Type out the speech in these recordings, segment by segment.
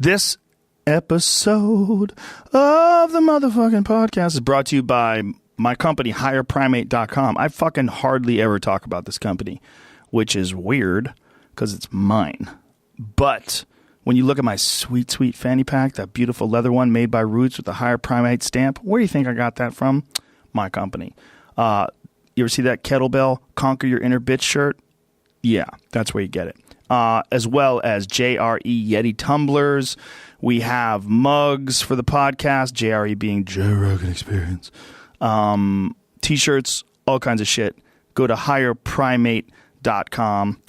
This episode of the motherfucking podcast is brought to you by my company, HigherPrimate.com. I fucking hardly ever talk about this company, which is weird because it's mine. But when you look at my sweet, sweet fanny pack, that beautiful leather one made by Roots with the Higher Primate stamp, where do you think I got that from? My company. You ever see that kettlebell Conquer Your Inner Bitch shirt? Yeah, that's where you get it. As well as JRE Yeti tumblers. We have mugs for the podcast, JRE being Joe Rogan Experience. T-shirts, all kinds of shit. Go to higherprimate.com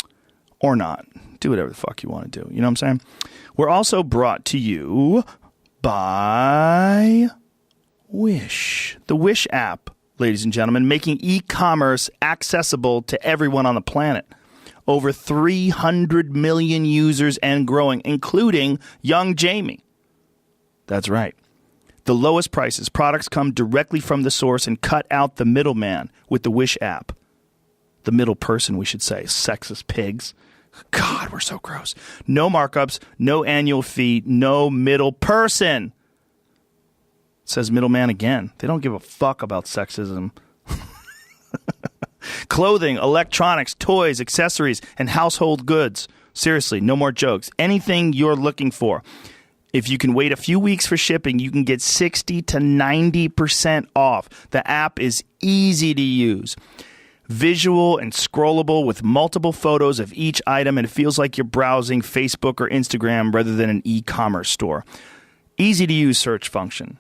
or not. Do whatever the fuck you want to do. You know what I'm saying? We're also brought to you by Wish. The Wish app, ladies and gentlemen, making e-commerce accessible to everyone on the planet. Over 300 million users and growing, including young Jamie. That's right. The lowest prices. Products come directly from the source and cut out the middleman with the Wish app. The middle person, we should say. Sexist pigs. God, we're so gross. No markups, no annual fee, no middle person. It says middleman again. They don't give a fuck about sexism. Clothing, electronics, toys, accessories, and household goods. Seriously, no more jokes. Anything you're looking for. If you can wait a few weeks for shipping, you can get 60 to 90% off. The app is easy to use. Visual and scrollable with multiple photos of each item, and it feels like you're browsing Facebook or Instagram rather than an e-commerce store. Easy to use search function.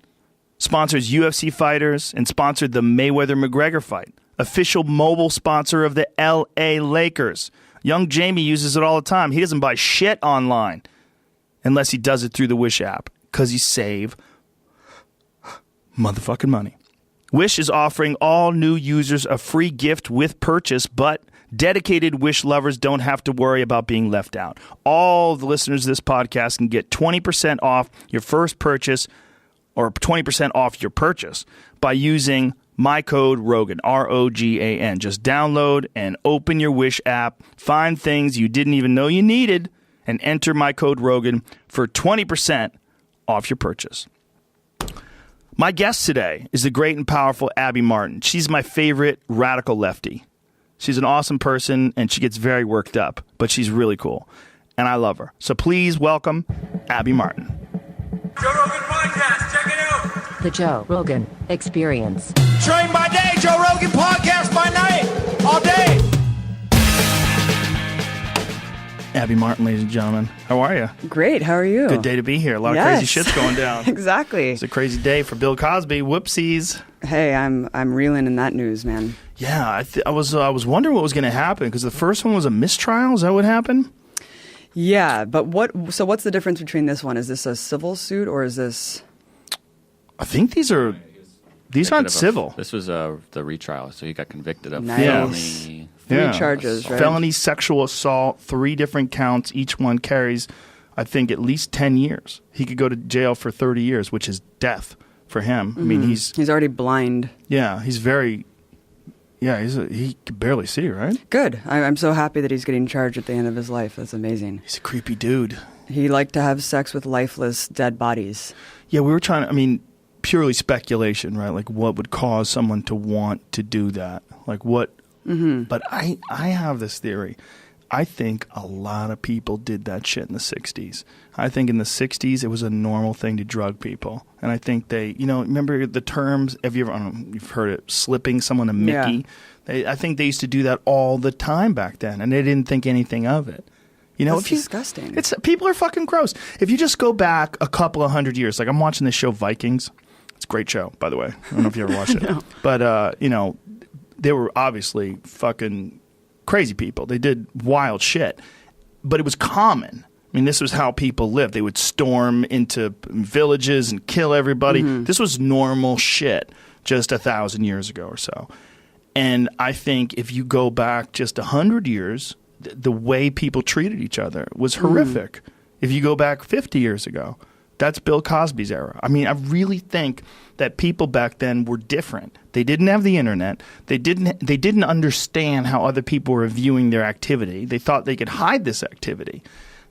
Sponsors UFC fighters and sponsored the Mayweather-McGregor fight. Official mobile sponsor of the LA Lakers. Young Jamie uses it all the time. He doesn't buy shit online unless he does it through the Wish app because you save motherfucking money. Wish is offering all new users a free gift with purchase, but dedicated Wish lovers don't have to worry about being left out. All the listeners of this podcast can get 20% off your first purchase or 20% off your purchase by using my code Rogan, ROGAN. Just download and open your Wish app, find things you didn't even know you needed, and enter my code Rogan for 20% off your purchase. My guest today is the great and powerful Abby Martin. She's my favorite radical lefty. She's an awesome person, and she gets very worked up, but she's really cool, and I love her. So please welcome Abby Martin. Joe Rogan Podcast, check it out. The Joe Rogan Experience. Train by day, Joe Rogan Podcast by night, all day. Abby Martin, ladies and gentlemen. How are you? Great. How are you? Good day to be here. A lot of crazy shit's going down. Exactly. It's a crazy day for Bill Cosby. Whoopsies. Hey, I'm reeling in that news, man. Yeah, I was wondering what was going to happen because the first one was a mistrial. Is that what happened? Yeah, but what's the difference between this one? Is this a civil suit or is this? I think these aren't civil. This was the retrial, so he got convicted of Nice. felony. Three charges, right? Felony sexual assault, 3 different counts. Each one carries, I think, at least 10 years. He could go to jail for 30 years, which is death for him. Mm-hmm. I mean, he's already blind. Yeah, he can barely see, right? Good. I'm so happy that he's getting charged at the end of his life. That's amazing. He's a creepy dude. He liked to have sex with lifeless, dead bodies. Yeah, we were trying to, purely speculation, right? Like what would cause someone to want to do that? Like what? Mm-hmm. But I have this theory. I think a lot of people did that shit in the 60s. I think in the 60s it was a normal thing to drug people. And I think they, remember the terms, I don't know, you've heard it, slipping someone a Mickey. Yeah. I think they used to do that all the time back then, and they didn't think anything of it. That's disgusting. People are fucking gross. If you just go back a couple of 100 years, like I'm watching this show Vikings. It's a great show, by the way. I don't know if you ever watched it. No. But, they were obviously fucking crazy people. They did wild shit. But it was common. This was how people lived. They would storm into villages and kill everybody. Mm-hmm. This was normal shit just 1,000 years ago or so. And I think if you go back just 100 years, the way people treated each other was horrific. If you go back 50 years ago, that's Bill Cosby's era. I really think that people back then were different. They didn't have the internet. They didn't understand how other people were viewing their activity. They thought they could hide this activity.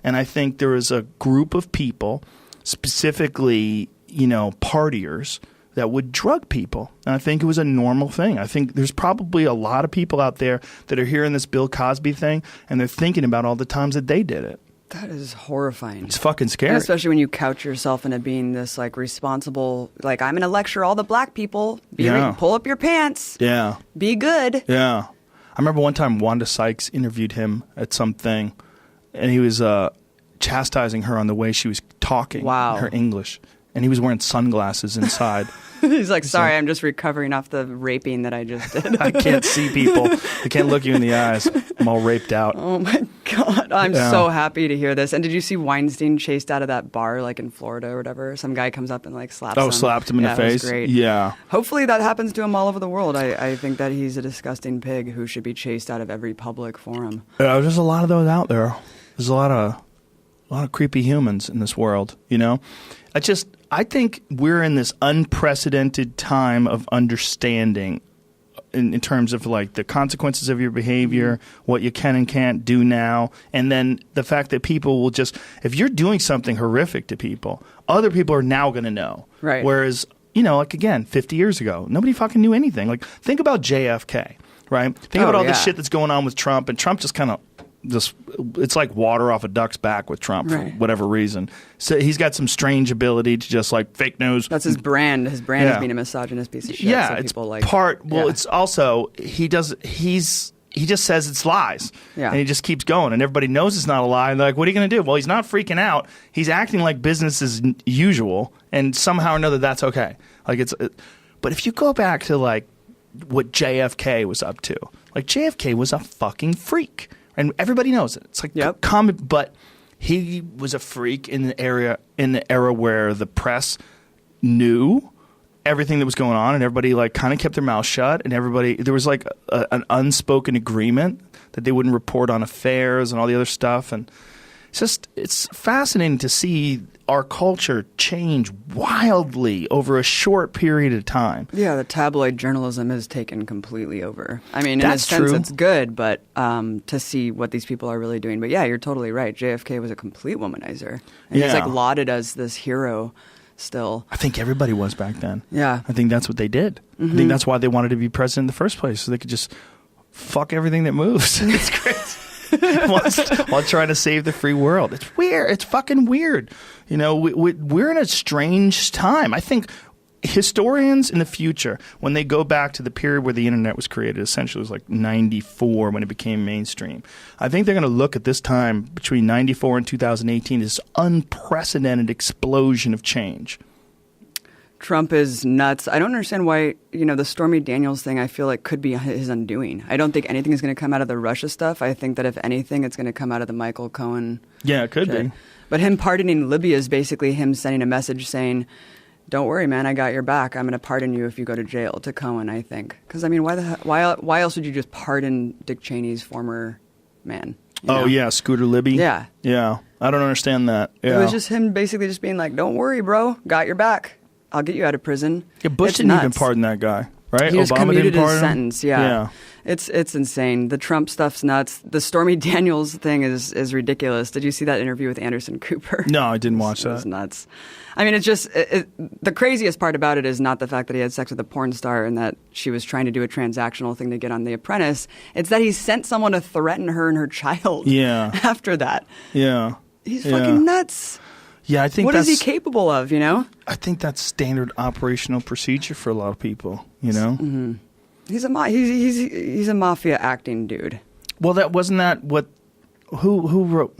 And I think there is a group of people, specifically, partiers, that would drug people. And I think it was a normal thing. I think there's probably a lot of people out there that are hearing this Bill Cosby thing, and they're thinking about all the times that they did it. That is horrifying. It's fucking scary. And especially when you couch yourself into being this responsible, I'm going to lecture all the black people. Pull up your pants. Yeah. Be good. Yeah. I remember one time Wanda Sykes interviewed him at something, and he was chastising her on the way she was talking. Wow. Her English. And he was wearing sunglasses inside. He's like, sorry, I'm just recovering off the raping that I just did. I can't see people. I can't look you in the eyes. I'm all raped out. Oh, my God. I'm so happy to hear this. And did you see Weinstein chased out of that bar, in Florida or whatever? Some guy comes up and, slaps him. Oh, slapped him in the face? It was great. Yeah. Hopefully that happens to him all over the world. I think that he's a disgusting pig who should be chased out of every public forum. Yeah, there's a lot of those out there. There's a lot of creepy humans in this world, I think we're in this unprecedented time of understanding in terms of the consequences of your behavior, what you can and can't do now, and then the fact that people will just, if you're doing something horrific to people, other people are now going to know. Right. Whereas, again, 50 years ago, nobody fucking knew anything. Think about JFK, right? Think about all the shit that's going on with Trump, and Trump just kind of it's like water off a duck's back with Trump for whatever reason. So he's got some strange ability to just fake news. That's his brand. His brand is being a misogynist piece of shit. Yeah, so it's people it's also he just says it's lies. Yeah. And he just keeps going, and everybody knows it's not a lie. And they're like, what are you going to do? Well, he's not freaking out. He's acting like business as usual, and somehow or another that's okay. But if you go back to what JFK was up to, JFK was a fucking freak. And everybody knows it. It's common, but he was a freak in the era where the press knew everything that was going on, and everybody kind of kept their mouth shut, and there was an unspoken agreement that they wouldn't report on affairs and all the other stuff, and it's fascinating to see our culture change wildly over a short period of time. Yeah, the tabloid journalism has taken completely over. I mean, That's in a sense, true. it's good, but to see what these people are really doing. But yeah, you're totally right. JFK was a complete womanizer. And he's lauded as this hero still. I think everybody was back then. Yeah. I think that's what they did. I think that's why they wanted to be president in the first place, so they could just fuck everything that moves. It's great. while trying to save the free world. It's weird. It's fucking weird. We're in a strange time. I think historians in the future, when they go back to the period where the internet was created, essentially it was 94 when it became mainstream. I think they're going to look at this time between 94 and 2018 as unprecedented explosion of change. Trump is nuts. I don't understand why, the Stormy Daniels thing I feel like could be his undoing. I don't think anything is going to come out of the Russia stuff. I think that if anything, it's going to come out of the Michael Cohen. Yeah, it could shit. be. But him pardoning Libya is basically him sending a message saying, don't worry, man, I got your back. I'm going to pardon you if you go to jail, to Cohen, I think. Because, why else would you just pardon Dick Cheney's former man? Oh, yeah, Scooter Libby? Yeah. Yeah, I don't understand that. Yeah. It was just him basically just being like, don't worry, bro, got your back. I'll get you out of prison. Yeah, Bush It's didn't nuts. even pardon that guy, right? He just Obama commuted didn't pardon his him? sentence. Yeah. It's insane. The Trump stuff's nuts. The Stormy Daniels thing is ridiculous. Did you see that interview with Anderson Cooper? No, I didn't watch It was that. nuts. I mean, it's just the craziest part about it is not the fact that he had sex with a porn star and that she was trying to do a transactional thing to get on The Apprentice. It's that he sent someone to threaten her and her child. Yeah. After that, Yeah. he's fucking nuts. Yeah, I think What is he capable of? I think that's standard operational procedure for a lot of people. He's a mafia acting dude. Well, wasn't that what? Who wrote?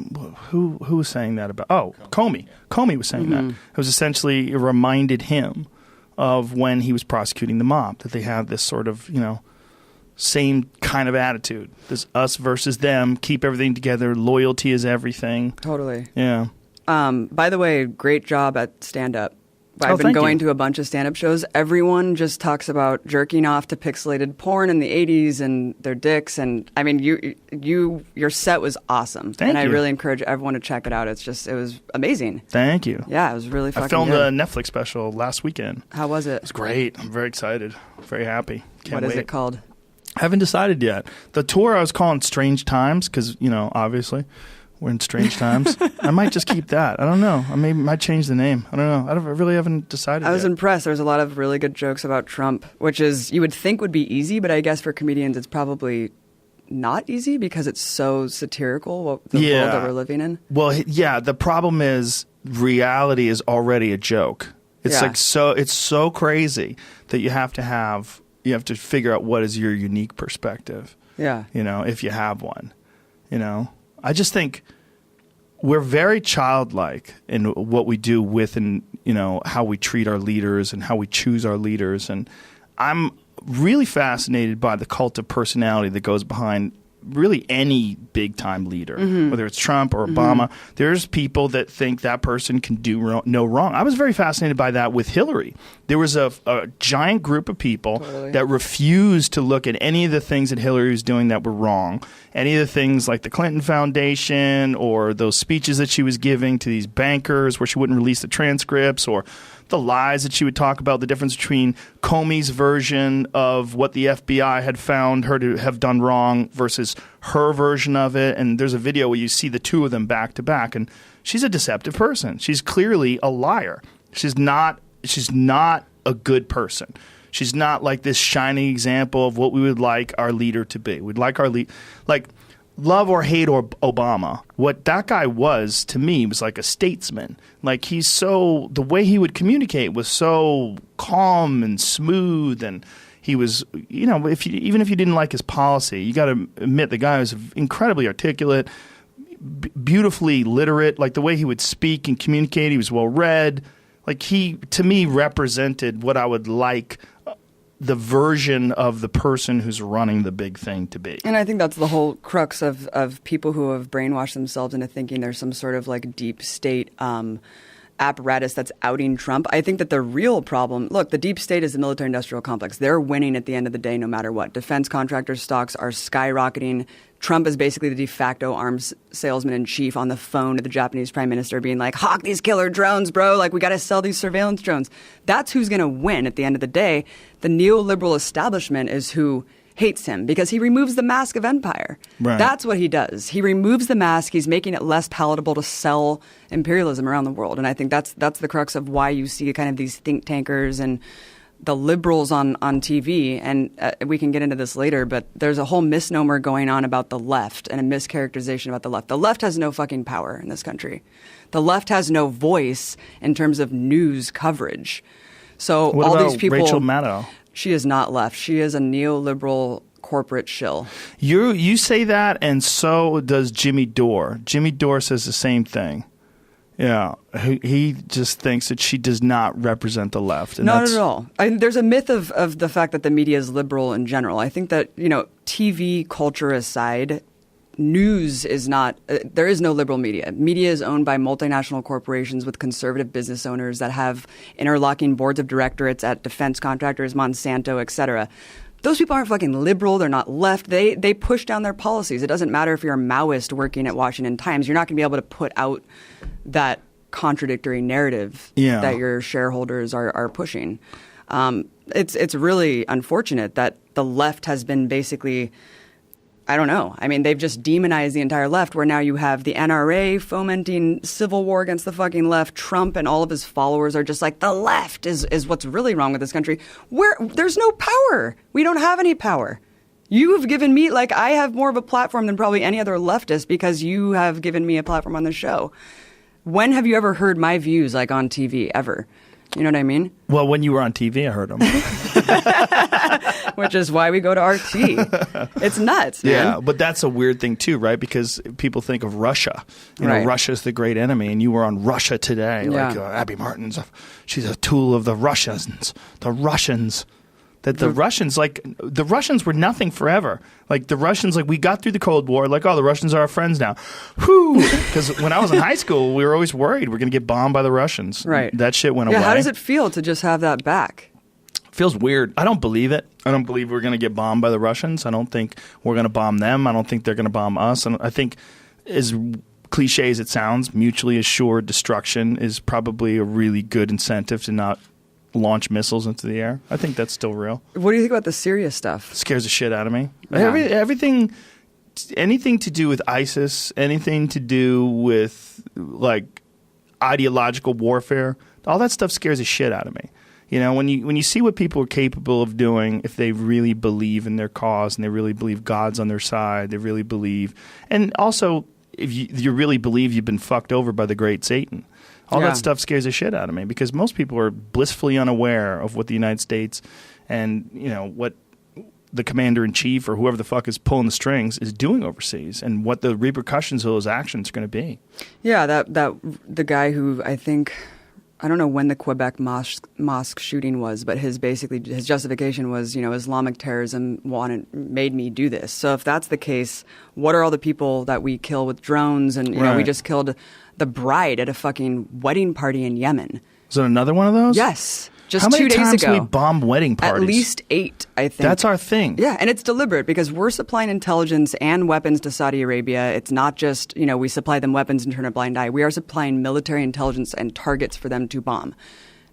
Who was saying that about? Oh, Comey. Comey was saying that. It was essentially it reminded him of when he was prosecuting the mob, that they have this sort of same kind of attitude. This us versus them. Keep everything together. Loyalty is everything. Totally. Yeah. By the way, great job at stand-up. I've been thank going you. to a bunch of stand-up shows. Everyone just talks about jerking off to pixelated porn in the 80s and their dicks. And I mean, your set was awesome. Thank and I you. really encourage everyone to check it out. It was amazing. Thank you. Yeah, it was really fucking I filmed good. a Netflix special last weekend. How was it? It's great. I'm very excited. Very happy. Can't What is wait. it called? Haven't decided yet. The tour I was calling Strange Times because, obviously, We're in strange times. I might just keep that. I don't know. I might change the name. I don't know. I really haven't decided I was yet. impressed. There was a lot of really good jokes about Trump, which is, you would think would be easy, but I guess for comedians it's probably not easy because it's so satirical, the world that we're living in. Well, yeah, the problem is reality is already a joke. It's it's so crazy that you have to figure out what is your unique perspective. Yeah. If you have one. I just think we're very childlike in what we do with and how we treat our leaders and how we choose our leaders. And I'm really fascinated by the cult of personality that goes behind really any big-time leader, whether it's Trump or Obama. There's people that think that person can do no wrong. I was very fascinated by that with Hillary. There was a giant group of people that refused to look at any of the things that Hillary was doing that were wrong, any of the things like the Clinton Foundation or those speeches that she was giving to these bankers where she wouldn't release the transcripts, or the lies that she would talk about, the difference between Comey's version of what the FBI had found her to have done wrong versus her version of it. And there's a video where you see the two of them back to back, and she's a deceptive person. She's clearly a liar. She's not a good person. She's not like this shining example of what we would like our leader to be. We'd like our love or hate Obama, what that guy was to me was like a statesman. Like the way he would communicate was so calm and smooth, and he was, even if you didn't like his policy, you got to admit the guy was incredibly articulate, beautifully literate. Like the way he would speak and communicate, he was well read. Like he, to me, represented what I would like the version of the person who's running the big thing to be. And I think that's the whole crux of people who have brainwashed themselves into thinking there's some sort of like deep state apparatus that's outing Trump. I think that the real problem, look, the deep state is the military-industrial complex. They're winning at the end of the day no matter what. Defense contractors' stocks are skyrocketing. Trump is basically the de facto arms salesman-in-chief on the phone to the Japanese prime minister being like, hawk these killer drones, bro. Like, we got to sell these surveillance drones. That's who's going to win at the end of the day. The neoliberal establishment is who hates him because he removes the mask of empire. Right. That's what he does. He removes the mask. He's making it less palatable to sell imperialism around the world. And I think that's the crux of why you see kind of these think tankers and the liberals on TV, and we can get into this later, but there's a whole misnomer going on about the left and a mischaracterization about the left. The left has no fucking power in this country. The left has no voice in terms of news coverage. So what all about these people, Rachel Maddow? She is not left. She is a neoliberal corporate shill. You say that, and so does Jimmy Dore. Jimmy Dore says the same thing. Yeah, he just thinks that she does not represent the left. And not at all. There's a myth of the fact that the media is liberal in general. I think that, TV culture aside, news is not, there is no liberal media. Media is owned by multinational corporations with conservative business owners that have interlocking boards of directorates at defense contractors, Monsanto, et cetera. Those people aren't fucking liberal. They're not left. They push down their policies. It doesn't matter if you're a Maoist working at Washington Times. You're not going to be able to put out that contradictory narrative that your shareholders are pushing. It's really unfortunate that the left has been basically, I don't know. I mean, they've just demonized the entire left, where now you have the NRA fomenting civil war against the fucking left. Trump and all of his followers are just like, the left is what's really wrong with this country. There's no power. We don't have any power. You've given me, I have more of a platform than probably any other leftist because you have given me a platform on the show. When have you ever heard my views, on TV, ever? You know what I mean? Well, when you were on TV, I heard them. Which is why we go to RT. It's nuts, man. Yeah, but that's a weird thing too, right? Because people think of Russia. Right. Russia's the great enemy, and you were on Russia Today. Yeah. Abby Martin's, she's a tool of the Russians. The Russians. That the Russians were nothing forever. The Russians, we got through the Cold War, the Russians are our friends now. Whew! Because when I was in high school, we were always worried we're going to get bombed by the Russians. Right. That shit went away. Yeah, how does it feel to just have that back? Feels weird. I don't believe it. I don't believe we're going to get bombed by the Russians. I don't think we're going to bomb them. I don't think they're going to bomb us. And I think, as cliche as it sounds, mutually assured destruction is probably a really good incentive to not launch missiles into the air. I think that's still real. What do you think about the Syria stuff? It scares the shit out of me. Yeah. Everything anything to do with ISIS, anything to do with like ideological warfare, all that stuff scares the shit out of me. You know, when you see what people are capable of doing, if they really believe in their cause and they really believe God's on their side, they really believe, and also if you really believe you've been fucked over by the great Satan, all that stuff scares the shit out of me because most people are blissfully unaware of what the United States and what the commander-in-chief or whoever the fuck is pulling the strings is doing overseas and what the repercussions of those actions are going to be. Yeah, that the guy who I don't know when the Quebec mosque shooting was, but his justification was, Islamic terrorism made me do this. So if that's the case, what are all the people that we kill with drones? And we just killed the bride at a fucking wedding party in Yemen. Is it another one of those? Yes. Just How 2 many days times ago. we bomb wedding parties? At least 8, I think. That's our thing. Yeah, and it's deliberate because we're supplying intelligence and weapons to Saudi Arabia. It's not just, we supply them weapons and turn a blind eye. We are supplying military intelligence and targets for them to bomb.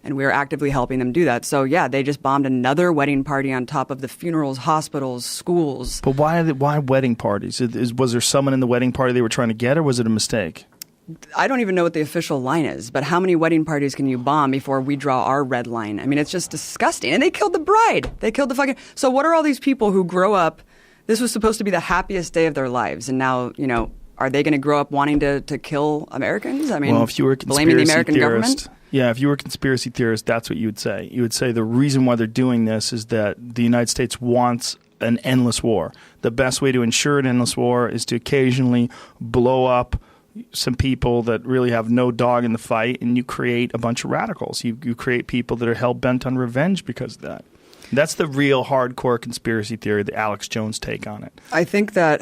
And we are actively helping them do that. So, yeah, they just bombed another wedding party on top of the funerals, hospitals, schools. But why wedding parties? Was there someone in the wedding party they were trying to get, or was it a mistake? I don't even know what the official line is, but how many wedding parties can you bomb before we draw our red line? I mean, it's just disgusting. And they killed the bride. They killed the fucking... So what are all these people who grow up... This was supposed to be the happiest day of their lives, and now, are they going to grow up wanting to kill Americans? I mean, well, if you were a blaming the American theorist, government? Yeah, if you were a conspiracy theorist, that's what you would say. You would say the reason why they're doing this is that the United States wants an endless war. The best way to ensure an endless war is to occasionally blow up some people that really have no dog in the fight, and you create a bunch of radicals. You create people that are hell-bent on revenge because of that. That's the real hardcore conspiracy theory, the Alex Jones take on it. I think that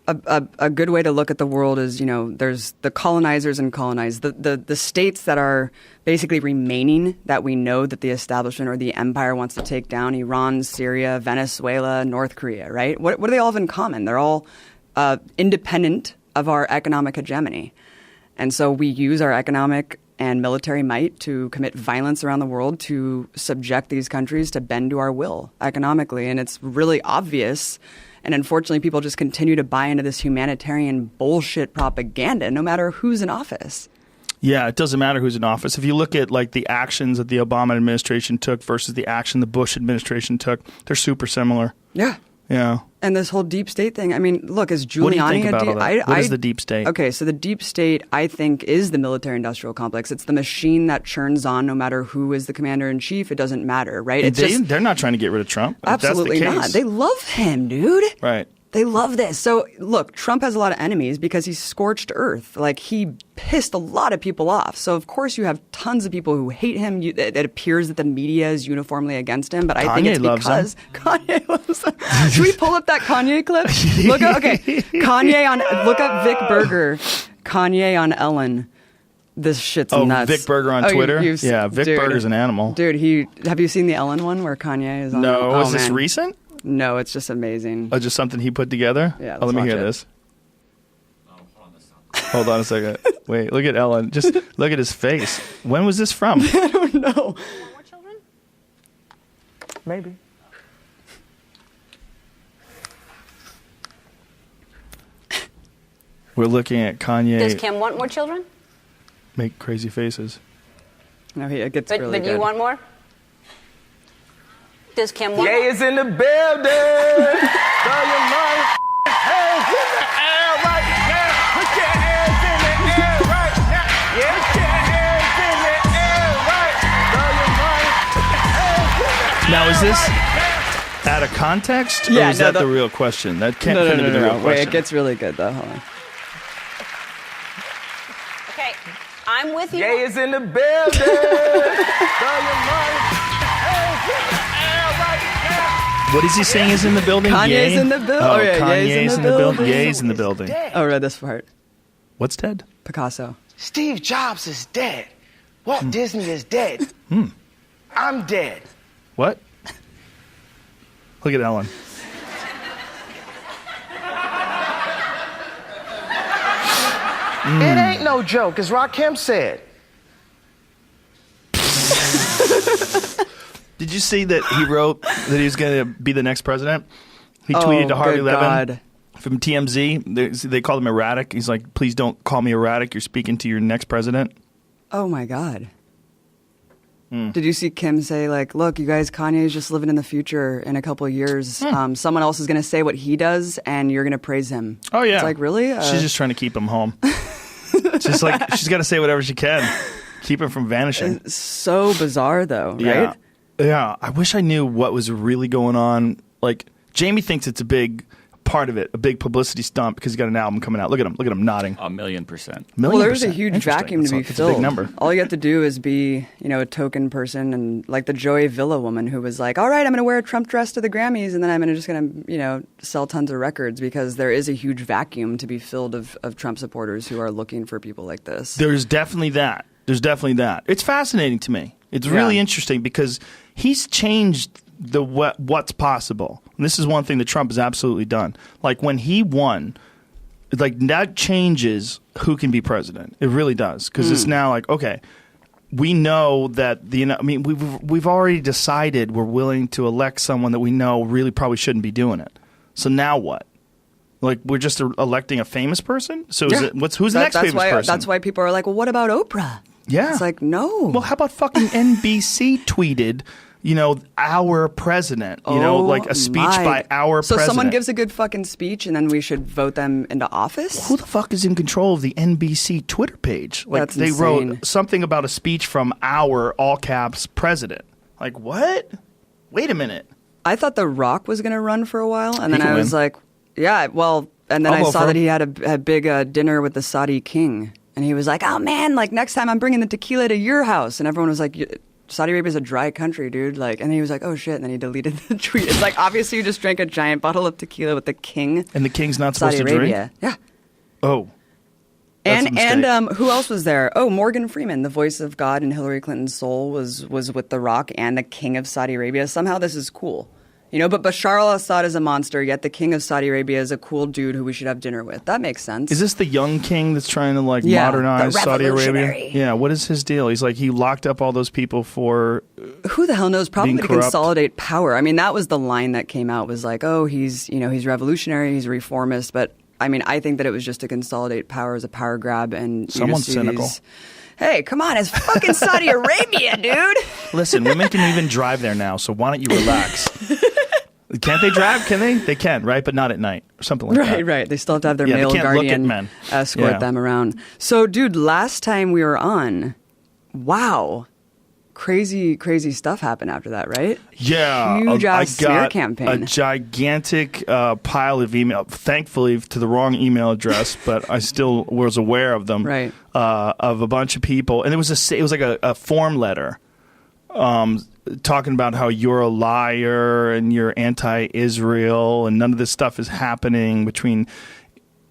a good way to look at the world is, there's the colonizers and colonized. The states that are basically remaining that we know that the establishment or the empire wants to take down, Iran, Syria, Venezuela, North Korea, right? What do they all have in common? They're all independent of our economic hegemony. And so we use our economic and military might to commit violence around the world to subject these countries to bend to our will economically. And it's really obvious. And unfortunately, people just continue to buy into this humanitarian bullshit propaganda, no matter who's in office. Yeah, it doesn't matter who's in office. If you look at like the actions that the Obama administration took versus the action the Bush administration took, they're super similar. Yeah. Yeah. And this whole deep state thing, I mean, look, is Giuliani What do you think about all that? What is the deep state? Okay, so the deep state, I think, is the military-industrial complex. It's the machine that churns on no matter who is the commander-in-chief. It doesn't matter, right? They're not trying to get rid of Trump. Absolutely That's the case. not. They love him, dude. Right. They love this. So, look, Trump has a lot of enemies because he's scorched earth. Like, he pissed a lot of people off. So, of course, you have tons of people who hate him. It appears that the media is uniformly against him. But I think it's because Kanye loves him. Should we pull up that Kanye clip? Look up Vic Berger. Kanye on Ellen. This shit's nuts. Vic Berger on Twitter? Vic dude, Berger's an animal. Dude, have you seen the Ellen one where Kanye is on? No. Was this recent? No, it's just amazing. Oh, just something he put together? Yeah, let me watch hear it. this. Hold on a second. Wait, look at Ellen. Just look at his face. When was this from? I don't know. More children? Maybe. We're looking at Kanye Does Kim want more children? make crazy faces. No, it gets But, really but good. you want more? Does Kim want Jay more? is in the building. Throw your money hands in the air right now. Put your hands in the air right now. Yeah, put your hands in the air right. Throw your money hands in the air. Now, is this right now. out of context? Or Yeah, is no, that the real question? That can't No, be the real Wait, question. it gets really good though. Hold on. Okay, I'm with you. Jay is in the building. Throw your money hands in the air right now. What is he saying is in the building? Kanye's Ye? in the building. Oh, Oh, yeah, Kanye's in the building. Ye's in the building. Dead. Oh, read this part. What's dead? Picasso. Steve Jobs is dead. Walt Disney is dead. I'm dead. What? Look at Ellen. It ain't no joke, as Rakim said. Did you see that he wrote that he was going to be the next president? He tweeted to Harvey good Levin. God. from TMZ. They called him erratic. He's like, please don't call me erratic. You're speaking to your next president. Oh my God. Did you see Kim say, like, look, you guys, Kanye's just living in the future in a couple of years. Someone else is going to say what he does, and you're going to praise him. Oh, yeah. It's like, really? She's just trying to keep him home. Just like, she's got to say whatever she can. Keep him from vanishing. It's so bizarre, though, right? Yeah. I wish I knew what was really going on. Like, Jamie thinks it's a big part of it, a big publicity stunt because he's got an album coming out. Look at him nodding. 1,000,000%. Well, there's a huge vacuum to be It's filled. a big number. All you have to do is be, a token person, and like the Joey Villa woman who was like, all right, I'm going to wear a Trump dress to the Grammys, and then I'm just going to, sell tons of records, because there is a huge vacuum to be filled of Trump supporters who are looking for people like this. There's definitely that. It's fascinating to me. It's really interesting because he's changed what's possible. And this is one thing that Trump has absolutely done. Like when he won, like that changes who can be president. It really does, because it's now like, okay, we know that we've already decided we're willing to elect someone that we know really probably shouldn't be doing it. So now what? Like we're just electing a famous person? So who's the next famous person? That's why people are like, well, what about Oprah? Yeah. It's like, no. Well, how about fucking NBC tweeted, our president, like a speech by our so president. So someone gives a good fucking speech and then we should vote them into office? Who the fuck is in control of the NBC Twitter page? Like That's they insane. wrote something about a speech from our all caps president. Like what? Wait a minute. I thought The Rock was going to run for a while, and then can I was win. like, yeah, well, and then I'll I vote saw for that him. he had a big dinner with the Saudi king, and he was like, oh man, like next time I'm bringing the tequila to your house, and everyone was like, Saudi Arabia's a dry country, dude. Like, and he was like, oh shit, and then he deleted the tweet. It's like, obviously you just drank a giant bottle of tequila with the king. And the king's not Saudi supposed to Arabia. drink? Yeah. Oh. That's a mistake. And who else was there? Oh, Morgan Freeman, the voice of God in Hillary Clinton's soul, was with The Rock and the king of Saudi Arabia. Somehow this is cool. But Bashar al-Assad is a monster, yet the king of Saudi Arabia is a cool dude who we should have dinner with. That makes sense. Is this the young king that's trying to modernize the Saudi Arabia? revolutionary. Yeah, what is his deal? He's like, he locked up all those people for Who the hell knows? Probably being to corrupt. consolidate power. I mean, that was the line that came out, was like, oh, he's revolutionary, he's a reformist, but I mean, I think that it was just to consolidate power as a power grab, and Someone's you just see cynical. Hey, come on, it's fucking Saudi Arabia, dude. Listen, women can even drive there now, so why don't you relax? Can't they drive? Can they? They can, right? But not at night or something like that. Right. They still have to have their Yeah, they male can't look at guardian men. escort Yeah. them around. So, dude, last time we were on, wow, crazy stuff happened after that, right? Yeah, Huge I ass smear got campaign. a gigantic pile of email. Thankfully, to the wrong email address, but I still was aware of them. Right. Of a bunch of people, and it was like a form letter, talking about how you're a liar and you're anti-Israel, and none of this stuff is happening between,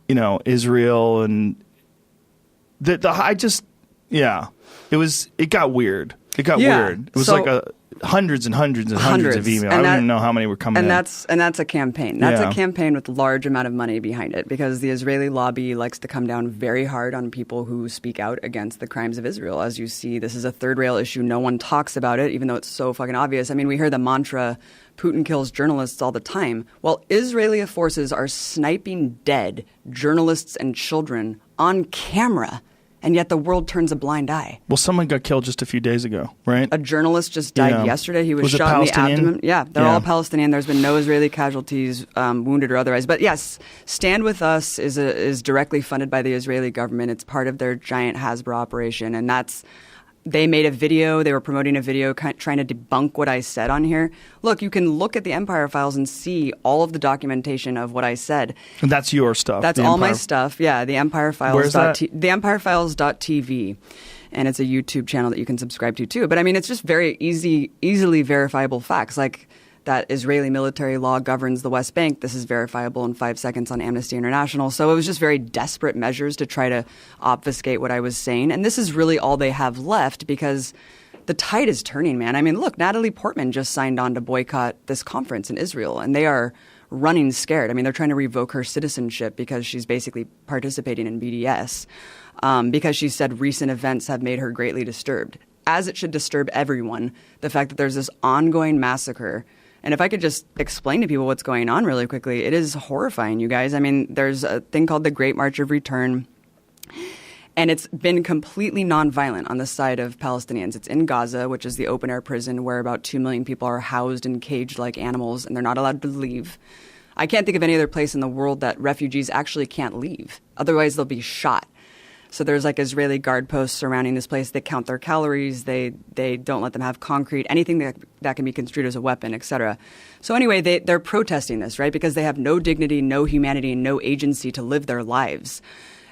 Israel and it got weird. It got Yeah. weird. It was So- like hundreds and hundreds and hundreds of emails. I don't even know how many were coming in. And that's a campaign. That's Yeah. a campaign with large amount of money behind it, because the Israeli lobby likes to come down very hard on people who speak out against the crimes of Israel. As you see, this is a third rail issue. No one talks about it, even though it's so fucking obvious. I mean, we hear the mantra, Putin kills journalists all the time. Well, Israeli forces are sniping dead journalists and children on camera, and yet the world turns a blind eye. Well, someone got killed just a few days ago, right? A journalist just died Yeah. yesterday. He was Was it shot in the Palestinian? abdomen. Yeah, they're Yeah. all Palestinian. There's been no Israeli casualties, wounded or otherwise. But yes, Stand With Us is directly funded by the Israeli government. It's part of their giant Hasbro operation, and they made a video. They were promoting a video trying to debunk what I said on here. Look, you can look at the Empire Files and see all of the documentation of what I said. And that's your stuff. That's the all my Empire- stuff. Yeah, the Empire Files. Where's that? The EmpireFiles.tv. And it's a YouTube channel that you can subscribe to too. But I mean, it's just very easily verifiable facts. Like that Israeli military law governs the West Bank. This is verifiable in 5 seconds on Amnesty International. So it was just very desperate measures to try to obfuscate what I was saying. And this is really all they have left, because the tide is turning, man. I mean, look, Natalie Portman just signed on to boycott this conference in Israel, and they are running scared. I mean, they're trying to revoke her citizenship because she's basically participating in BDS, because she said recent events have made her greatly disturbed. As it should disturb everyone, the fact that there's this ongoing massacre And if I could just explain to people what's going on really quickly, it is horrifying, you guys. I mean, there's a thing called the Great March of Return, and it's been completely nonviolent on the side of Palestinians. It's in Gaza, which is the open-air prison where about 2 million people are housed and caged like animals, and they're not allowed to leave. I can't think of any other place in the world that refugees actually can't leave. Otherwise, they'll be shot. So there's like Israeli guard posts surrounding this place. They count their calories. They don't let them have concrete, anything that can be construed as a weapon, etc. So anyway, they're protesting this, right? Because they have no dignity, no humanity, and no agency to live their lives.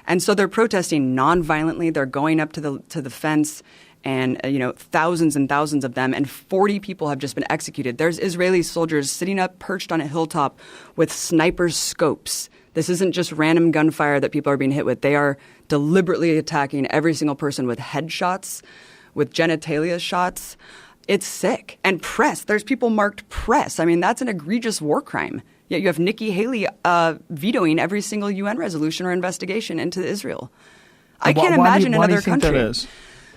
And so they're protesting nonviolently. They're going up to the fence, and thousands and thousands of them, and 40 people have just been executed. There's Israeli soldiers sitting up, perched on a hilltop with sniper scopes. This isn't just random gunfire that people are being hit with. They are deliberately attacking every single person with headshots, with genitalia shots. It's sick. And press. There's people marked press. I mean, that's an egregious war crime. Yet you have Nikki Haley vetoing every single UN resolution or investigation into Israel. I can't imagine another country. Why do you think that is?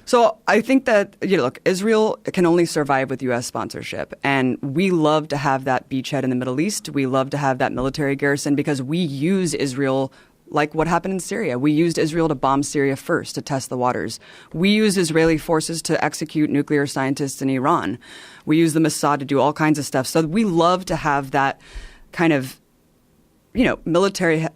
So I think that, look, Israel can only survive with U.S. sponsorship. And we love to have that beachhead in the Middle East. We love to have that military garrison because we use Israel like what happened in Syria. We used Israel to bomb Syria first to test the waters. We used Israeli forces to execute nuclear scientists in Iran. We used the Mossad to do all kinds of stuff. So we love to have that kind of military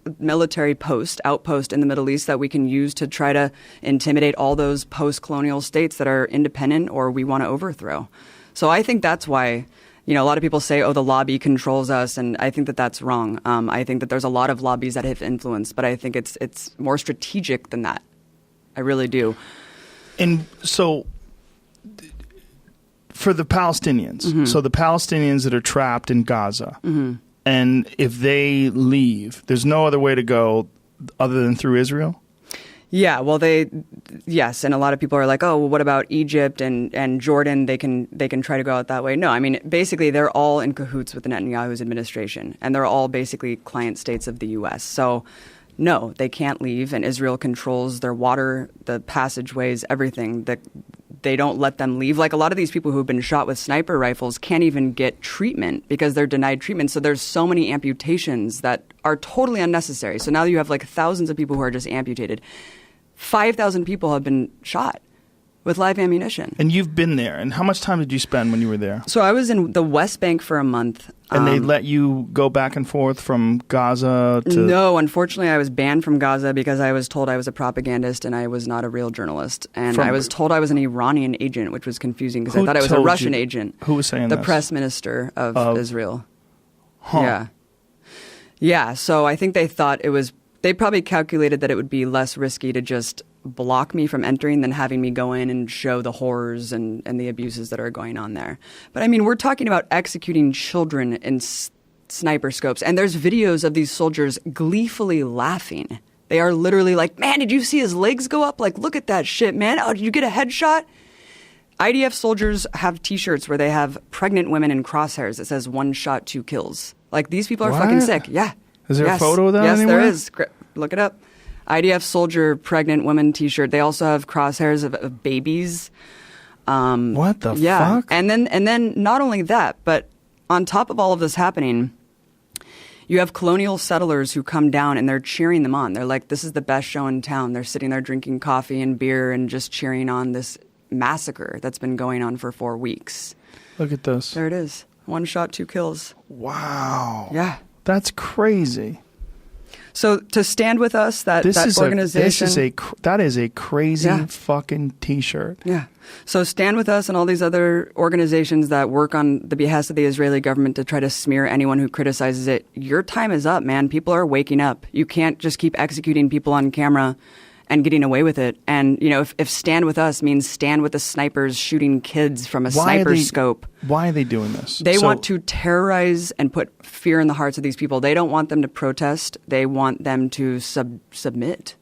outpost in the Middle East that we can use to try to intimidate all those post-colonial states that are independent or we want to overthrow. So I think that's why, a lot of people say, oh, the lobby controls us, and I think that that's wrong. I think that there's a lot of lobbies that have influence, but I think it's more strategic than that. I really do. And so for the Palestinians, so the Palestinians that are trapped in Gaza, and if they leave, there's no other way to go other than through Israel? Yeah, well, yes, and a lot of people are like, oh, well, what about Egypt and Jordan? They can try to go out that way. No, I mean, basically, they're all in cahoots with the Netanyahu's administration, and they're all basically client states of the U.S. So, no, they can't leave, and Israel controls their water, the passageways, everything. They don't let them leave. Like a lot of these people who've been shot with sniper rifles can't even get treatment because they're denied treatment. So there's so many amputations that are totally unnecessary. So now you have like thousands of people who are just amputated. 5,000 people have been shot with live ammunition. And you've been there. And how much time did you spend when you were there? So I was in the West Bank for a month. And they let you go back and forth from Gaza to... No, unfortunately, I was banned from Gaza because I was told I was a propagandist and I was not a real journalist. And I was told I was an Iranian agent, which was confusing because I thought I was a Russian agent. Who was saying the this? Press minister of Israel. Huh. Yeah. Yeah, so I think they thought it was... They probably calculated that it would be less risky to just block me from entering than having me go in and show the horrors and the abuses that are going on there. But I mean, we're talking about executing children in sniper scopes. And there's videos of these soldiers gleefully laughing. They are literally like, man, did you see his legs go up? Like, look at that shit, man. Oh, did you get a headshot? IDF soldiers have T-shirts where they have pregnant women in crosshairs that says 1 shot, 2 kills. Like, these people are fucking sick. Yeah. Is there a photo of that anywhere? Yes, there is. Look it up. IDF soldier pregnant woman T-shirt. They also have crosshairs of babies. What the fuck? And then not only that, but on top of all of this happening, you have colonial settlers who come down and they're cheering them on. They're like, this is the best show in town. They're sitting there drinking coffee and beer and just cheering on this massacre that's been going on for 4 weeks. Look at this. There it is. 1 shot, 2 kills. Wow. Yeah. That's crazy. So to stand with us, that organization... that is a crazy fucking T-shirt. Yeah. So stand with us and all these other organizations that work on the behest of the Israeli government to try to smear anyone who criticizes it. Your time is up, man. People are waking up. You can't just keep executing people on camera and getting away with it. And, if stand with us means stand with the snipers shooting kids from a sniper scope. Why are they doing this? They want to terrorize and put fear in the hearts of these people. They don't want them to protest. They want them to submit.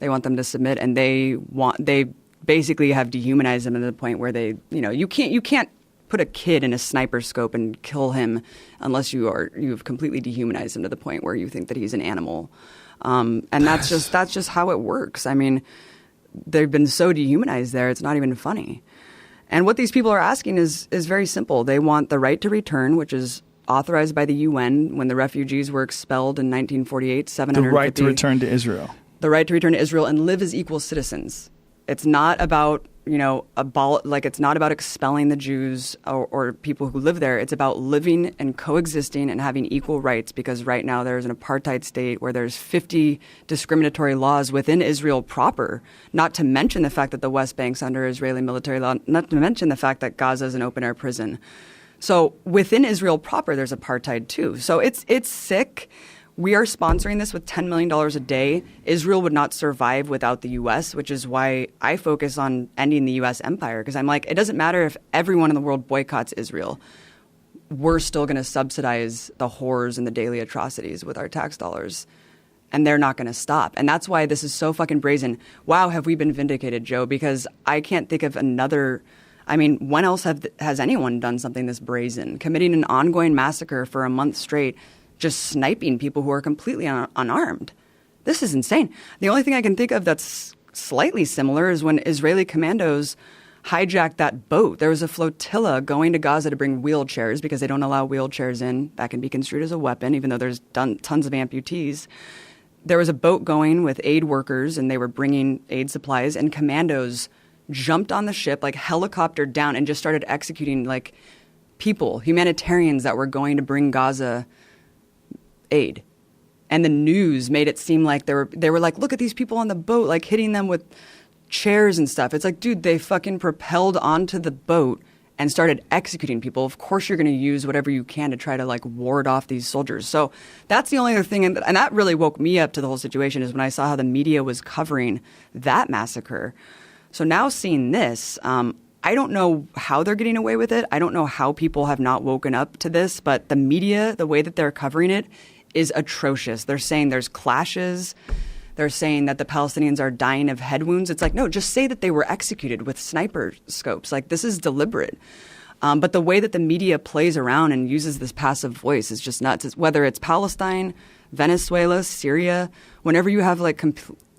They want them to submit, and they basically have dehumanized them to the point where they, you can't put a kid in a sniper scope and kill him unless you've completely dehumanized him to the point where you think that he's an animal. And that's just how it works. I mean, they've been so dehumanized there, it's not even funny. And what these people are asking is very simple. They want the right to return, which is authorized by the UN when the refugees were expelled in 1948. The 750. right to return to Israel. The right to return to Israel and live as equal citizens. It's not about, it's not about expelling the Jews or people who live there. It's about living and coexisting and having equal rights, because right now there's an apartheid state where there's 50 discriminatory laws within Israel proper, not to mention the fact that the West Bank's under Israeli military law, not to mention the fact that Gaza is an open-air prison. So within Israel proper, there's apartheid too. So it's sick. We are sponsoring this with $10 million a day. Israel would not survive without the U.S., which is why I focus on ending the U.S. empire, because I'm like, it doesn't matter if everyone in the world boycotts Israel. We're still going to subsidize the horrors and the daily atrocities with our tax dollars, and they're not going to stop. And that's why this is so fucking brazen. Wow, have we been vindicated, Joe? Because I can't think of another... I mean, when else has anyone done something this brazen? Committing an ongoing massacre for a month straight, just sniping people who are completely unarmed. This is insane. The only thing I can think of that's slightly similar is when Israeli commandos hijacked that boat. There was a flotilla going to Gaza to bring wheelchairs because they don't allow wheelchairs in. That can be construed as a weapon, even though there's tons of amputees. There was a boat going with aid workers, and they were bringing aid supplies, and commandos jumped on the ship, like helicoptered down, and just started executing like people, humanitarians that were going to bring Gaza aid. And the news made it seem like they were like, look at these people on the boat, like hitting them with chairs and stuff. It's like, dude, they fucking propelled onto the boat and started executing people. Of course you're going to use whatever you can to try to like ward off these soldiers. So that's the only other thing, and that really woke me up to the whole situation, is when I saw how the media was covering that massacre. So now seeing this, I don't know how they're getting away with it. I don't know how people have not woken up to this, but the media, the way that they're covering it, is atrocious. They're saying there's clashes. They're saying that the Palestinians are dying of head wounds. It's like, no, just say that they were executed with sniper scopes. Like, this is deliberate. But the way that the media plays around and uses this passive voice is just nuts. Whether it's Palestine, Venezuela, Syria, whenever you have like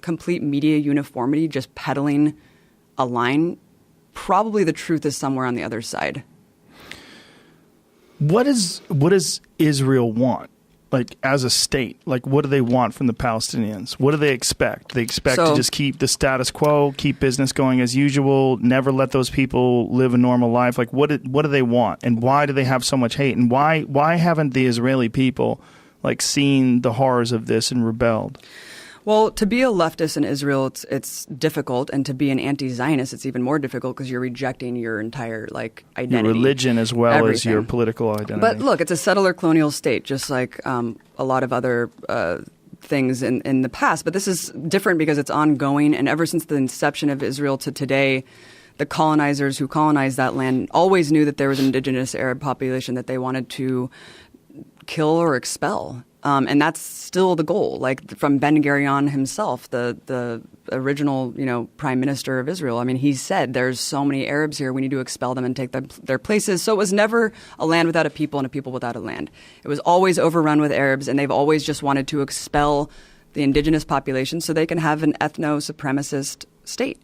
complete media uniformity just peddling a line, probably the truth is somewhere on the other side. What does Israel want? Like, as a state, like, what do they want from the Palestinians? What do they expect? They expect to just keep the status quo, keep business going as usual, never let those people live a normal life. Like, what do they want? And why do they have so much hate? And why haven't the Israeli people, like, seen the horrors of this and rebelled? Well, to be a leftist in Israel, it's difficult, and to be an anti-Zionist, it's even more difficult because you're rejecting your entire like identity, your religion as well everything. as your political identity. But look, it's a settler colonial state, just like a lot of other things in the past. But this is different because it's ongoing, and ever since the inception of Israel to today, the colonizers who colonized that land always knew that there was an indigenous Arab population that they wanted to kill or expel. And that's still the goal. Like, from Ben Gurion himself, the original, prime minister of Israel. I mean, he said, there's so many Arabs here, we need to expel them and take their places. So it was never a land without a people and a people without a land. It was always overrun with Arabs, and they've always just wanted to expel the indigenous population so they can have an ethno-supremacist state.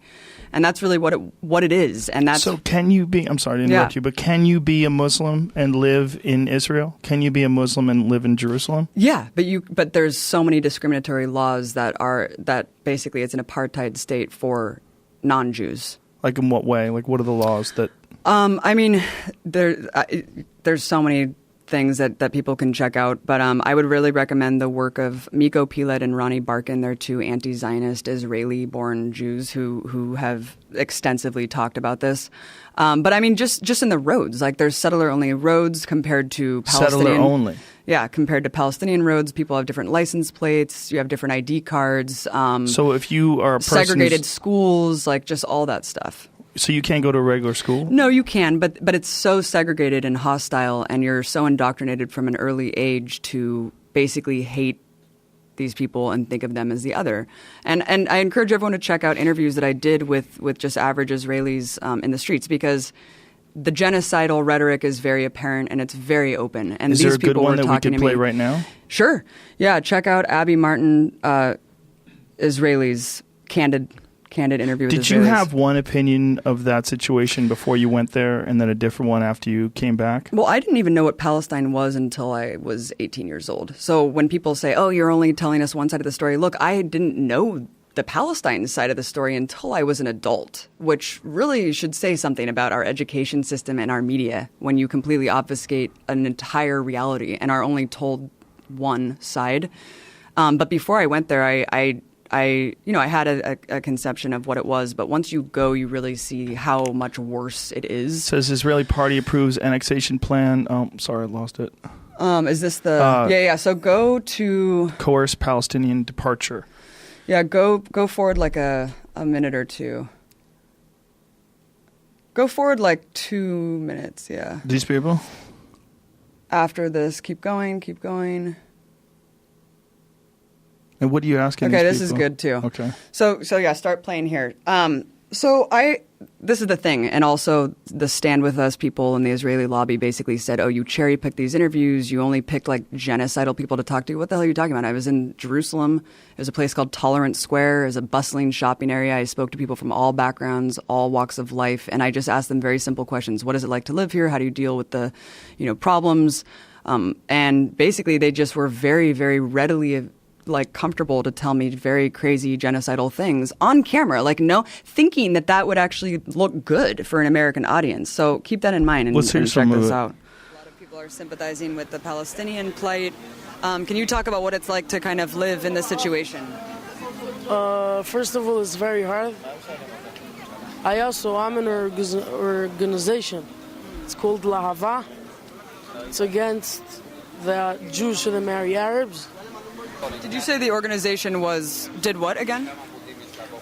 And that's really what it is. And that's, so can you be, I'm sorry to interrupt you, but can you be a Muslim and live in Israel? Can you be a Muslim and live in Jerusalem? Yeah, but there's so many discriminatory laws that basically it's an apartheid state for non-Jews. Like, in what way? Like, what are the laws that... I mean, there's so many things that people can check out, but I would really recommend the work of Miko Pilet and Ronnie Barkin. They're two anti-Zionist Israeli-born Jews who have extensively talked about this. But I mean, just in the roads, like, there's settler-only roads compared to Palestinian. Settler-only. Yeah, compared to Palestinian roads, people have different license plates. You have different ID cards. So if you are a person segregated schools, like, just all that stuff. So you can't go to a regular school? No, you can, but it's so segregated and hostile, and you're so indoctrinated from an early age to basically hate these people and think of them as the other. And I encourage everyone to check out interviews that I did with just average Israelis in the streets, because the genocidal rhetoric is very apparent and it's very open. And is these there a good people one were that we could play me. right now? Sure. Yeah, check out Abby Martin, Israelis, Candid candid interview with Did you Israelis. have one opinion of that situation before you went there and then a different one after you came back? Well, I didn't even know what Palestine was until I was 18 years old. So when people say, oh, you're only telling us one side of the story, look, I didn't know the Palestine side of the story until I was an adult, which really should say something about our education system and our media when you completely obfuscate an entire reality and are only told one side. But before I went there, I had a conception of what it was, but once you go, you really see how much worse it is. Says Israeli party approves annexation plan. Oh, sorry, I lost it. Is this the... yeah. So go to... Coerce Palestinian departure. Yeah, go forward like a minute or two. Go forward like 2 minutes, yeah. These people? After this, keep going. And what are you asking Okay, these this is people? good too. Okay. So yeah, start playing here. This is the thing, and also the Stand With Us people in the Israeli lobby basically said, oh, you cherry-picked these interviews, you only picked like genocidal people to talk to. What the hell are you talking about? I was in Jerusalem. There's a place called Tolerance Square. It's a bustling shopping area. I spoke to people from all backgrounds, all walks of life, and I just asked them very simple questions. What is it like to live here? How do you deal with the, problems? And basically they just were very, very readily comfortable to tell me very crazy genocidal things on camera, thinking that would actually look good for an American audience. So keep that in mind and Let's hear check some of this it. out. A lot of people are sympathizing with the Palestinian plight. Can you talk about what it's like to kind of live in this situation? First of all, it's very hard. I'm in an organization. It's called Lahava. It's against the Jews shouldn't marry Arabs. Did you say the organization did what again?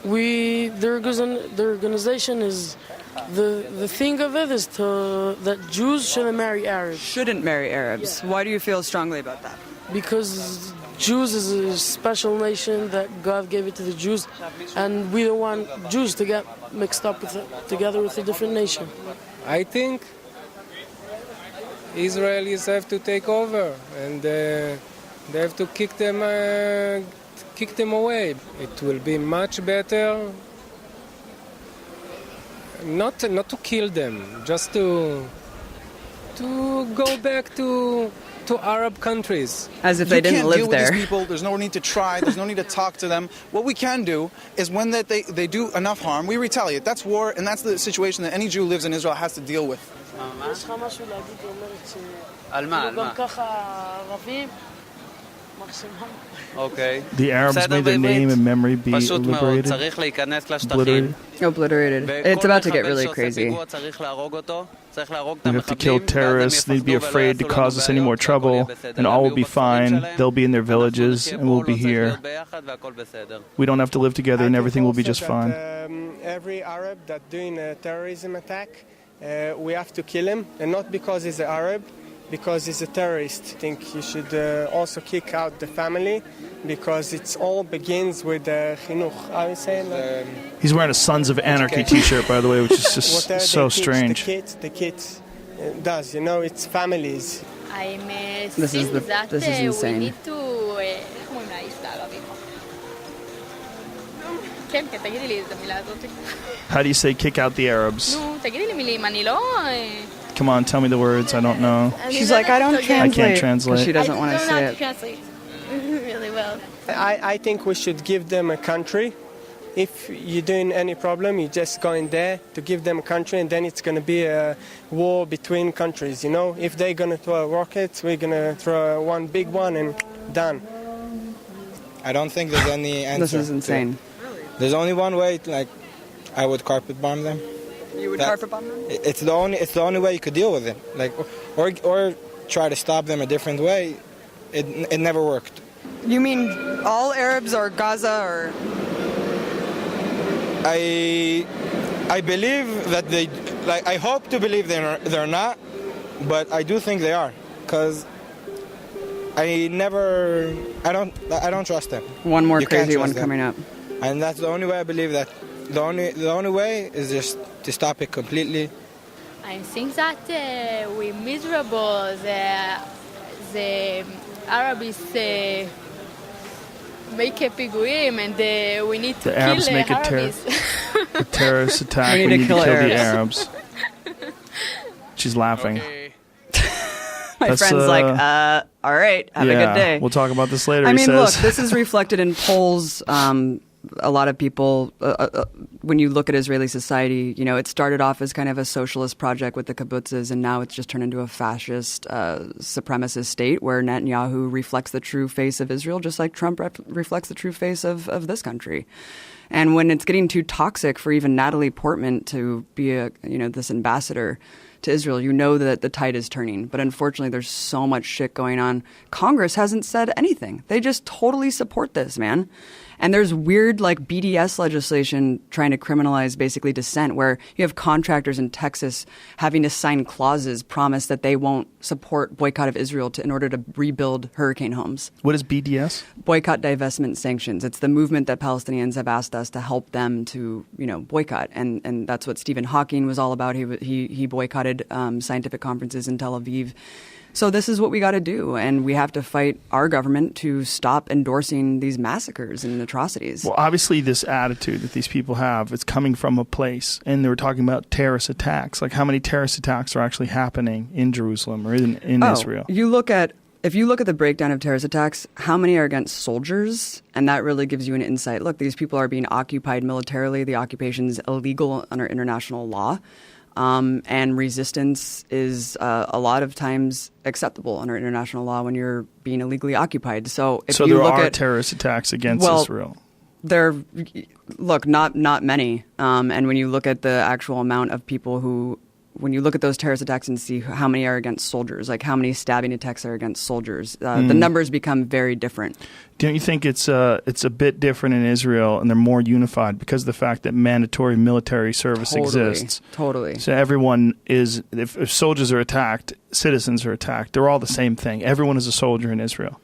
The organization is, the thing of it is that Jews shouldn't marry Arabs. Shouldn't marry Arabs. Why do you feel strongly about that? Because Jews is a special nation that God gave it to the Jews, and we don't want Jews to get mixed up together with a different nation. I think Israelis have to take over, and they have to kick them away. It will be much better not to kill them, just to go back to Arab countries. As if they didn't live there. You can't deal with these people. There's no need to try. There's no need to talk to them. What we can do is when they do enough harm, we retaliate. That's war, and that's the situation that any Jew who lives in Israel has to deal with. יש לך משהו להגיד, היא אומרת ש... על מה? גם ככה ערבים, אוקיי. The Arabs made their name and memory be פשוט מאוד, liberated. צריך להיכנס לשטחים. Obliterated. It's about to get really crazy. צריך להרוג אותו, צריך להרוג את We have to kill terrorists. They'd be afraid to cause us any more trouble, and all will be fine. They'll be in their villages, and we'll be here. We don't have to live together, and everything will be just fine. Every Arab that doing a terrorism attack, we have to kill him, and not because he's an Arab, because he's a terrorist. I think you should also kick out the family, because it all begins with chinuch. How you say it? He's wearing a Sons of Anarchy T-shirt, by the way, which is just so strange. The kids does, it's families. This is insane. We need to... איך אומרים להעיף את הערבים? כן, תגידי לי את המילה הזאת. How do you say kick out the Arabs? נו, תגידי לי מילים, אני לא... Come on, tell me the words. I don't know. She's like, I don't translate. I can't translate. She doesn't want to say it. translate really well. I think we should give them a country. If you're doing any problem, you just go in there to give them a country, and then it's going to be a war between countries, If they're going to throw rockets, we're going to throw one big one and done. I don't think there's any answer. This is insane. There's only one way, I would carpet bomb them. You would carpet bomb them? It's the only way you could deal with it. Or try to stop them a different way. It never worked. You mean all Arabs or Gaza or? I believe that they, I hope to believe they're not, but I do think they are, because I don't trust them. One more You can't crazy trust one them. coming up. And that's the only way I believe that. The only way is just to stop it completely. I think that we're miserable. The Arabs make a פיגועים and we need to The kill Arabs make a Arabs. a terrorist attack. We need to kill the Arabs. Arabs. She's laughing. My That's, friend's like, all right, have a good day. We'll talk about this later. I he mean, says. look, this is reflected in polls. A lot of people, when you look at Israeli society, you know, it started off as kind of a socialist project with the kibbutzes, and now it's just turned into a fascist, supremacist state where Netanyahu reflects the true face of Israel, just like Trump reflects the true face of this country. And when it's getting too toxic for even Natalie Portman to be this ambassador to Israel, you know that the tide is turning. But unfortunately, there's so much shit going on. Congress hasn't said anything. They just totally support this, man. And there's weird like BDS legislation trying to criminalize basically dissent, where you have contractors in Texas having to sign clauses, promise that they won't support boycott of Israel in order to rebuild hurricane homes. What is BDS? Boycott, divestment, sanctions. It's the movement that Palestinians have asked us to help them to, boycott. And that's what Stephen Hawking was all about. He boycotted scientific conferences in Tel Aviv. So this is what we got to do, and we have to fight our government to stop endorsing these massacres and atrocities. Well, obviously, this attitude that these people have, it's coming from a place, and they were talking about terrorist attacks. Like, how many terrorist attacks are actually happening in Jerusalem or in Israel? If you look at the breakdown of terrorist attacks, how many are against soldiers? And that really gives you an insight. Look, these people are being occupied militarily. The occupation is illegal under international law. And resistance is a lot of times acceptable under international law when you're being illegally occupied. So if you there look are at terrorist attacks against Israel. Not many. And when you look at the actual amount of people when you look at those terrorist attacks and see how many are against soldiers, like how many stabbing attacks are against soldiers, the numbers become very different. Don't you think it's a bit different in Israel, and they're more unified because of the fact that mandatory military service exists? Totally. So everyone is, if soldiers are attacked, citizens are attacked. They're all the same thing. Everyone is a soldier in Israel,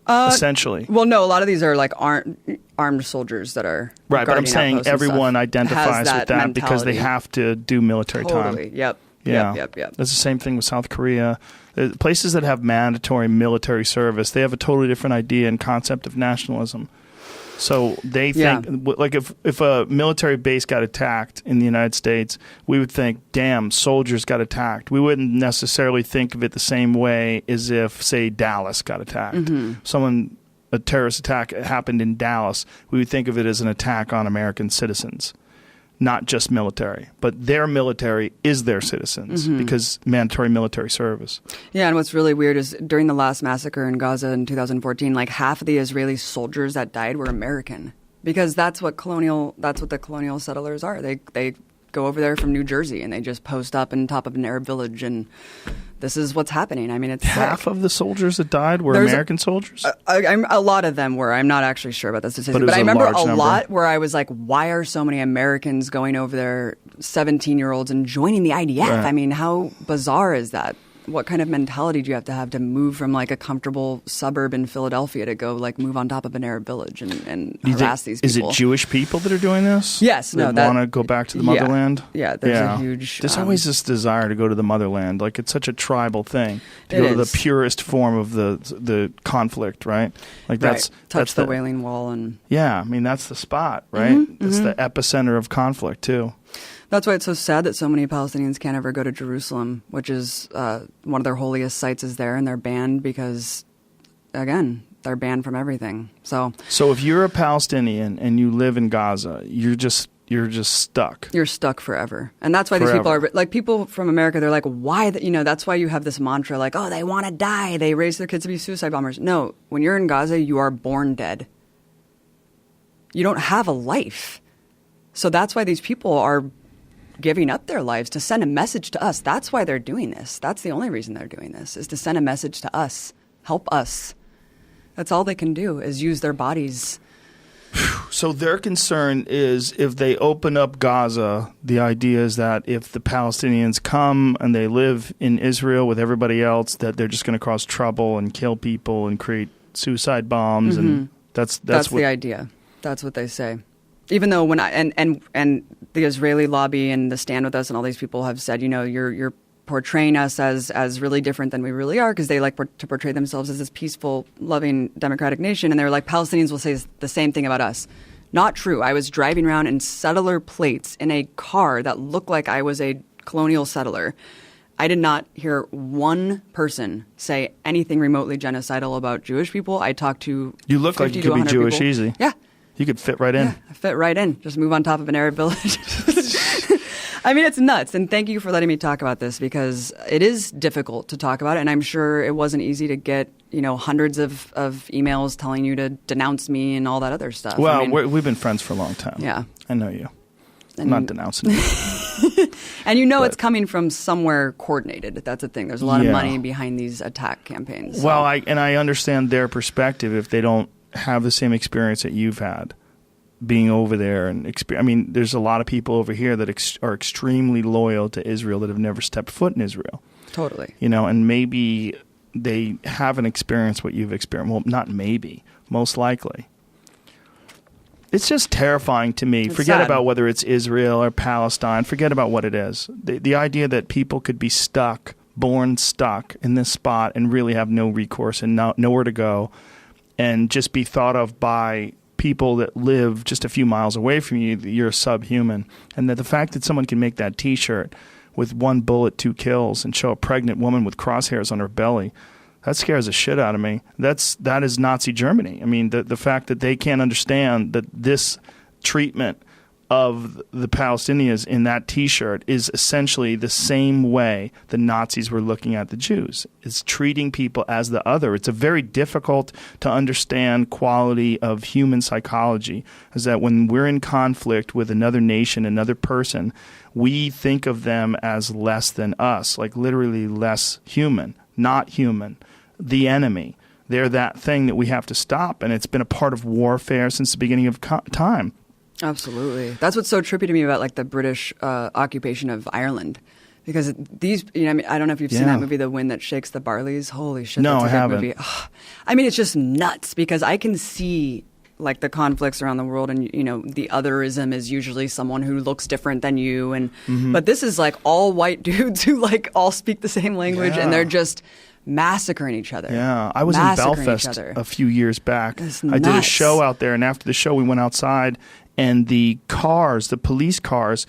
essentially. Well, no, a lot of these are like armed soldiers that are right. But I'm guarding saying outposts and everyone stuff. identifies Has with that because they mentality. have to do military Totally. time. Yep. Yeah. Yep. That's the same thing with South Korea. Places that have mandatory military service, they have a totally different idea and concept of nationalism. So they think, like if a military base got attacked in the United States, we would think, damn, soldiers got attacked. We wouldn't necessarily think of it the same way as if, say, Dallas got attacked. Mm-hmm. A terrorist attack happened in Dallas, we would think of it as an attack on American citizens. Not just military, but their military is their citizens because mandatory military service. Yeah, and what's really weird is during the last massacre in Gaza in 2014, like half of the Israeli soldiers that died were American, because that's what the colonial settlers are. They go over there from New Jersey and they just post up in top of an Arab village, and this is what's happening. I mean, it's half of the soldiers that died were American soldiers. A lot of them were. I'm not actually sure about the statistics, but I remember a lot where I was like, "Why are so many Americans going over there, 17-year-olds, and joining the IDF?" Right. I mean, how bizarre is that? What kind of mentality do you have to move from like a comfortable suburb in Philadelphia to go like move on top of an Arab village and harass these people? Is it Jewish people that are doing this? Yes. That want to go back to the motherland? Yeah, there's a huge... There's always this desire to go to the motherland. Like, it's such a tribal thing. To go to the purest form of the conflict, right? Like that's Touch the Wailing Wall and... Yeah, I mean, that's the spot, right? It's the epicenter of conflict, too. That's why it's so sad that so many Palestinians can't ever go to Jerusalem, which is one of their holiest sites is there, and they're banned because, again, they're banned from everything. So if you're a Palestinian and you live in Gaza, you're just stuck. You're stuck forever. And that's why these people are, like, people from America, they're like, why, that's why you have this mantra, like, oh, they want to die. They raise their kids to be suicide bombers. No, when you're in Gaza, you are born dead. You don't have a life. So that's why these people are giving up their lives to send a message to us. That's why they're doing this. That's the only reason they're doing this, is to send a message to us. Help us. That's all they can do, is use their bodies. So their concern is if they open up Gaza, the idea is that if the Palestinians come and they live in Israel with everybody else, that they're just going to cause trouble and kill people and create suicide bombs. And that's what the idea. That's what they say. Even though and the Israeli lobby and the Stand With Us and all these people have said, you're portraying us as really different than we really are, because they like to portray themselves as this peaceful, loving, democratic nation. And they're like, Palestinians will say the same thing about us. Not true. I was driving around in settler plates in a car that looked like I was a colonial settler. I did not hear one person say anything remotely genocidal about Jewish people. I talked to You look like you could be Jewish people. easy. Yeah. You could fit right in. Yeah, I fit right in. Just move on top of an Arab village. I mean, it's nuts. And thank you for letting me talk about this, because it is difficult to talk about it. And I'm sure it wasn't easy to get, hundreds of emails telling you to denounce me and all that other stuff. Well, I mean, we've been friends for a long time. Yeah. I know you. I'm not denouncing you. And it's coming from somewhere coordinated. That's the thing. There's a lot of money behind these attack campaigns. So. Well, I understand their perspective if they don't have the same experience that you've had being over there. And there's a lot of people over here that are extremely loyal to Israel that have never stepped foot in Israel. Totally. And maybe they haven't experienced what you've experienced. Well, not maybe. Most likely. It's just terrifying to me. Forget sad. about whether it's Israel or Palestine. Forget about what it is. The idea that people could be born stuck in this spot and really have no recourse and nowhere to go, and just be thought of by people that live just a few miles away from you, you're subhuman. And that the fact that someone can make that T-shirt with 1 bullet, 2 kills, and show a pregnant woman with crosshairs on her belly, that scares the shit out of me. That is Nazi Germany. I mean, the fact that they can't understand that this treatment of the Palestinians in that T-shirt is essentially the same way the Nazis were looking at the Jews. It's treating people as the other. It's a very difficult to understand quality of human psychology, is that when we're in conflict with another nation, another person, we think of them as less than us, like literally less human, not human, the enemy. They're that thing that we have to stop, and it's been a part of warfare since the beginning of time. Absolutely. That's what's so trippy to me about like the British occupation of Ireland, because these, I don't know if you've seen that movie, The Wind That Shakes the Barleys. Holy shit! No, that's a I good haven't. Movie. I mean, it's just nuts, because I can see like the conflicts around the world, and the otherism is usually someone who looks different than you, and but this is like all white dudes who like all speak the same language, and they're just massacring each other. Yeah, I was in Belfast a few years back. I did a show out there, and after the show we went outside, and the police cars,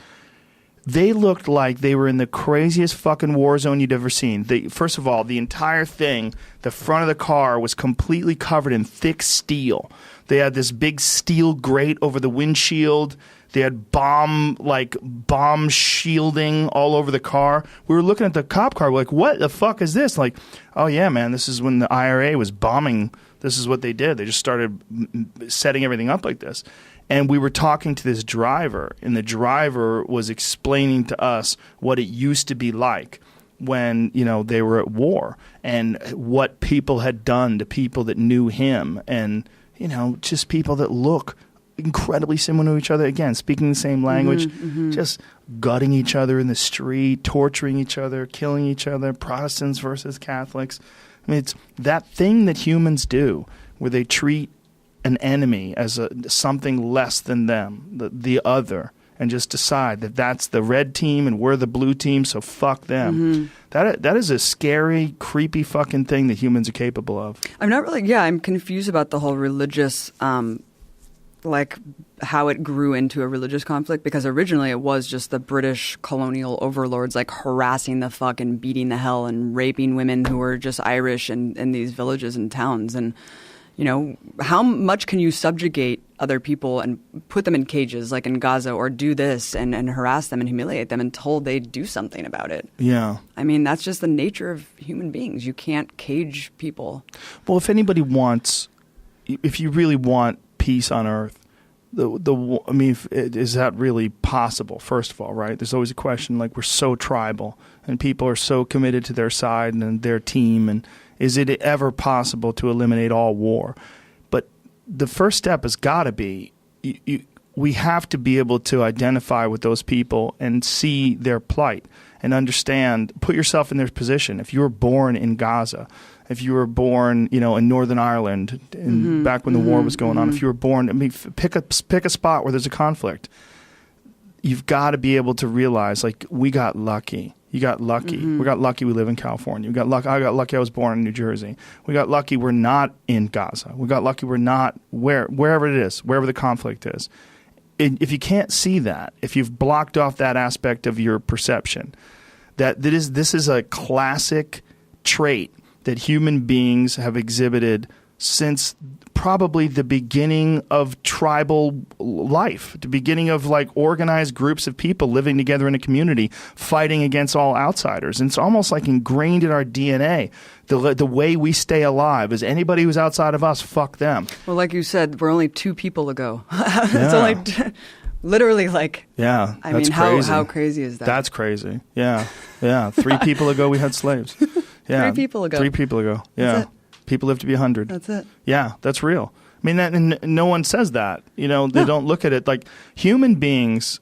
they looked like they were in the craziest fucking war zone you'd ever seen. First of all, the entire thing, the front of the car was completely covered in thick steel. They had this big steel grate over the windshield. They had bomb shielding all over the car. We were looking at the cop car, we're like, what the fuck is this? Like, oh yeah, man, this is when the IRA was bombing. This is what they did. They just started setting everything up like this. And we were talking to this driver, and the driver was explaining to us what it used to be like when, they were at war, and what people had done to people that knew him, and, just people that look incredibly similar to each other, again, speaking the same language, just gutting each other in the street, torturing each other, killing each other, Protestants versus Catholics. I mean, it's that thing that humans do where they treat an enemy as something less than them, the other, and just decide that that's the red team and we're the blue team, so fuck them. That is a scary, creepy fucking thing that humans are capable of. I'm confused about the whole religious, like how it grew into a religious conflict, because originally it was just the British colonial overlords like harassing the fuck and beating the hell and raping women who were just Irish in these villages and towns. And how much can you subjugate other people and put them in cages like in Gaza, or do this and harass them and humiliate them until they do something about it? Yeah. I mean, that's just the nature of human beings. You can't cage people. Well, if you really want peace on earth, is that really possible? First of all, right? There's always a question, like, we're so tribal and people are so committed to their side and their team, and is it ever possible to eliminate all war? But the first step has got to be we have to be able to identify with those people and see their plight and understand, put yourself in their position. If you were born in Gaza, if you were born, in Northern Ireland, back when the war was going on, if you were born, pick a spot where there's a conflict. You've got to be able to realize, like, we got lucky. You got lucky. We got lucky we live in California. I got lucky I was born in New Jersey. We got lucky we're not in Gaza. We got lucky we're not wherever it is, wherever the conflict is. If you can't see that, if you've blocked off that aspect of your perception, this is a classic trait that human beings have exhibited since probably the beginning of tribal life, the beginning of like organized groups of people living together in a community, fighting against all outsiders. And it's almost like ingrained in our DNA. The way we stay alive is anybody who's outside of us, fuck them. Well, like you said, we're only 2 people ago. It's only literally like. Yeah, I mean, how crazy is that? That's crazy. Yeah. 3 people ago we had slaves. Yeah, 3 people ago. 3 people ago. Yeah. That's it. People live to be 100. That's it. Yeah, that's real. I mean, and no one says that. You know, they don't look at it like human beings.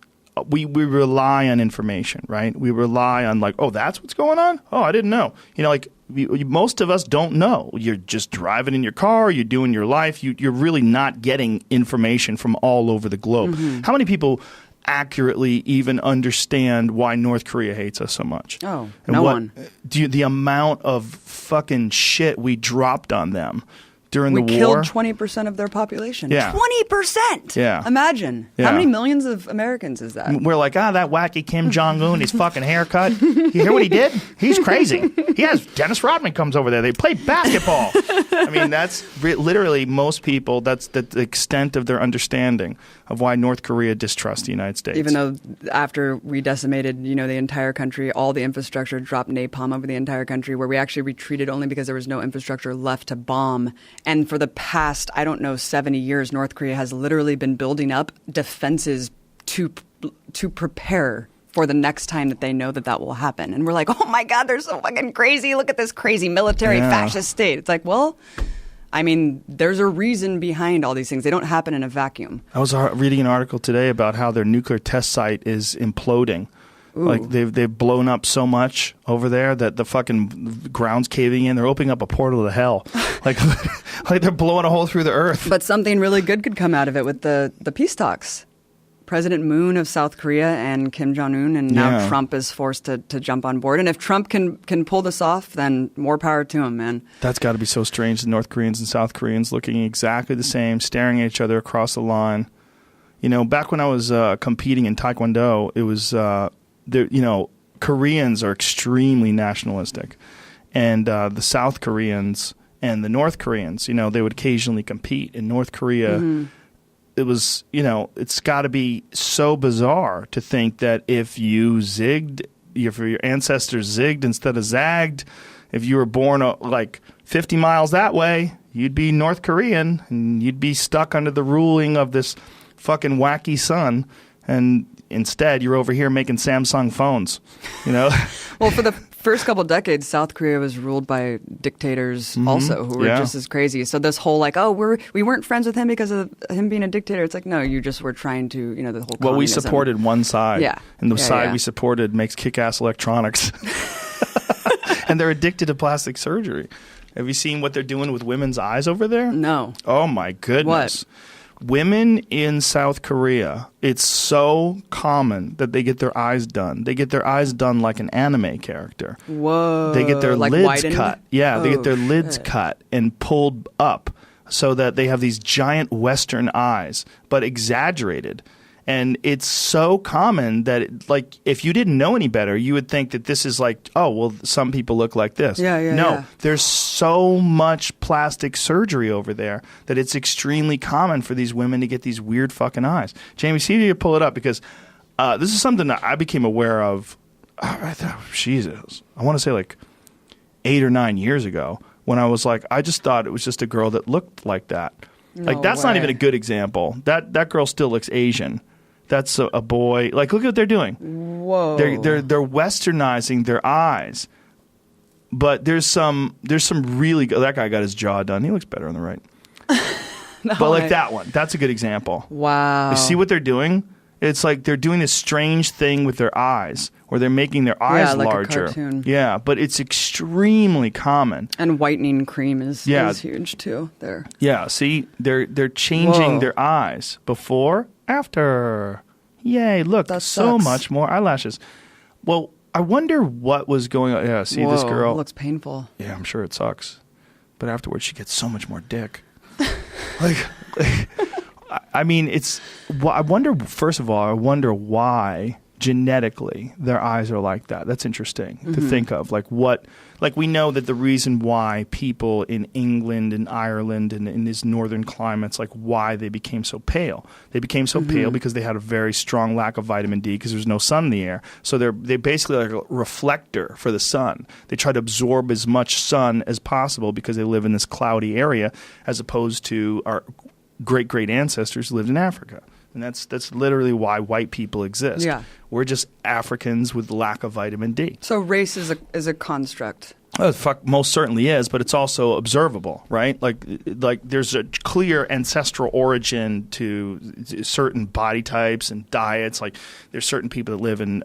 We rely on information, right? We rely on like, oh, that's what's going on? Oh, I didn't know. You know, like most of us don't know. You're just driving in your car. You're doing your life. You're really not getting information from all over the globe. How many people accurately even understand why North Korea hates us so much? Oh, and no one. The amount of fucking shit we dropped on them during the war. We killed 20% of their population. Yeah. 20%! Yeah. Imagine. Yeah. How many millions of Americans is that? We're like, that wacky Kim Jong-un, his fucking haircut. You hear what he did? He's crazy. He has Dennis Rodman comes over there. They play basketball. I mean, that's literally most people, that's the extent of their understanding of why North Korea distrusts the United States. Even though after we decimated, the entire country, all the infrastructure, dropped napalm over the entire country, where we actually retreated only because there was no infrastructure left to bomb. And for the past, 70 years, North Korea has literally been building up defenses to prepare for the next time that they know that will happen. And we're like, oh my God, they're so fucking crazy. Look at this crazy military fascist state. It's like, well, I mean, there's a reason behind all these things. They don't happen in a vacuum. I was reading an article today about how their nuclear test site is imploding. Ooh. Like they've blown up so much over there that the fucking ground's caving in. They're opening up a portal to hell. like they're blowing a hole through the earth. But something really good could come out of it with the peace talks. President Moon of South Korea and Kim Jong-un, and now Trump is forced to jump on board. And if Trump can pull this off, then more power to him, man. That's got to be so strange. The North Koreans and South Koreans looking exactly the same, staring at each other across the line. You know, back when I was competing in Taekwondo, it was... Koreans are extremely nationalistic, and the South Koreans and the North Koreans, they would occasionally compete. In North Korea, it was, it's got to be so bizarre to think that if you zigged, if your ancestors zigged instead of zagged, if you were born like 50 miles that way, you'd be North Korean, and you'd be stuck under the ruling of this fucking wacky sun, and instead, you're over here making Samsung phones, Well, for the first couple decades, South Korea was ruled by dictators also who were just as crazy. So this whole we weren't friends with him because of him being a dictator. It's like, no, you just were trying to, the whole communism. Well, we supported one side. Yeah. And the side we supported makes kick-ass electronics. And they're addicted to plastic surgery. Have you seen what they're doing with women's eyes over there? No. Oh, my goodness. What? Women in South Korea, it's so common that they get their eyes done. They get their eyes done like an anime character. Whoa. They get their lids widened? cut. Yeah, they get their lids cut and pulled up so that they have these giant Western eyes, but exaggerated. And it's so common that, if you didn't know any better, you would think that this is like, oh, well, some people look like this. No, there's so much plastic surgery over there that it's extremely common for these women to get these weird fucking eyes. Jamie, see if you pull it up, because this is something that I became aware of, Jesus, I want to say 8 or 9 years ago, when I was like, I just thought it was just a girl that looked like that. That's not even a good example. That girl still looks Asian. That's a boy. Look at what they're doing. Whoa. They're westernizing their eyes. But there's some really good. That guy got his jaw done. He looks better on the right. But that one, that's a good example. Wow. You see what they're doing? It's like they're doing this strange thing with their eyes, where they're making their eyes larger. A cartoon. Yeah, but it's extremely common. And whitening cream is huge too. There. Yeah, see, they're changing their eyes before, after. Yay! Look, so much more eyelashes. Well, I wonder what was going on. Yeah, see this Whoa, girl. it looks painful. Yeah, I'm sure it sucks. But afterwards, she gets so much more dick. like, I mean, I wonder, first of all, I wonder why genetically their eyes are like that. That's interesting to think of. Like we know that the reason why people in England and Ireland and in these northern climates, like why they became so pale. They became so pale because they had a very strong lack of vitamin D because there's no sun in the air. So they're basically like a reflector for the sun. They try to absorb as much sun as possible because they live in this cloudy area, as opposed to our great ancestors who lived in Africa. And that's literally why white people exist. Yeah. We're just Africans with lack of vitamin D. So race is a construct. Oh, fuck, most certainly is, but it's also observable, right? Like there's a clear ancestral origin to certain body types and diets. Like there's certain people that live in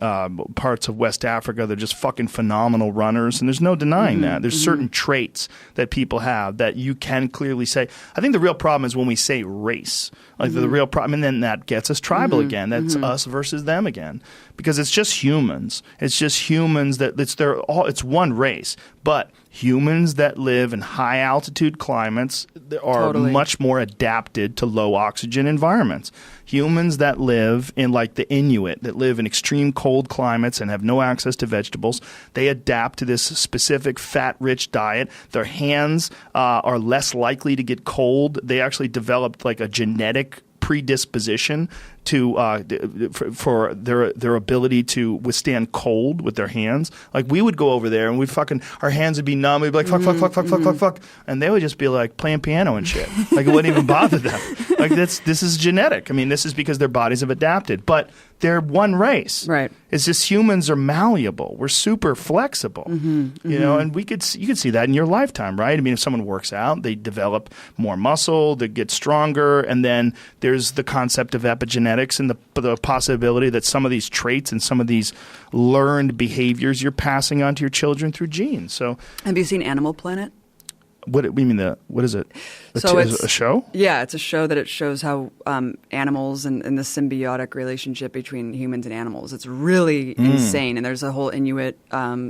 parts of West Africa. They're just fucking phenomenal runners, and there's no denying that. There's certain traits that people have that you can clearly say. I think the real problem is when we say race. Like the real problem, and then that gets us tribal again. That's us versus them again, because it's just humans. It's just humans that it's one race. But humans that live in high altitude climates are much more adapted to low oxygen environments. Humans that live in like the Inuit, that live in extreme cold climates and have no access to vegetables, they adapt to this specific fat-rich diet. Their hands are less likely to get cold. They actually developed like a genetic predisposition to for their ability to withstand cold with their hands. Like we would go over there and our hands would be numb. We'd be like fuck, and they would just be like playing piano and shit. Like it wouldn't even bother them. Like this is genetic. I mean, this is because their bodies have adapted. But they're one race. Right. It's just humans are malleable. We're super flexible. You know, and you could see that in your lifetime, right? I mean, if someone works out, they develop more muscle, they get stronger, and then there's the concept of epigenetics and the possibility that some of these traits and some of these learned behaviors you're passing on to your children through genes. So, have you seen Animal Planet? What do you mean? What is it? So it's a show? Yeah, it's a show that it shows how animals and the symbiotic relationship between humans and animals. It's really insane. And there's a whole Inuit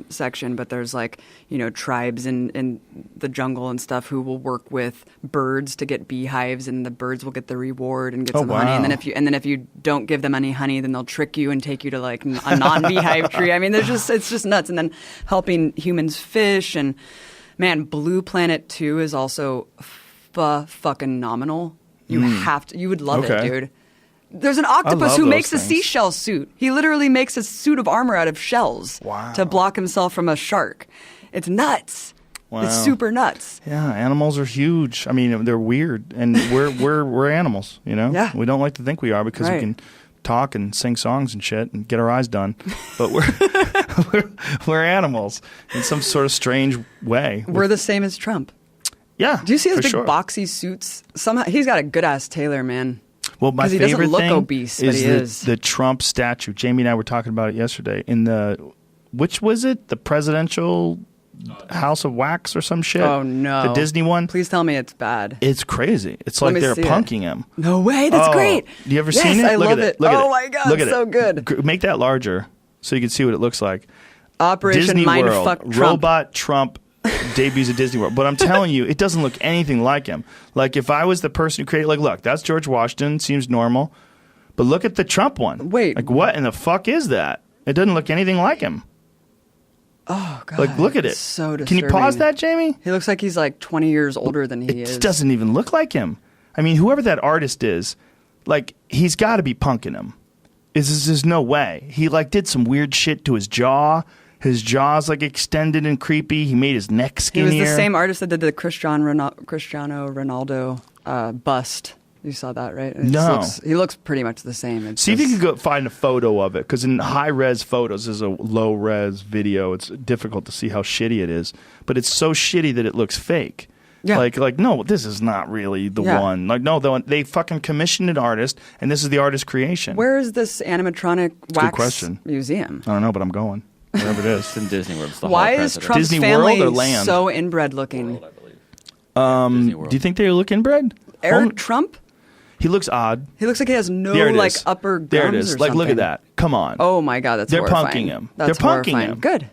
section, but there's like, you know, tribes in the jungle and stuff who will work with birds to get beehives, and the birds will get the reward and get some honey. And then if you don't give them any honey, then they'll trick you and take you to like a non-beehive tree. I mean, it's just nuts. And then helping humans fish and. Man, Blue Planet 2 is also fucking nominal. You would love it, dude. There's an octopus who makes a seashell suit. He literally makes a suit of armor out of shells to block himself from a shark. It's nuts. Wow. It's super nuts. Yeah, animals are huge. I mean, they're weird, and we're animals, you know? Yeah. We don't like to think we are because we can talk and sing songs and shit and get our eyes done, but we're animals in some sort of strange way. We're the same as Trump. Yeah, do you see his big boxy suits? Somehow he's got a good ass tailor, man. Well, my he favorite doesn't look thing obese, but he is the Trump statue. Jamie and I were talking about it yesterday in which was it? The presidential House of Wax or some shit? Oh, no. The Disney one? Please tell me it's bad. It's crazy. It's like they're punking him. No way. That's great. You ever seen it? I Look love at it. Look at oh, my God. Look at so it. good. Make that larger so you can see what it looks like. Operation Disney Mindfuck World. Trump. Robot Trump debuts at Disney World. But I'm telling you, it doesn't look anything like him. Like if I was the person who created, like, look, that's George Washington. Seems normal. But look at the Trump one. Wait. Like what in the fuck is that? It doesn't look anything like him. Oh, God. Like, look at it. So disturbing. Can you pause that, Jamie? He looks like he's like 20 years older than he is. It doesn't even look like him. I mean, whoever that artist is, like, he's got to be punking him. There's no way. He, like, did some weird shit to his jaw. His jaw's, like, extended and creepy. He made his neck skinnier. He was the same artist that did the Cristiano Ronaldo bust. You saw that, right? No. He looks pretty much the same. See if you can go find a photo of it, because in high-res photos, there's a low-res video. It's difficult to see how shitty it is, but it's so shitty that it looks fake. Yeah. Like no, this is not really the one. Like no, they fucking commissioned an artist, and this is the artist's creation. Where is this animatronic wax museum? I don't know, but I'm going. Wherever it is. It's in Disney World. Why is Trump's Disney family World or Land? so inbred looking? World, I believe. Do you think they look inbred? Eric Trump? He looks odd. He looks like he has no upper gums. There it is. Or like, something. look at that. Come on. Oh my God, that's They're horrifying. punking him. That's They're punking horrifying. him. Good.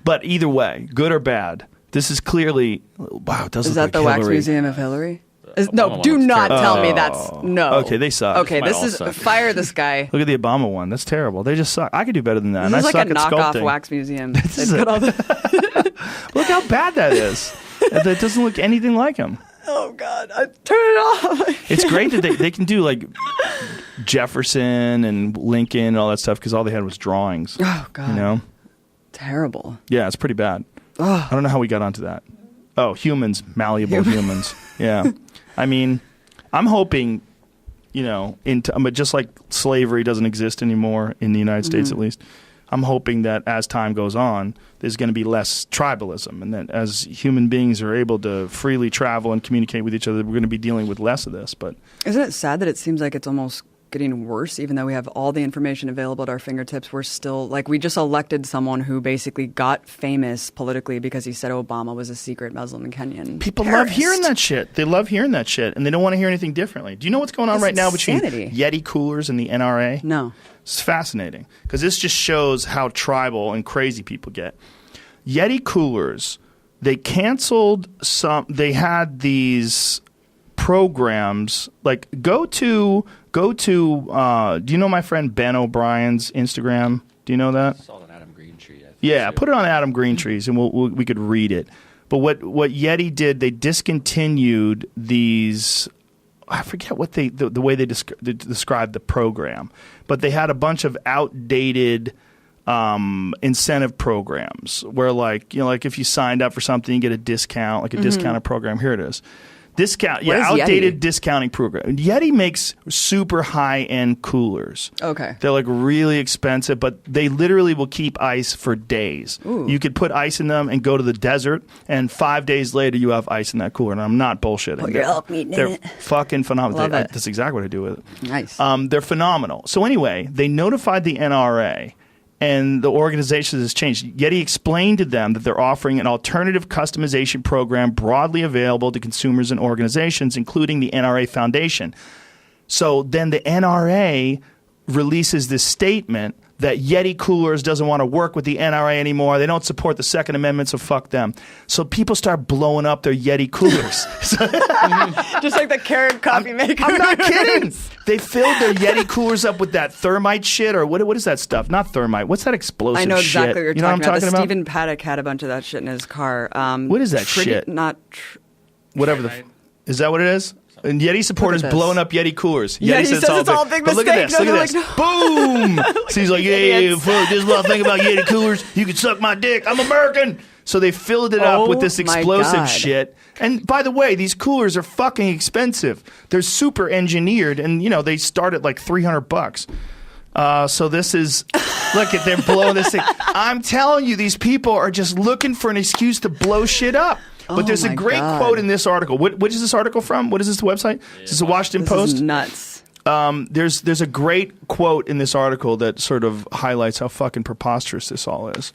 But either way, good or bad, this is clearly. Wow, it does Is look that like the Wax Hillary. Museum of Hillary? Obama No, do one looks not terrible. tell me that's no. Okay, they suck. Okay, Might this all is suck. fire this guy. Look at the Obama one. That's terrible. They just suck. I could do better than that. This and is I like suck a at knockoff sculpting. wax museum. This is They've a- got all the- Look how bad that is. That doesn't look anything like him. Oh God, turn it off. It's great that they can do like Jefferson and Lincoln and all that stuff because all they had was drawings. Oh God, You know? terrible. Yeah, it's pretty bad. I don't know how we got onto that. Oh, humans, malleable humans. Yeah. I mean, I'm hoping, but just like slavery doesn't exist anymore in the United States at least, I'm hoping that as time goes on, there's going to be less tribalism, and that as human beings are able to freely travel and communicate with each other, we're going to be dealing with less of this. But Isn't it sad that it seems like it's almost getting worse, even though we have all the information available at our fingertips? We're still we just elected someone who basically got famous politically because he said Obama was a secret Muslim Kenyan. people love hearing that shit. They love hearing that shit, and they don't want to hear anything differently. Do you know what's going on That's right now insanity. between Yeti coolers and the NRA? No. It's fascinating because this just shows how tribal and crazy people get. Yeti coolers, they canceled some. They had these programs like go to. Do you know my friend Ben O'Brien's Instagram? Do you know that? It's all an Adam Greentree. Yeah, put it on Adam Greentree's and we could read it. But what Yeti did, they discontinued these. I forget what the way they described the program, but they had a bunch of outdated incentive programs where like if you signed up for something, you get a discount, like a discounted program. Here it is. Discount, What is outdated Yeti? discounting program. Yeti makes super high-end coolers. Okay. They're like really expensive, but they literally will keep ice for days. Ooh. You could put ice in them and go to the desert, and 5 days later you have ice in that cooler. And I'm not bullshitting. Put your elk meat in They're it. fucking phenomenal. Love it. That's exactly what I do with it. Nice. They're phenomenal. So anyway, they notified the NRA, and the organization has changed. Yeti explained to them that they're offering an alternative customization program broadly available to consumers and organizations, including the NRA Foundation. So then the NRA releases this statement that Yeti Coolers doesn't want to work with the NRA anymore. They don't support the Second Amendment, so fuck them. So people start blowing up their Yeti Coolers. Just like the carrot coffee maker. I'm not kidding. They filled their Yeti Coolers up with that thermite shit, or what is that stuff? Not thermite. What's that explosive shit? I know exactly what you're You know talking what I'm about. talking about? Stephen Paddock had a bunch of that shit in his car. What is that shit? Whatever is that what it is? And Yeti supporters this. blowing up Yeti Coolers. Yeah, he says says it's all a big But look at this. mistake. Look No, at they're this. like, Boom. So he's like, yeah, idiots. fuck, this is what I think about Yeti Coolers. You can suck my dick. I'm American. So they filled it up with this my explosive God. shit. And by the way, these coolers are fucking expensive. They're super engineered, and they start at like $300. So this is, look at they're blowing this thing. I'm telling you, these people are just looking for an excuse to blow shit up. But there's a my great God. quote in this article. What is this article from? What is this website? Is this the Washington This Post? is nuts. There's a great quote in this article that sort of highlights how fucking preposterous this all is.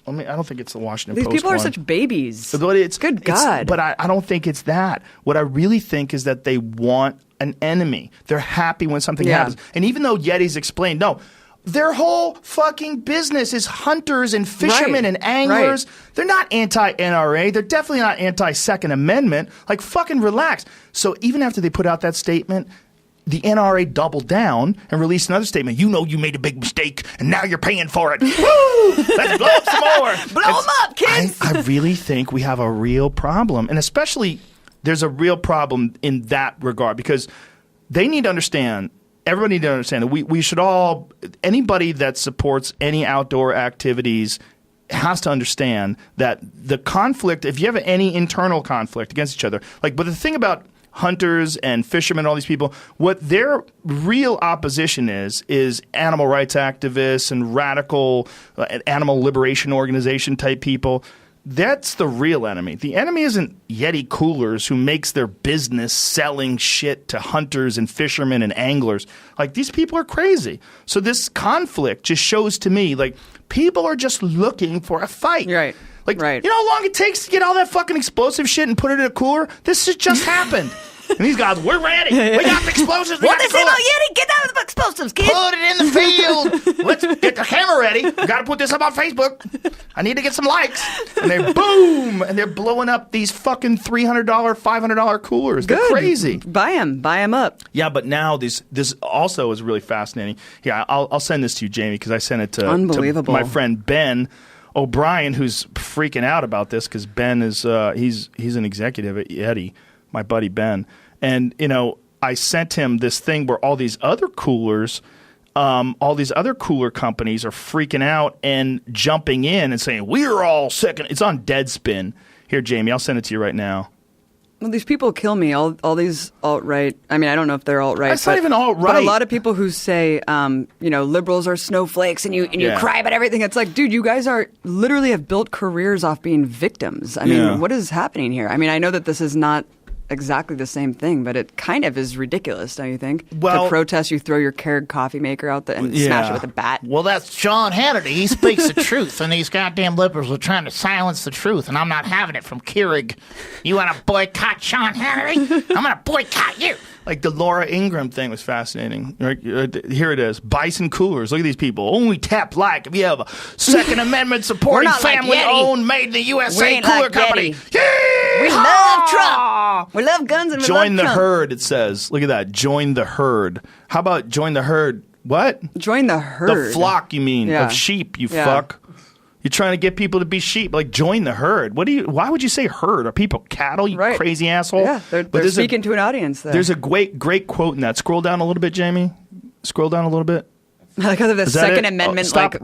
I don't think it's the Washington These Post. people are one. such babies. But it's Good God. But I don't think it's that. What I really think is that they want an enemy. They're happy when something Yeah. happens. And even though Yeti's explained, no, their whole fucking business is hunters and fishermen Right. and anglers. Right. They're not anti-NRA. They're definitely not anti-Second Amendment. Like, fucking relax. So even after they put out that statement, the NRA doubled down and released another statement. You made a big mistake, and now you're paying for it. Woo! Let's blow up some more. Blow them up, kids. I really think we have a real problem, and especially there's a real problem in that regard because they need to understand. Everybody need to understand that we should all, anybody that supports any outdoor activities has to understand that the conflict, if you have any internal conflict against each other, but the thing about hunters and fishermen, all these people, what their real opposition is animal rights activists and radical animal liberation organization type people. That's the real enemy. The enemy isn't Yeti Coolers who makes their business selling shit to hunters and fishermen and anglers. These people are crazy. So this conflict just shows to me, people are just looking for a fight. Right. Right. You know how long it takes to get all that fucking explosive shit and put it in a cooler? This has just happened. And these guys, we're ready. We got the explosives. What they say about Yeti? Get down with the explosives, kid. Put it in the field. Let's get the camera ready. We got to put this up on Facebook. I need to get some likes. And they're boom, and they're blowing up these fucking $300, $500 coolers. They're Good. crazy. Buy them up. Yeah, but now this also is really fascinating. Yeah, I'll send this to you, Jamie, because I sent it to Unbelievable. my friend Ben O'Brien, who's freaking out about this because Ben is he's an executive at Yeti, my buddy Ben, and I sent him this thing where all these other cooler companies are freaking out and jumping in and saying we're all sick. It's on Deadspin. Here, Jamie, I'll send it to you right now. Well, these people kill me. All these alt-right. I mean, I don't know if they're alt-right. That's not even alt-right. But a lot of people who say, liberals are snowflakes and you cry about everything. It's like, dude, you guys literally have built careers off being victims. I mean, what is happening here? I mean, I know that this is not exactly the same thing, but it kind of is ridiculous, don't you think? Well, to protest, you throw your Keurig coffee maker out and smash it with a bat. Well, that's Sean Hannity. He speaks the truth, and these goddamn liberals are trying to silence the truth, and I'm not having it from Keurig. You want to boycott Sean Hannity? I'm going to boycott you. Like the Laura Ingraham thing was fascinating. Here it is. Bison Coolers. Look at these people. Only tap like if you have a Second Amendment supporting family-owned, made in the USA cooler company. We love Trump. We love guns and we love Trump. Join the herd, it says. Look at that. Join the herd. How about join the herd? What? Join the herd. The flock, you mean, Yeah. of sheep, you Yeah. fuck. You're trying to get people to be sheep. Like, join the herd. Why would you say herd? Are people cattle, you crazy asshole? Yeah, they're speaking to an audience there. There's a great quote in that. Scroll down a little bit, Jamie. Scroll down a little bit. Like the Is that Second it? Amendment, Stop.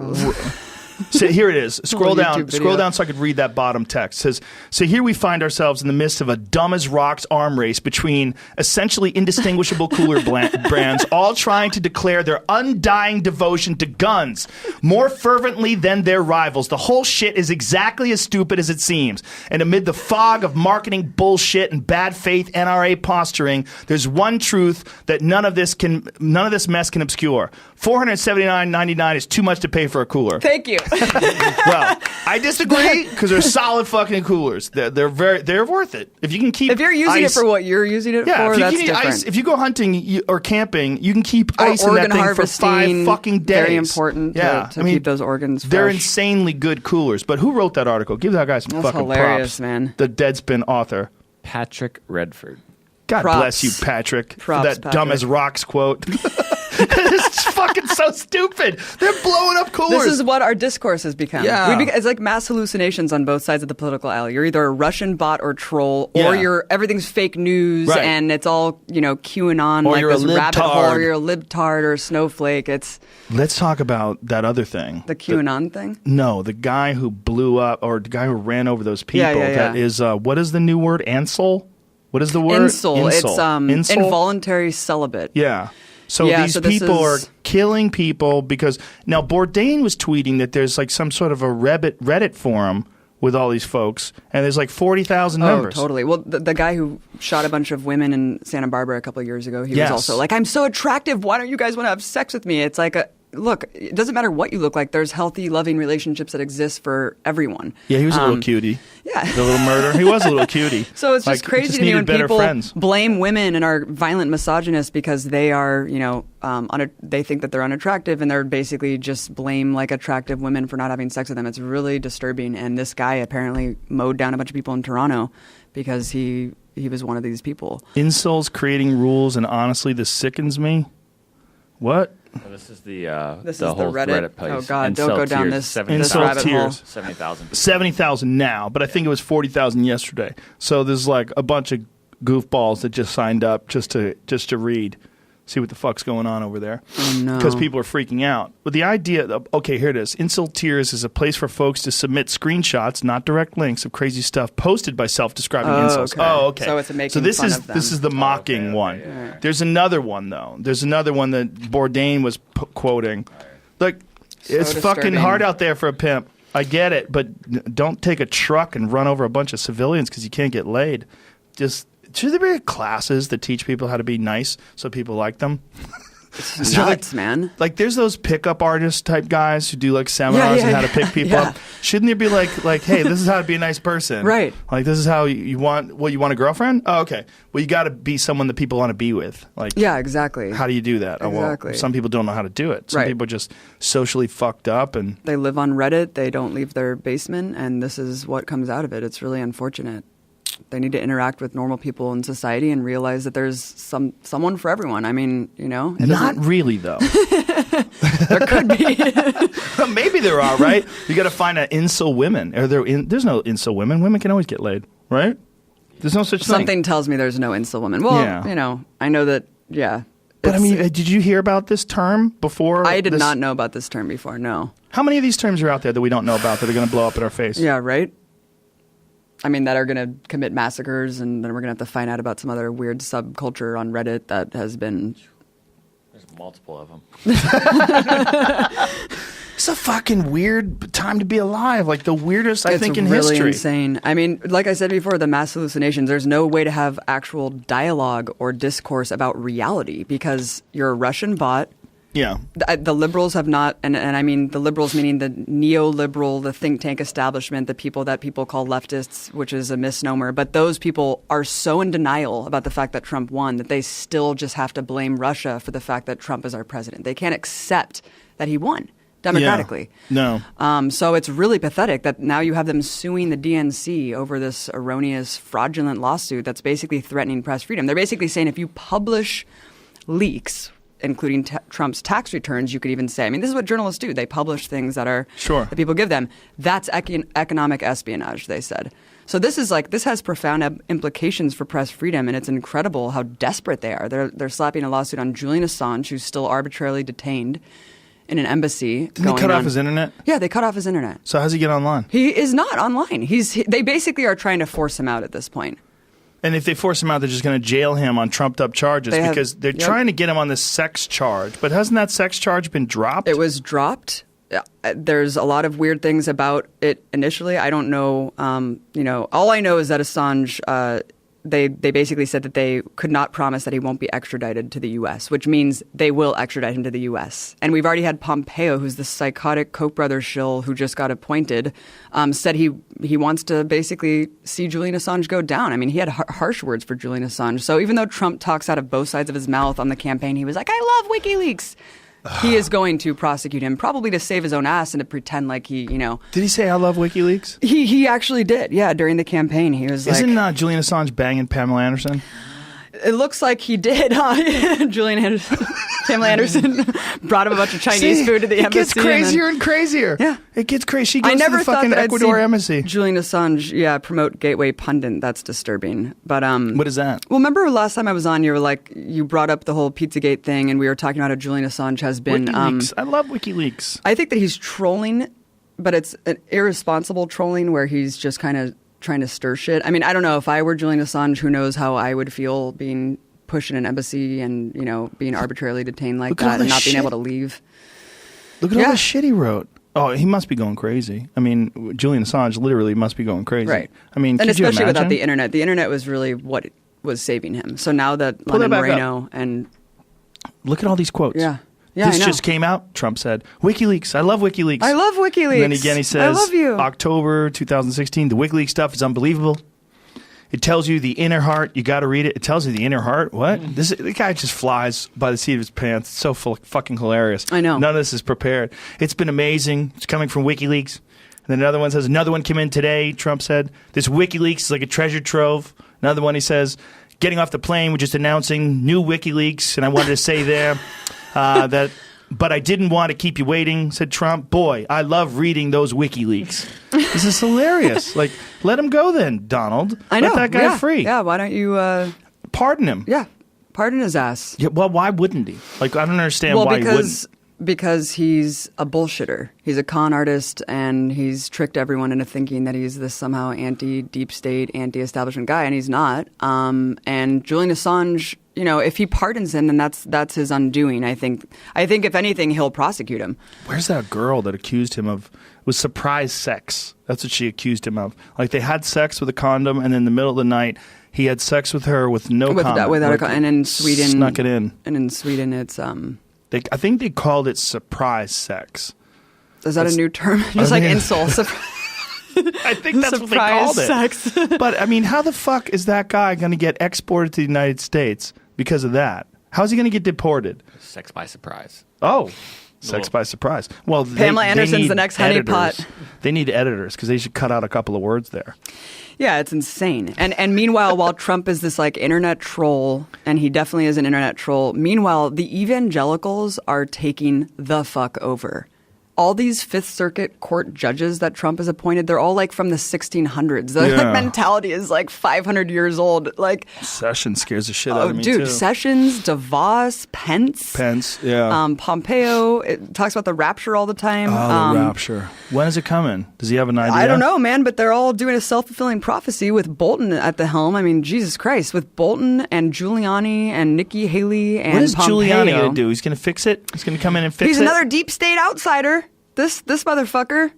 So here it is. Scroll Little down. YouTube Scroll video. down so I could read that bottom text. It says, so here we find ourselves in the midst of a dumb as rocks arm race between essentially indistinguishable cooler brands, all trying to declare their undying devotion to guns more fervently than their rivals. The whole shit is exactly as stupid as it seems. And amid the fog of marketing bullshit and bad faith NRA posturing, there's one truth that none of this mess can obscure. $479.99 is too much to pay for a cooler. Thank you. Well, I disagree because they're solid fucking coolers. They're worth it. If you can keep, if you're using it for what you're using it for, if you that's can eat different. ice, if you go hunting or camping, you can keep Or ice in that organ thing for 5 harvesting, fucking days. very important to keep those organs They're fresh. insanely good coolers. But who wrote that article? Give that guy some That's fucking hilarious, props. man. The Deadspin author. Patrick Redford. God Props. bless you, Patrick. Props, for that dumb Patrick. as rocks quote. It's fucking so stupid. They're blowing up coolers. This is what our discourse has become. Yeah. It's like mass hallucinations on both sides of the political aisle. You're either a Russian bot or troll, or Yeah. everything's fake news Right. and it's all QAnon, Or like you're a this rabbit hole, libtard. or you're a libtard or a snowflake. It's Let's talk about that other thing. the QAnon thing. No, the guy who blew up, or the guy who ran over those people. Yeah, yeah, That yeah. is, what is the new word? Ansel? What is the word? Insole. It's Insole? involuntary celibate. Yeah. So Yeah, these so this people are is- killing people because now Bourdain was tweeting that there's like some sort of a Reddit forum with all these folks, and there's like 40,000 members. Oh, totally. Well, the guy who shot a bunch of women in Santa Barbara a couple of years ago, he Yes. was also like, I'm so attractive. Why don't you guys want to have sex with me? It's like, look, it doesn't matter what you look like. There's healthy, loving relationships that exist for everyone. Yeah, he was a little cutie. Yeah. The little murderer. He was a little cutie. So it's just Like, crazy just to me needed when better people friends. blame women and are violent misogynists because they are, they think that they're unattractive and they're basically just blame like attractive women for not having sex with them. It's really disturbing. And this guy apparently mowed down a bunch of people in Toronto because he was one of these people. Insoles creating rules, and honestly, this sickens me. What? So this is the This the is the whole Reddit. page. Oh, God, Incel don't go down tears, this 70,000. rabbit hole. 70,000. 70,000 now, but I think it was 40,000 yesterday. So there's like a bunch of goofballs that just signed up just to read, see what the fuck's going on over there. Oh, no. Because people are freaking out. But the idea, okay, here it is. Incel Tears is a place for folks to submit screenshots, not direct links, of crazy stuff posted by self-describing incels. okay. Oh, okay. So it's making So this fun is of them. this is the mocking one. yeah. There's another one though. There's another one that Bourdain was quoting. Look, it's fucking disturbing. hard out there for a pimp. I get it, but don't take a truck and run over a bunch of civilians because you can't get laid. Just should there be classes that teach people how to be nice so people like them? It's nuts, man. Like, there's those pickup artist type guys who do like seminars on how to pick people up. Shouldn't there be like, hey, this is how to be a nice person, right? Like, this is how you want. You want a girlfriend? Oh, okay. Well, you got to be someone that people want to be with. Like, yeah, exactly. How do you do that? Exactly. Well, some people don't know how to do it. Some people are just socially fucked up, and they live on Reddit. They don't leave their basement, and this is what comes out of it. It's really unfortunate. They need to interact with normal people in society and realize that there's someone for everyone. I mean, not really though. There could be. Maybe there are, right? You got to find out incel women. There's no incel women. Women can always get laid, right? There's no such thing. Something tells me there's no incel women. Well, I know that. Yeah. But I mean, did you hear about this term before? I did not know about this term before. No. How many of these terms are out there that we don't know about that are going to blow up in our face? Yeah. Right. I mean, that are going to commit massacres, and then we're going to have to find out about some other weird subculture on Reddit that has been... There's multiple of them. It's a fucking weird time to be alive. Like, the weirdest, I think, in history. It's really history. Insane. I mean, like I said before, the mass hallucinations, there's no way to have actual dialogue or discourse about reality because you're a Russian bot. Yeah. The liberals have not, and I mean the liberals meaning the neoliberal, the think tank establishment, the people that people call leftists, which is a misnomer. But those people are so in denial about the fact that Trump won that they still just have to blame Russia for the fact that Trump is our president. They can't accept that he won democratically. Yeah. No. So it's really pathetic that now you have them suing the DNC over this erroneous, fraudulent lawsuit that's basically threatening press freedom. They're basically saying if you publish leaks, including Trump's tax returns, you could even say, I mean, this is what journalists do. They publish things that are that people give them. That's economic espionage, they said. So this has profound implications for press freedom, and it's incredible how desperate they are. They're slapping a lawsuit on Julian Assange, who's still arbitrarily detained in an embassy. Didn't they cut off his internet? Yeah, they cut off his internet. So how's he get online? He is not online. They basically are trying to force him out at this point. And if they force him out, they're just going to jail him on trumped-up charges because they're trying to get him on this sex charge. But hasn't that sex charge been dropped? It was dropped. There's a lot of weird things about it initially. I don't know. All I know is that Assange, they basically said that they could not promise that he won't be extradited to the U.S., which means they will extradite him to the U.S. And we've already had Pompeo, who's the psychotic Koch brothers shill who just got appointed, said he wants to basically see Julian Assange go down. I mean, he had harsh words for Julian Assange. So even though Trump talks out of both sides of his mouth on the campaign, he was like, I love WikiLeaks. He is going to prosecute him, probably to save his own ass and to pretend like he, Did he say, I love WikiLeaks? He actually did, yeah, during the campaign. He was Isn't Julian Assange banging Pamela Anderson? It looks like he did, huh? Julian Anderson, Pamela Anderson brought him a bunch of Chinese food to the embassy. It gets crazier and crazier. Yeah. It gets crazy. She goes to the fucking Ecuador embassy. Julian Assange, promote Gateway Pundit. That's disturbing. But what is that? Well, remember last time I was on, you brought up the whole Pizzagate thing, and we were talking about how Julian Assange has been. WikiLeaks. I love WikiLeaks. I think that he's trolling, but it's an irresponsible trolling where he's just kind of trying to stir shit. I mean, I don't know if I were Julian Assange, who knows how I would feel being pushed in an embassy and being arbitrarily detained like that and not being able to leave. Look at all the shit he wrote. Oh, he must be going crazy. I mean, Julian Assange literally must be going crazy. Right. I mean, and especially without the internet was really what was saving him. So now that Lenin Moreno and look at all these quotes. Yeah, this just came out. Trump said, WikiLeaks. I love WikiLeaks. I love WikiLeaks. And then again he says, I love you. October 2016, the WikiLeaks stuff is unbelievable. It tells you the inner heart. You got to read it. It tells you the inner heart. What? The guy just flies by the seat of his pants. It's so fucking hilarious. I know. None of this is prepared. It's been amazing. It's coming from WikiLeaks. And then another one says, another one came in today, Trump said. This WikiLeaks is like a treasure trove. Another one, he says, getting off the plane, we're just announcing new WikiLeaks. And I wanted to say there that, but I didn't want to keep you waiting, said Trump. Boy, I love reading those WikiLeaks. This is hilarious. Like, let him go then, Donald. I know. Let that guy free. Yeah, why don't you... pardon him. Yeah, pardon his ass. Yeah, well, why wouldn't he? Like, I don't understand why he wouldn't. Because he's a bullshitter. He's a con artist, and he's tricked everyone into thinking that he's this somehow anti-deep state, anti-establishment guy, and he's not. And Julian Assange, if he pardons him, then that's his undoing. I think if anything, he'll prosecute him. Where's that girl that accused him of was surprise sex? That's what she accused him of. Like, they had sex with a condom, and in the middle of the night, he had sex with her with no condom. Without a condom. And in Sweden, snuck it in. And in Sweden, it's I think they called it surprise sex. Is that a new term? Just like insult. I think that's what they called it. Sex. But I mean, how the fuck is that guy going to get exported to the United States because of that? How's he going to get deported? Sex by surprise. Oh, sex by surprise. Well, Pamela Anderson's the next honeypot. They need editors because they should cut out a couple of words there. Yeah, it's insane. And meanwhile, while Trump is this like internet troll, and he definitely is an internet troll, meanwhile, the evangelicals are taking the fuck over. All these Fifth Circuit court judges that Trump has appointed, they're all like from the 1600s. The mentality is like 500 years old. Like Sessions scares the shit out of me dude, too. Sessions, DeVos, Pence, Pompeo. It talks about the rapture all the time. Oh, the rapture. When is it coming? Does he have an idea? I don't know, man, but they're all doing a self-fulfilling prophecy with Bolton at the helm. I mean, Jesus Christ, with Bolton and Giuliani and Nikki Haley and What is Pompeo. Giuliani going to do? He's going to fix it? He's going to come in and fix it? He's another deep state outsider. This motherfucker.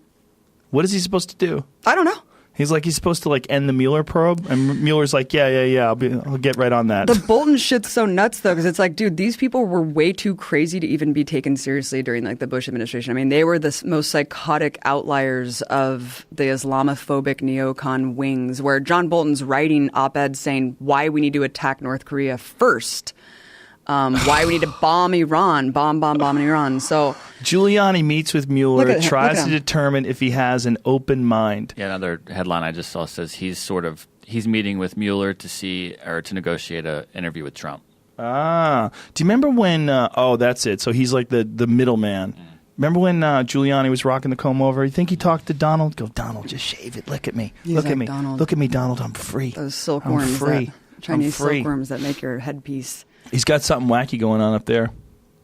What is he supposed to do? I don't know. He's supposed to end the Mueller probe, and Mueller's like, yeah, I'll get right on that. The Bolton shit's so nuts though, because it's like, dude, these people were way too crazy to even be taken seriously during the Bush administration. I mean, they were the most psychotic outliers of the Islamophobic neocon wings, where John Bolton's writing op-eds saying why we need to attack North Korea first. Why we need to bomb Iran, bomb Iran. So Giuliani meets with Mueller, tries look to at him. determine if he has an open mind. Yeah, another headline I just saw says he's meeting with Mueller to negotiate an interview with Trump. Ah, do you remember when? That's it. So he's like the middleman. Remember when Giuliani was rocking the comb over? You think he talked to Donald? Go, Donald, just shave it. Look at me. Look at me. Donald. Look at me, Donald. I'm free. Those silkworms, I'm free. Chinese I'm free. silkworms that make your headpiece. He's got something wacky going on up there.